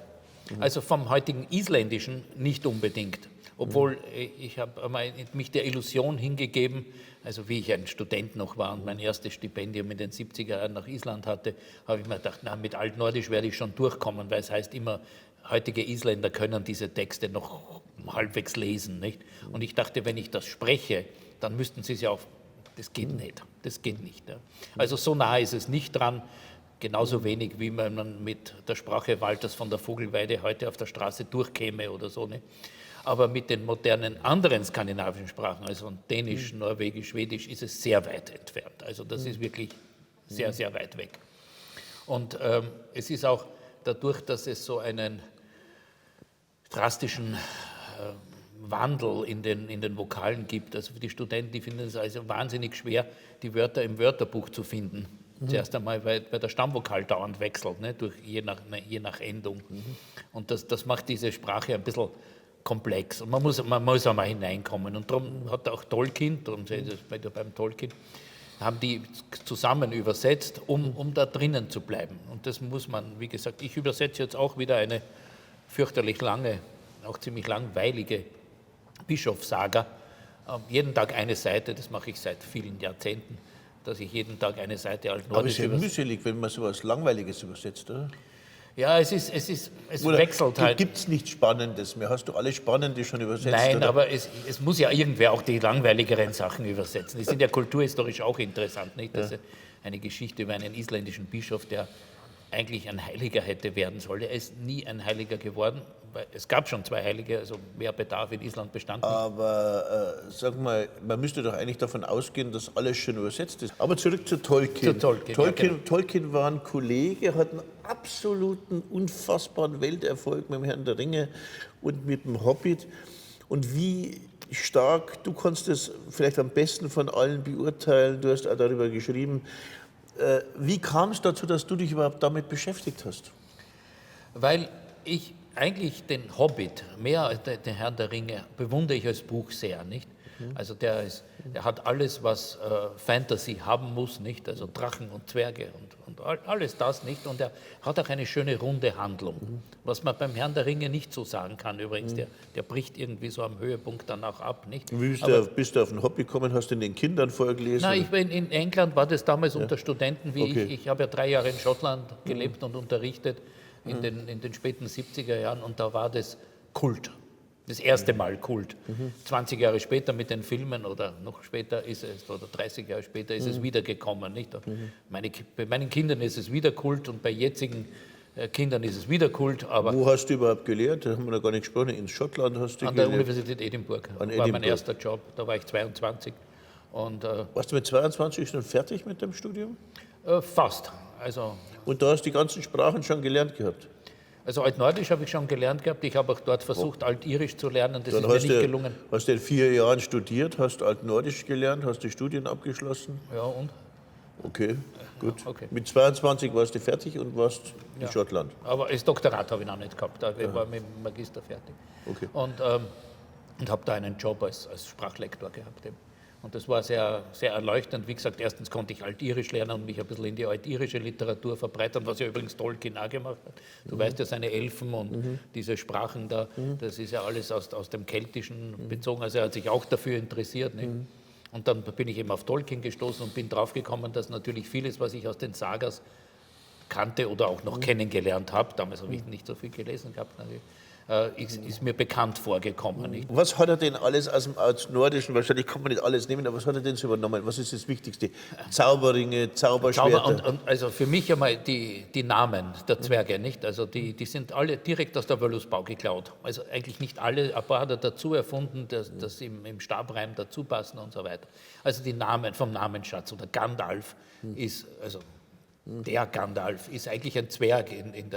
Also vom heutigen Isländischen nicht unbedingt. Obwohl ich habe mich der Illusion hingegeben, also wie ich ein Student noch war und mein erstes Stipendium in den 70er Jahren nach Island hatte, habe ich mir gedacht, na, mit Altnordisch werde ich schon durchkommen, weil es heißt immer, heutige Isländer können diese Texte noch halbwegs lesen. Nicht? Und ich dachte, wenn ich das spreche, dann müssten sie es ja auch, das geht nicht. Das geht nicht. Ja. Also so nah ist es nicht dran. Genauso wenig, wie man mit der Sprache Walters von der Vogelweide heute auf der Straße durchkäme oder so. Ne? Aber mit den modernen anderen skandinavischen Sprachen, also von Dänisch, Norwegisch, Schwedisch, ist es sehr weit entfernt. Also das ist wirklich sehr, sehr weit weg. Und es ist auch dadurch, dass es so einen drastischen Wandel in den Vokalen gibt. Also für die Studenten, die finden es also wahnsinnig schwer, die Wörter im Wörterbuch zu finden. Zuerst einmal, weil der Stammvokal dauernd wechselt, ne, je nach Endung. Und das macht diese Sprache ein bisschen komplex. Und man muss auch mal hineinkommen. Und darum hat auch Tolkien, darum seid ihr beim Tolkien, haben die zusammen übersetzt, um da drinnen zu bleiben. Und das muss man, wie gesagt, ich übersetze jetzt auch wieder eine fürchterlich lange, auch ziemlich langweilige Bischofssaga. Jeden Tag eine Seite, das mache ich seit vielen Jahrzehnten, dass ich jeden Tag eine Seite Altnordisch Aber es ist ja mühselig, wenn man so etwas Langweiliges übersetzt, oder? Ja, es wechselt halt. Gibt es nichts Spannendes mehr? Hast du alles Spannende schon übersetzt? Nein, oder? aber es muss ja irgendwer auch die langweiligeren Sachen übersetzen. Die sind ja kulturhistorisch auch interessant, nicht? Das ist eine Geschichte über einen isländischen Bischof, der eigentlich ein Heiliger hätte werden sollen. Er ist nie ein Heiliger geworden, weil es gab schon 2 Heilige, also mehr Bedarf in Island bestand nicht. Aber sag mal, man müsste doch eigentlich davon ausgehen, dass alles schon übersetzt ist. Aber zurück zu Tolkien. Tolkien war ein Kollege, hat einen absoluten, unfassbaren Welterfolg mit dem Herrn der Ringe und mit dem Hobbit. Und wie stark, du kannst es vielleicht am besten von allen beurteilen, du hast auch darüber geschrieben. Wie kam es dazu, dass du dich überhaupt damit beschäftigt hast? Weil ich eigentlich den Hobbit, mehr als den Herrn der Ringe, bewundere ich als Buch sehr, nicht? Also der hat alles, was Fantasy haben muss, nicht? Also Drachen und Zwerge und alles das, nicht? Und er hat auch eine schöne runde Handlung, was man beim Herrn der Ringe nicht so sagen kann übrigens. Der bricht irgendwie so am Höhepunkt dann auch ab, nicht? Wie bist du auf den Hobby gekommen? Hast du den Kindern vorgelesen? Nein, in England war das damals unter Studenten wie ich. Ich habe ja 3 Jahre in Schottland gelebt und unterrichtet in den späten 70er Jahren und da war das Kult. Das erste Mal Kult. 20 Jahre später mit den Filmen oder noch später ist es, oder 30 Jahre später ist es wiedergekommen. Nicht? Bei meinen Kindern ist es wieder Kult und bei jetzigen Kindern ist es wieder Kult. Aber wo hast du überhaupt gelehrt? Da haben wir noch gar nicht gesprochen. In Schottland hast du an der Universität Edinburgh. Das war mein erster Job. Da war ich 22. Und, warst du mit 22 schon fertig mit dem Studium? Fast. Also, und da hast du die ganzen Sprachen schon gelernt gehabt? Also Altnordisch habe ich schon gelernt gehabt. Ich habe auch dort versucht, Altirisch zu lernen. Das ist mir nicht gelungen. Hast du in 4 Jahren studiert, hast Altnordisch gelernt, hast die Studien abgeschlossen? Ja, und? Okay, gut. Okay. Mit 22 warst du fertig und warst in Schottland? Aber das Doktorat habe ich noch nicht gehabt. Ich war mit dem Magister fertig. Okay. Und habe da einen Job als Sprachlektor gehabt. Und das war sehr, sehr erleuchtend. Wie gesagt, erstens konnte ich Altirisch lernen und mich ein bisschen in die altirische Literatur verbreitern, was ja übrigens Tolkien auch gemacht hat. Du weißt ja, seine Elfen und diese Sprachen da, das ist ja alles aus dem Keltischen bezogen. Also er hat sich auch dafür interessiert. Nicht? Und dann bin ich eben auf Tolkien gestoßen und bin draufgekommen, dass natürlich vieles, was ich aus den Sagas kannte oder auch noch kennengelernt habe, damals habe ich nicht so viel gelesen gehabt, natürlich, ist mir bekannt vorgekommen. Nicht? Was hat er denn alles aus dem Nordischen, wahrscheinlich kann man nicht alles nehmen, aber was hat er denn so übernommen? Was ist das Wichtigste? Zauberringe, Zauberschwerter? Und also für mich einmal die Namen der Zwerge, nicht? Also die sind alle direkt aus der Wöluspau geklaut. Also eigentlich nicht alle, ein paar hat er dazu erfunden, dass im Stabreim dazu passen und so weiter. Also die Namen vom Namensschatz oder Gandalf ist, also der Gandalf ist eigentlich ein Zwerg in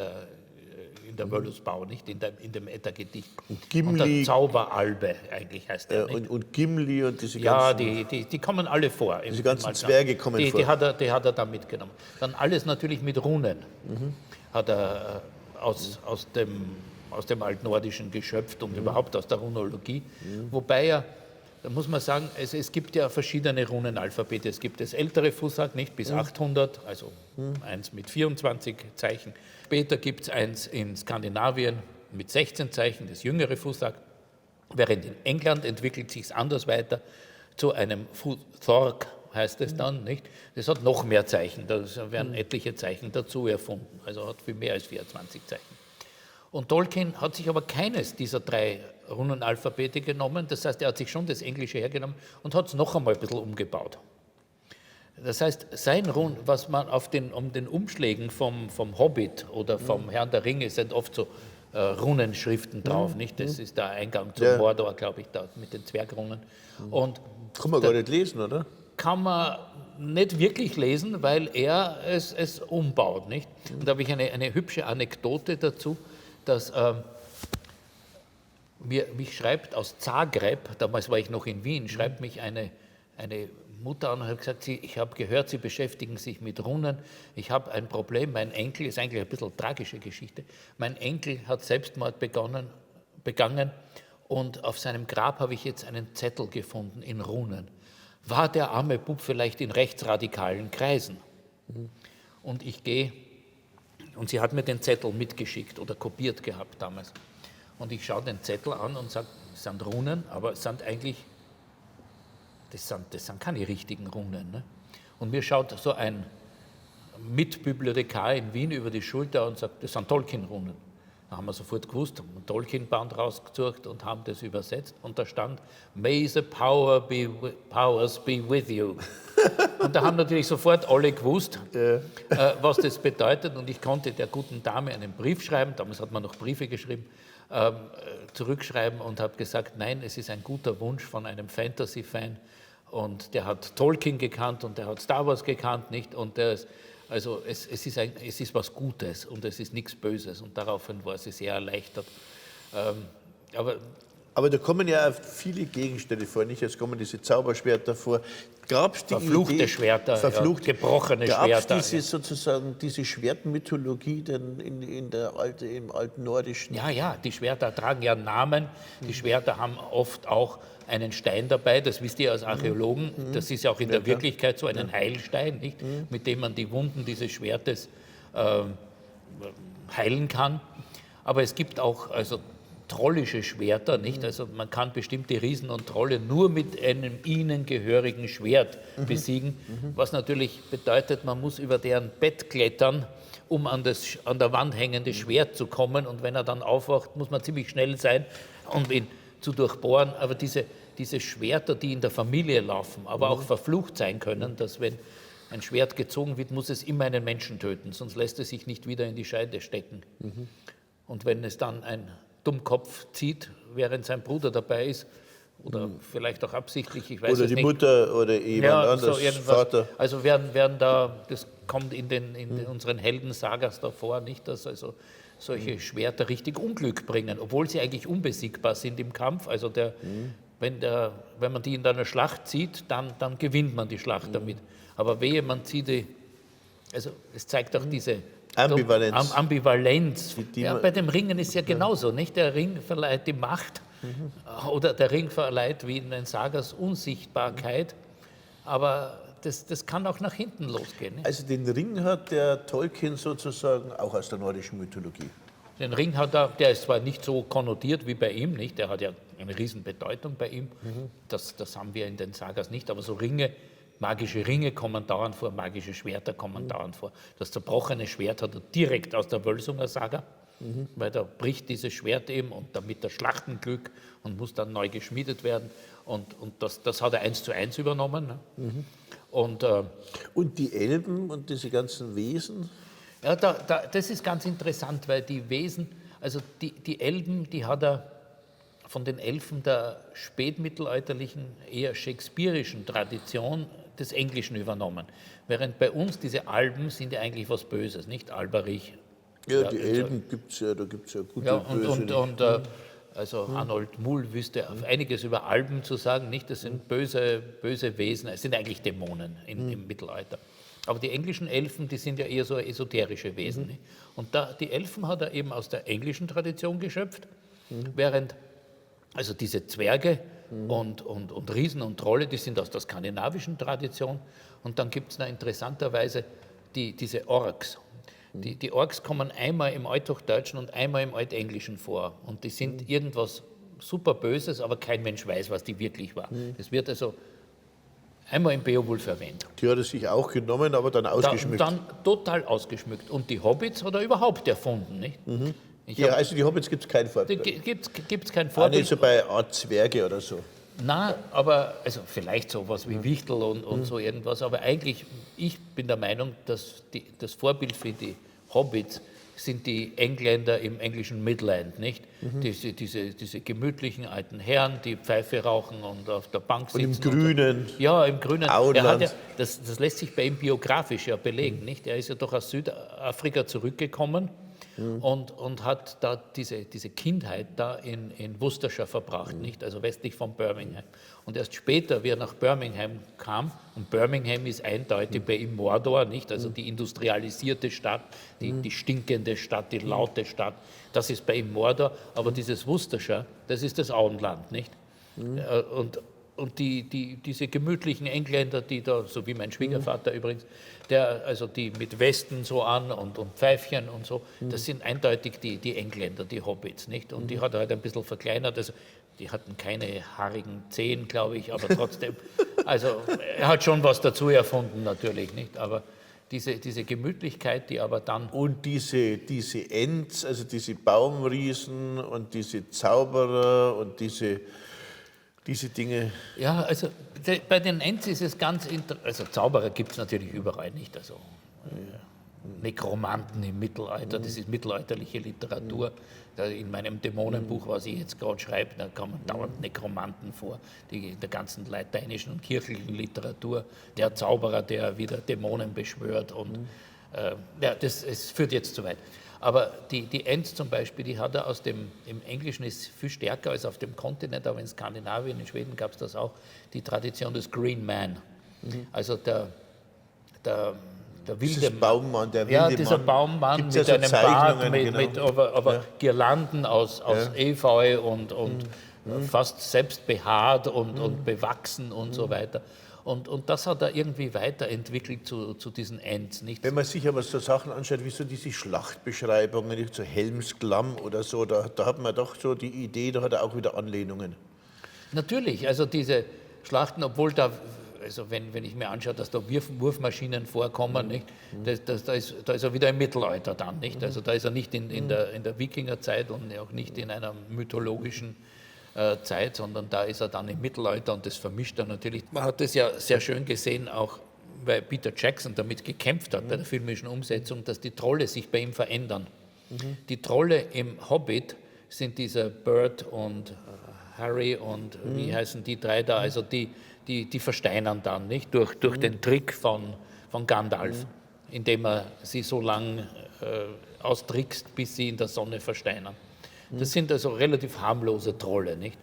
der Wölusbau, nicht? In dem Edda-Gedicht. Und Gimli. Und der Zauberalbe eigentlich heißt der, nicht? Und Gimli und diese Ja, ganzen... die kommen alle vor. Diese ganzen Zwerge kommen vor. Die hat er da mitgenommen. Dann alles natürlich mit Runen. Hat er aus dem Altnordischen geschöpft und überhaupt aus der Runologie. Wobei da muss man sagen, es gibt ja verschiedene Runenalphabete. Es gibt das ältere Fusag, nicht bis 800, also eins mit 24 Zeichen. Später gibt es eins in Skandinavien mit 16 Zeichen, das jüngere Fusag. Während in England entwickelt sich es anders weiter zu einem Futhorc, heißt es dann, nicht? Das hat noch mehr Zeichen, da werden etliche Zeichen dazu erfunden, also hat viel mehr als 24 Zeichen. Und Tolkien hat sich aber keines dieser 3 Runenalphabete genommen, das heißt, er hat sich schon das Englische hergenommen und hat es noch einmal ein bisschen umgebaut. Das heißt, sein Run, was man um den Umschlägen vom Hobbit oder vom Herrn der Ringe sind oft so Runenschriften drauf, nicht? Das ist der Eingang zum Mordor, glaube ich, da mit den Zwergrunen. Und kann man gar nicht lesen, oder? Kann man nicht wirklich lesen, weil er es umbaut, nicht? Und da habe ich eine hübsche Anekdote dazu, dass mich schreibt aus Zagreb, damals war ich noch in Wien, schreibt mich eine Mutter an und hat gesagt, ich habe gehört, Sie beschäftigen sich mit Runen, ich habe ein Problem, mein Enkel, ist eigentlich ein bisschen eine tragische Geschichte, mein Enkel hat Selbstmord begangen und auf seinem Grab habe ich jetzt einen Zettel gefunden in Runen. War der arme Bub vielleicht in rechtsradikalen Kreisen? Und ich gehe, und sie hat mir den Zettel mitgeschickt oder kopiert gehabt damals. Und ich schaue den Zettel an und sage, es sind Runen, aber es sind eigentlich, das sind keine richtigen Runen. Ne? Und mir schaut so ein Mitbibliothekar in Wien über die Schulter und sagt, das sind Tolkien-Runen. Da haben wir sofort gewusst, haben ein Tolkien-Band rausgesucht und haben das übersetzt. Und da stand, May the powers be with you. Und da haben natürlich sofort alle gewusst, was das bedeutet. Und ich konnte der guten Dame einen Brief schreiben, damals hat man noch Briefe geschrieben, zurückschreiben und habe gesagt, nein, es ist ein guter Wunsch von einem Fantasy-Fan. Und der hat Tolkien gekannt und der hat Star Wars gekannt, nicht? Und der ist, also es ist was Gutes und es ist nichts Böses. Und daraufhin war sie sehr erleichtert. Aber da kommen ja auch viele Gegenstände vor, nicht? Jetzt kommen diese Zauberschwerter vor. Gab es die verfluchte Idee, Schwerter, gebrochene Schwerter. Gab es sozusagen diese Schwertmythologie denn im alten Nordischen? Ja, die Schwerter tragen ja Namen. Die Schwerter haben oft auch einen Stein dabei, das wisst ihr als Archäologen. Das ist ja auch in der Wirklichkeit so, einen Heilstein, nicht? Mit dem man die Wunden dieses Schwertes heilen kann. Aber es gibt auch trollische Schwerter, nicht? Also man kann bestimmte Riesen und Trolle nur mit einem ihnen gehörigen Schwert besiegen, was natürlich bedeutet, man muss über deren Bett klettern, um an der Wand hängende Schwert zu kommen, und wenn er dann aufwacht, muss man ziemlich schnell sein, um ihn zu durchbohren. Aber diese Schwerter, die in der Familie laufen, aber auch verflucht sein können, dass wenn ein Schwert gezogen wird, muss es immer einen Menschen töten, sonst lässt es sich nicht wieder in die Scheide stecken. Und wenn es dann ein Dummkopf zieht, während sein Bruder dabei ist, oder vielleicht auch absichtlich, ich weiß es nicht. Oder die Mutter oder jemand anders, Vater. Also werden da, das kommt in unseren Heldensagas davor, nicht, dass also solche Schwerter richtig Unglück bringen, obwohl sie eigentlich unbesiegbar sind im Kampf. Also wenn man die in einer Schlacht zieht, dann gewinnt man die Schlacht damit. Aber wehe, man zieht die, also es zeigt auch diese Ambivalenz. Ja, bei dem Ringen ist ja genauso, nicht? Der Ring verleiht die Macht oder der Ring verleiht, wie in den Sagas, Unsichtbarkeit, aber das kann auch nach hinten losgehen. Nicht? Also den Ring hat der Tolkien sozusagen auch aus der nordischen Mythologie. Den Ring hat er, der ist zwar nicht so konnotiert wie bei ihm, nicht? Der hat ja eine Riesenbedeutung bei ihm, das haben wir in den Sagas nicht, aber so Ringe, magische Ringe kommen dauernd vor, magische Schwerter kommen dauernd vor. Das zerbrochene Schwert hat er direkt aus der Wölsunger Saga, weil da bricht dieses Schwert eben und damit das Schlachtenglück und muss dann neu geschmiedet werden. Und das hat er 1:1 übernommen. Ne? Und die Elben und diese ganzen Wesen? Ja, das ist ganz interessant, weil die Wesen, also die Elben, die hat er von den Elfen der spätmittelalterlichen, eher shakespearischen Tradition des Englischen übernommen. Während bei uns diese Alben sind ja eigentlich was Böses, nicht? Alberich, Ja, die Elben gibt es ja, da gibt es ja gute Böse. Also Arnold Muhl wüsste auf einiges über Alben zu sagen, nicht? Das sind böse Wesen, es sind eigentlich Dämonen im Mittelalter. Aber die englischen Elfen, die sind ja eher so esoterische Wesen. Nicht? Und die Elfen hat er eben aus der englischen Tradition geschöpft, während also diese Zwerge und Riesen und Trolle, die sind aus der skandinavischen Tradition. Und dann gibt es interessanterweise diese Orks. Die Orks kommen einmal im Althochdeutschen und einmal im Altenglischen vor. Und die sind irgendwas super Böses, aber kein Mensch weiß, was die wirklich war. Das wird also einmal im Beowulf erwähnt. Die hat er sich auch genommen, aber dann ausgeschmückt. Dann total ausgeschmückt. Und die Hobbits hat er überhaupt erfunden. Nicht? Also die Hobbits gibt es kein Vorbild. Gibt es kein Vorbild. Nicht so bei Art Zwerge oder so. Nein, aber also vielleicht sowas wie Wichtel und so irgendwas, aber eigentlich, ich bin der Meinung, dass das Vorbild für die Hobbits sind die Engländer im englischen Midland, nicht? Diese gemütlichen alten Herren, die Pfeife rauchen und auf der Bank sitzen. Und im Grünen. Ja, im Grünen. Auenland. Das lässt sich bei ihm biografisch ja belegen, nicht? Er ist ja doch aus Südafrika zurückgekommen. Und hat da diese Kindheit da in Worcestershire verbracht, nicht? Also westlich von Birmingham. Und erst später, wie er nach Birmingham kam, und Birmingham ist eindeutig bei ihm Mordor, nicht? Also die industrialisierte Stadt, die stinkende Stadt, die laute Stadt, das ist bei ihm Mordor, aber dieses Worcestershire, das ist das Auenland, nicht? Und diese gemütlichen Engländer, die da, so wie mein Schwiegervater übrigens, die mit Westen so an und Pfeifchen und so, das sind eindeutig die Engländer, die Hobbits, nicht? Und die hat er halt ein bisschen verkleinert, also die hatten keine haarigen Zehen, glaube ich, aber trotzdem, also er hat schon was dazu erfunden natürlich, nicht? Aber diese Gemütlichkeit, die aber dann... Und diese Ents, also diese Baumriesen und diese Zauberer und diese Dinge. Ja, also bei den Ents ist es ganz interessant, also Zauberer gibt es natürlich überall nicht, also Nekromanten im Mittelalter, das ist mittelalterliche Literatur. In meinem Dämonenbuch, was ich jetzt gerade schreibe, da kommen dauernd Nekromanten vor, der ganzen lateinischen und kirchlichen Literatur, der Zauberer, der wieder Dämonen beschwört und es führt jetzt zu weit. Aber die Ents zum Beispiel, die hat er im Englischen ist viel stärker als auf dem Kontinent, aber in Skandinavien, in Schweden gab es das auch, die Tradition des Green Man. Also der wilde Baummann, der wilde Mann. Ja, dieser Baummann mit einem Bart, mit Girlanden aus Efeu und fast selbst behaart und bewachsen und so weiter. Und das hat er irgendwie weiterentwickelt zu diesen Ents. Nicht? Wenn man sich aber so Sachen anschaut, wie so diese Schlachtbeschreibungen, nicht so Helmsklamm oder so, da hat man doch so die Idee, da hat er auch wieder Anlehnungen. Natürlich, also diese Schlachten, obwohl also wenn ich mir anschaue, dass da Wurfmaschinen vorkommen, nicht? Da ist er wieder im Mittelalter dann, nicht? Also da ist er nicht in der Wikingerzeit und auch nicht in einer mythologischen Zeit, sondern da ist er dann im Mittelalter und das vermischt er natürlich. Man hat das ja sehr schön gesehen, auch weil Peter Jackson damit gekämpft hat bei der filmischen Umsetzung, dass die Trolle sich bei ihm verändern. Die Trolle im Hobbit sind dieser Bert und Harry und wie heißen die drei da, also die versteinern dann, nicht? Durch den Trick von Gandalf, indem er sie so lang austrickst, bis sie in der Sonne versteinern. Das sind also relativ harmlose Trolle, nicht?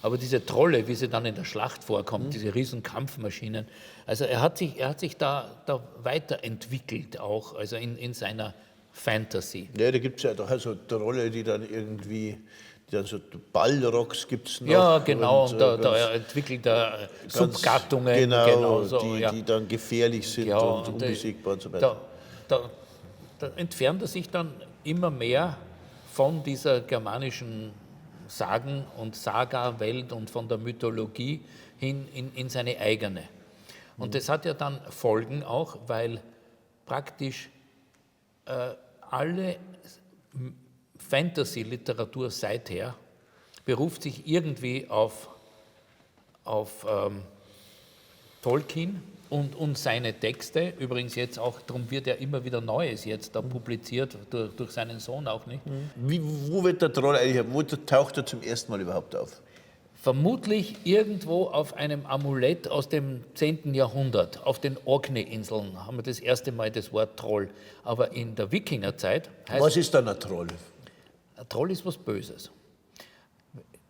Aber diese Trolle, wie sie dann in der Schlacht vorkommen, diese riesen Kampfmaschinen, also er hat sich da weiterentwickelt auch, also in seiner Fantasy. Ja, da gibt es ja doch also Trolle, die dann so Ballrocks gibt es noch. Ja, genau, und da entwickelt er Subgattungen. Genau, so, die dann gefährlich sind und unbesiegbar und so weiter. Da entfernt er sich dann immer mehr von dieser germanischen Sagen- und Saga-Welt und von der Mythologie hin in seine eigene. Und das hat ja dann Folgen auch, weil praktisch alle Fantasy-Literatur seither beruft sich irgendwie auf Tolkien und seine Texte. Übrigens jetzt auch, darum wird ja immer wieder Neues jetzt da publiziert, durch seinen Sohn auch, nicht? Wo wird der Troll eigentlich, wo taucht er zum ersten Mal überhaupt auf? Vermutlich irgendwo auf einem Amulett aus dem 10. Jahrhundert, auf den Orkney-Inseln, haben wir das erste Mal das Wort Troll. Aber in der Wikingerzeit heißt Was ist dann ein Troll? ein Troll ist was Böses.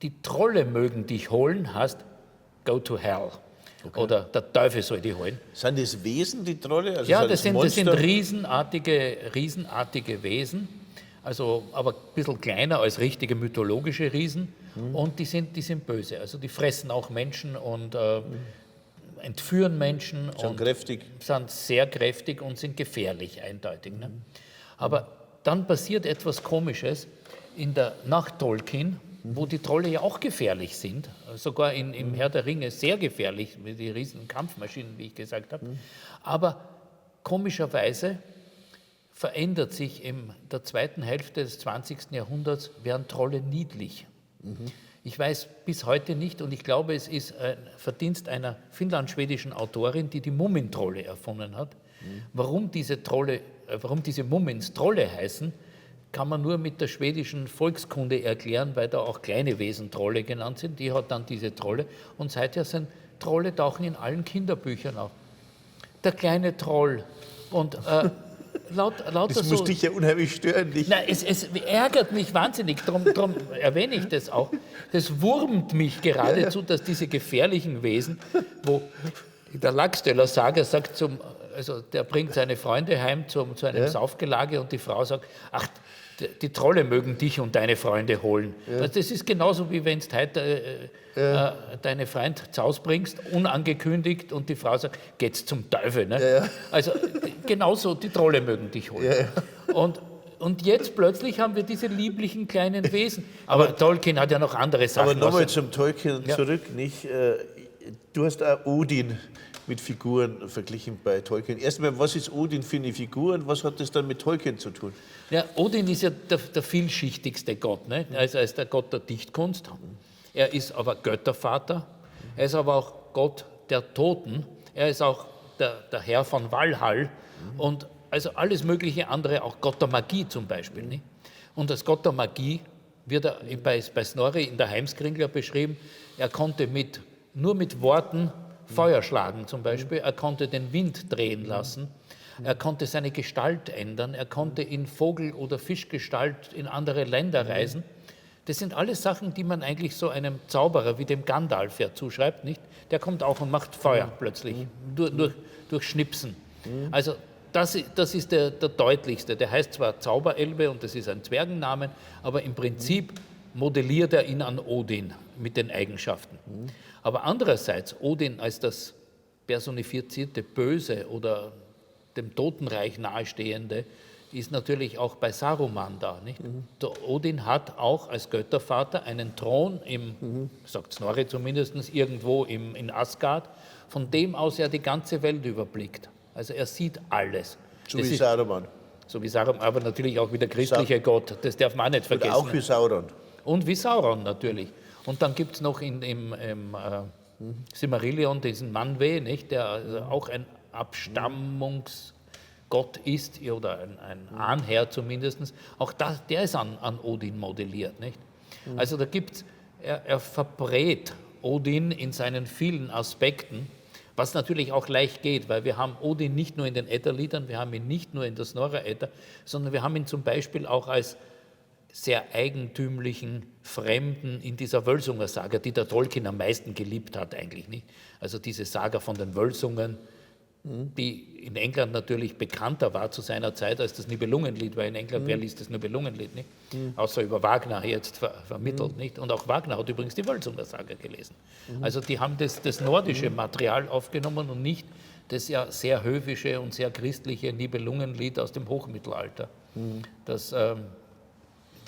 Die Trolle mögen dich holen, heißt go to hell. Okay. Oder der Teufel soll dich holen. Sind das Wesen, die Trolle? Also ja, das sind riesenartige Wesen. Also, aber ein bisschen kleiner als richtige mythologische Riesen. Und die sind böse. Also die fressen auch Menschen und entführen Menschen. Sind kräftig. Sind sehr kräftig und sind gefährlich, eindeutig. Ne? Aber dann passiert etwas Komisches nach Tolkien, wo die Trolle ja auch gefährlich sind. Sogar im Herr der Ringe sehr gefährlich, mit die riesen Kampfmaschinen, wie ich gesagt habe. Aber komischerweise verändert sich in der zweiten Hälfte des 20. Jahrhunderts, werden Trolle niedlich. Ich weiß bis heute nicht, und ich glaube, es ist ein Verdienst einer finnland-schwedischen Autorin, die die Mummentrolle erfunden hat. Warum diese Mummins Trolle heißen, kann man nur mit der schwedischen Volkskunde erklären, weil da auch kleine Wesen Trolle genannt sind. Die hat dann diese Trolle. Und seither sind Trolle tauchen in allen Kinderbüchern auf. Der kleine Troll. Und das muss dich ja unheimlich stören. Nein, es ärgert mich wahnsinnig, darum erwähne ich das auch. Das wurmt mich geradezu, dass diese gefährlichen Wesen, wo der Laxdöller Saga sagt, der bringt seine Freunde heim zu einem Saufgelage und die Frau sagt, ach, die Trolle mögen dich und deine Freunde holen. Ja. Also das ist genauso, wie wenn du heute deine Freund zu Hause bringst, unangekündigt, und die Frau sagt, geht's zum Teufel. Ne? Ja. Also genauso, die Trolle mögen dich holen. Ja. Und jetzt plötzlich haben wir diese lieblichen kleinen Wesen. Aber Tolkien hat ja noch andere Sachen. Aber nochmal zum Tolkien zurück. Nicht? Du hast auch Odin mit Figuren verglichen bei Tolkien. Erstmal, was ist Odin für eine Figur und was hat das dann mit Tolkien zu tun? Ja, Odin ist ja der vielschichtigste Gott. Ne? Also er ist der Gott der Dichtkunst. Er ist aber Göttervater. Er ist aber auch Gott der Toten. Er ist auch der Herr von Valhall. Und also alles mögliche andere, auch Gott der Magie zum Beispiel. Nicht? Und als Gott der Magie wird er bei Snorri in der Heimskringla beschrieben, er konnte nur mit Worten Feuer schlagen zum Beispiel, er konnte den Wind drehen lassen, er konnte seine Gestalt ändern, er konnte in Vogel- oder Fischgestalt in andere Länder reisen. Das sind alles Sachen, die man eigentlich so einem Zauberer wie dem Gandalf ja zuschreibt, nicht? Der kommt auch und macht Feuer plötzlich, durch Schnipsen. Also das ist der deutlichste. Der heißt zwar Zauberelbe und das ist ein Zwergennamen, aber im Prinzip modelliert er ihn an Odin mit den Eigenschaften. Aber andererseits, Odin als das personifizierte Böse oder dem Totenreich nahestehende, ist natürlich auch bei Saruman da. Nicht? Der Odin hat auch als Göttervater einen Thron, sagt Snorri zumindest, irgendwo in Asgard, von dem aus er die ganze Welt überblickt. Also er sieht alles. So wie Saruman. So wie Saruman, aber natürlich auch wie der christliche Gott, das darf man auch nicht vergessen. Oder auch wie Sauron. Und wie Sauron natürlich. Und dann gibt es noch im Silmarillion diesen Manwë, nicht, der also auch ein Abstammungsgott ist, oder ein Ahnherr zumindest. Auch der ist an Odin modelliert. Nicht? Also da gibt's, er verbrät Odin in seinen vielen Aspekten, was natürlich auch leicht geht, weil wir haben Odin nicht nur in den Edda-Liedern, wir haben ihn nicht nur in der Snorra-Edda, sondern wir haben ihn zum Beispiel auch als sehr eigentümlichen Fremden in dieser Wölsunger Saga, die der Tolkien am meisten geliebt hat eigentlich. Nicht? Also diese Saga von den Wölsungern, die in England natürlich bekannter war zu seiner Zeit als das Nibelungenlied, weil in England, wer liest das Nibelungenlied nicht? Außer über Wagner jetzt vermittelt. Nicht? Und auch Wagner hat übrigens die Wölsunger Saga gelesen. Also die haben das nordische Material aufgenommen und nicht das ja sehr höfische und sehr christliche Nibelungenlied aus dem Hochmittelalter.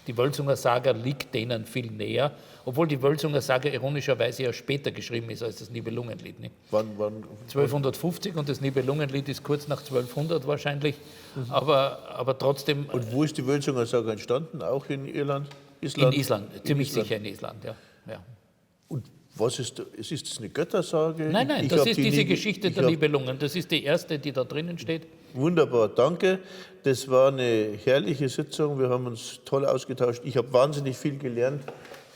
Die Wölsunger Saga liegt denen viel näher, obwohl die Wölsunger Saga ironischerweise ja später geschrieben ist als das Nibelungenlied. Nicht? Wann? 1250 und das Nibelungenlied ist kurz nach 1200 wahrscheinlich, aber trotzdem... Und wo ist die Wölsunger Saga entstanden? Auch in Irland? Island? In Island, ziemlich sicher in Island, ja. Und was ist das eine Göttersage? Nein, das ist diese Geschichte der Nibelungen. Das ist die erste, die da drinnen steht. Wunderbar, danke. Das war eine herrliche Sitzung. Wir haben uns toll ausgetauscht. Ich habe wahnsinnig viel gelernt.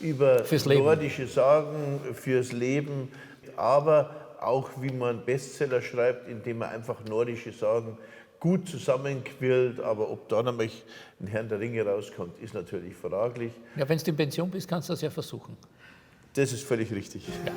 über Fürs Leben. nordische Sagen, fürs Leben, aber auch wie man Bestseller schreibt, indem man einfach nordische Sagen gut zusammenquillt, aber ob da nämlich ein Herrn der Ringe rauskommt, ist natürlich fraglich. Ja, wenn du in Pension bist, kannst du das ja versuchen. Das ist völlig richtig. Ja.